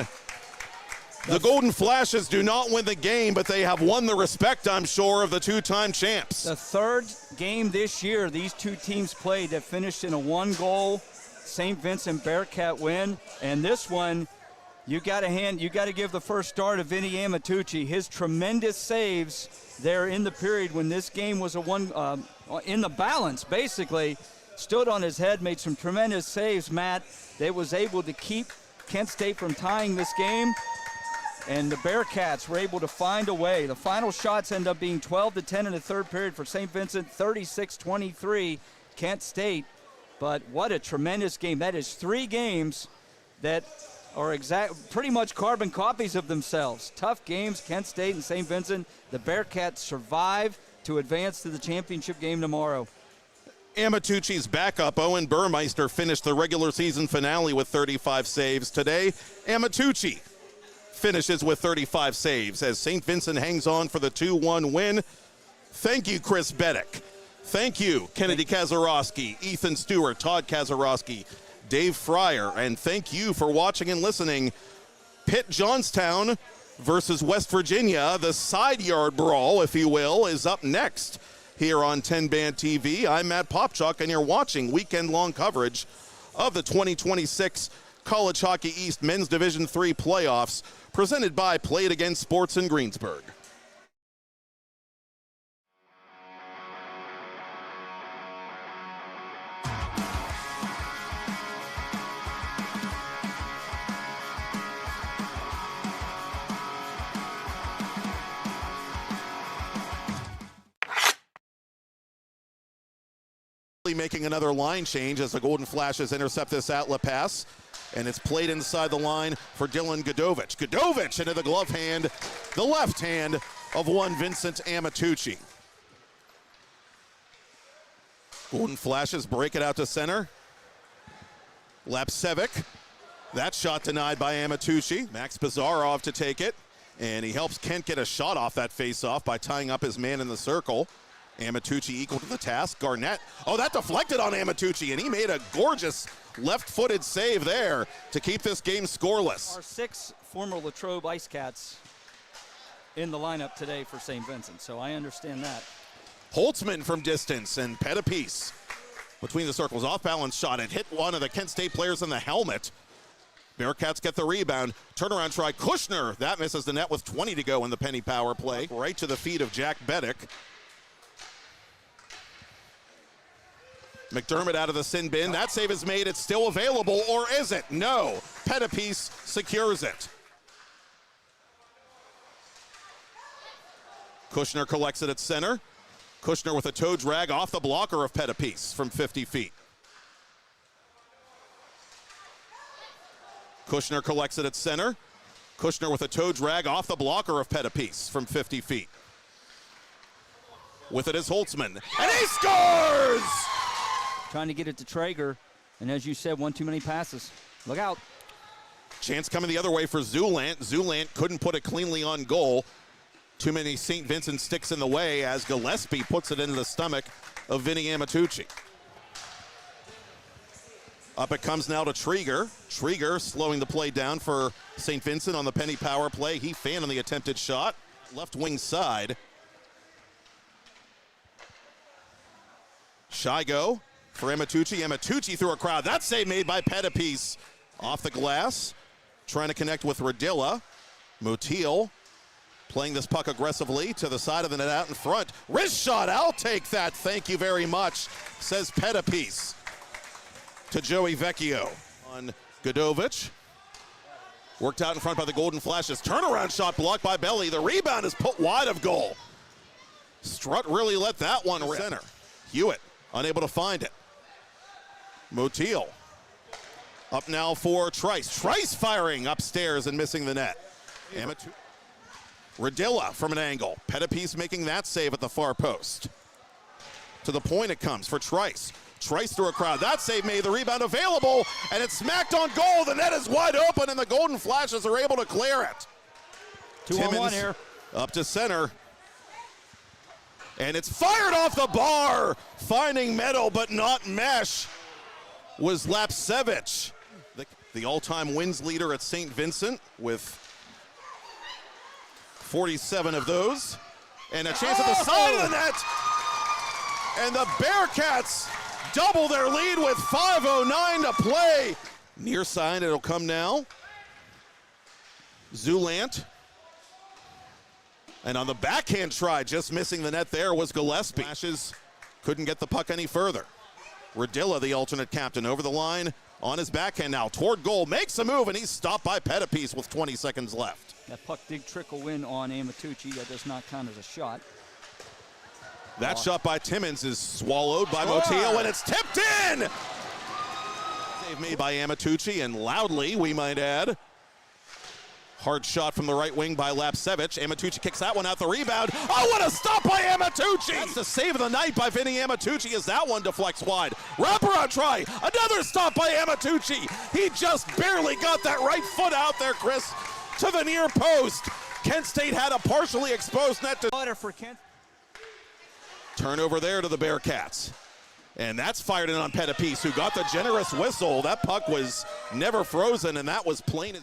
The Golden Flashes do not win the game, but they have won the respect, I'm sure, of the two-time champs. The third game this year these two teams played that finished in a one-goal St. Vincent Bearcat win, and this one, you got to give the first star to Vinny Amatucci. His tremendous saves there in the period when this game was a one in the balance, basically, stood on his head, made some tremendous saves, Matt. They was able to keep Kent State from tying this game, and the Bearcats were able to find a way. The final shots end up being 12-10 in the third period for St. Vincent, 36-23 Kent State. But what a tremendous game. That is 3 games that are pretty much carbon copies of themselves. Tough games, Kent State and St. Vincent. The Bearcats survive to advance to the championship game tomorrow. Amatucci's backup, Owen Burmeister, finished the regular season finale with 35 saves. Today, Amatucci finishes with 35 saves as St. Vincent hangs on for the 2-1 win. Thank you, Chris Bedek. Thank you, Kennedy Kazarowski, Ethan Stewart, Todd Kazarowski, Dave Fryer, and thank you for watching and listening. Pitt Johnstown versus West Virginia, the side yard brawl, if you will, is up next here on 10bandTV. I'm Matt Popchuk, and you're watching weekend-long coverage of the 2026 College Hockey East Men's Division III playoffs, presented by Play It Again Sports in Greensburg. Making another line change as the Golden Flashes intercept this outlet pass, and it's played inside the line for Dylan Godovich. Godovich into the glove hand, the left hand of one Vincent Amatucci. Golden Flashes break it out to center. Lapsevic, that shot denied by Amatucci. Max Bizarrov to take it. And he helps Kent get a shot off that face-off by tying up his man in the circle. Amatucci equal to the task. Garnett, oh, that deflected on Amatucci, and he made a gorgeous left-footed save there to keep this game scoreless. Our 6 former Latrobe Ice Cats in the lineup today for St. Vincent, so I understand that. Holtzman from distance and Pettipice between the circles. Off-balance shot. It hit one of the Kent State players in the helmet. Bearcats get the rebound. Turnaround try. Kushner. That misses the net with 20 to go in the penny power play. Right to the feet of Jack Beddick. McDermott out of the sin bin. That save is made. It's still available, or is it? No. Pettipice secures it. Kushner collects it at center. Kushner with a toe drag off the blocker of Pettipice from 50 feet. Kushner collects it at center. Kushner with a toe drag off the blocker of Pettipice from 50 feet. With it is Holtzman, and he scores! Trying to get it to Traeger, and as you said, one too many passes. Look out. Chance coming the other way for Zulant. Zulant couldn't put it cleanly on goal. Too many St. Vincent sticks in the way as Gillespie puts it into the stomach of Vinny Amatucci. Up it comes now to Trieger. Trieger slowing the play down for St. Vincent on the penny power play. He fanned on the attempted shot. Left wing side. Shigo for Amatucci. Amatucci through a crowd. That save made by Pettipice. Off the glass. Trying to connect with Radilla. Motil playing this puck aggressively to the side of the net out in front. Wrist shot, I'll take that, thank you very much, says Pettipice to Joey Vecchio. On Godovich. Worked out in front by the Golden Flashes. Turnaround shot blocked by Belly. The rebound is put wide of goal. Strutt really let that one rip. Center. Hewitt unable to find it. Motil. Up now for Trice. Trice firing upstairs and missing the net. Amatucci. Radilla from an angle. Pettipice making that save at the far post. To the point it comes for Trice. Trice through a crowd. That save made. The rebound available, and it's smacked on goal. The net is wide open, and the Golden Flashes are able to clear it. 2-on-1 here. Up to center. And it's fired off the bar. Finding metal, but not mesh, was Lapsevich. The all-time wins leader at St. Vincent with 47 of those. And a chance at the side of the net. And the Bearcats double their lead with 5:09 to play. Near side, it'll come now. Zulant. And on the backhand try, just missing the net there, was Gillespie. Flashes couldn't get the puck any further. Radilla, the alternate captain, over the line on his backhand now. Toward goal, makes a move, and he's stopped by Pettipice with 20 seconds left. That puck did trickle in on Amatucci. That does not count as a shot. That shot by Timmins is swallowed by Motil, and it's tipped in! Save made by Amatucci, and loudly, we might add. Hard shot from the right wing by Lapsevich. Amatucci kicks that one out, the rebound. Oh, what a stop by Amatucci! That's the save of the night by Vinny Amatucci as that one deflects wide. Wraparound try, another stop by Amatucci. He just barely got that right foot out there, Chris, to the near post. Kent State had a partially exposed net to for Kent. Turnover there to the Bearcats. And that's fired in on Pettipice, who got the generous whistle. That puck was never frozen, and that was plain as...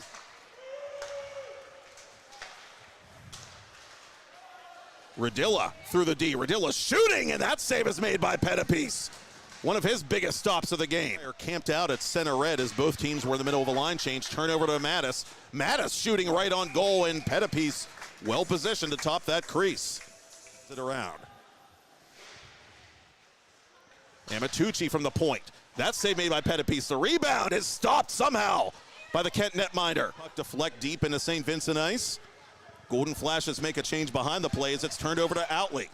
Radilla through the D. Radilla shooting, and that save is made by Pettipice. One of his biggest stops of the game. They're camped out at center red as both teams were in the middle of a line change. Turnover to Mattis. Mattis shooting right on goal, and Pettipice well positioned to top that crease. It around. Amatucci from the point. That save made by Pettipice. The rebound is stopped somehow by the Kent netminder. Puck deflect deep into St. Vincent ice. Golden Flashes make a change behind the plays. It's turned over to Outley.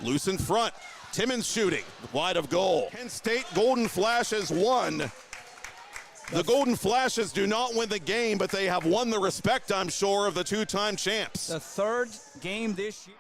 Loose in front. Timmins shooting wide of goal. Kent State Golden Flashes won. The Golden Flashes do not win the game, but they have won the respect, I'm sure, of the two-time champs. The third game this year.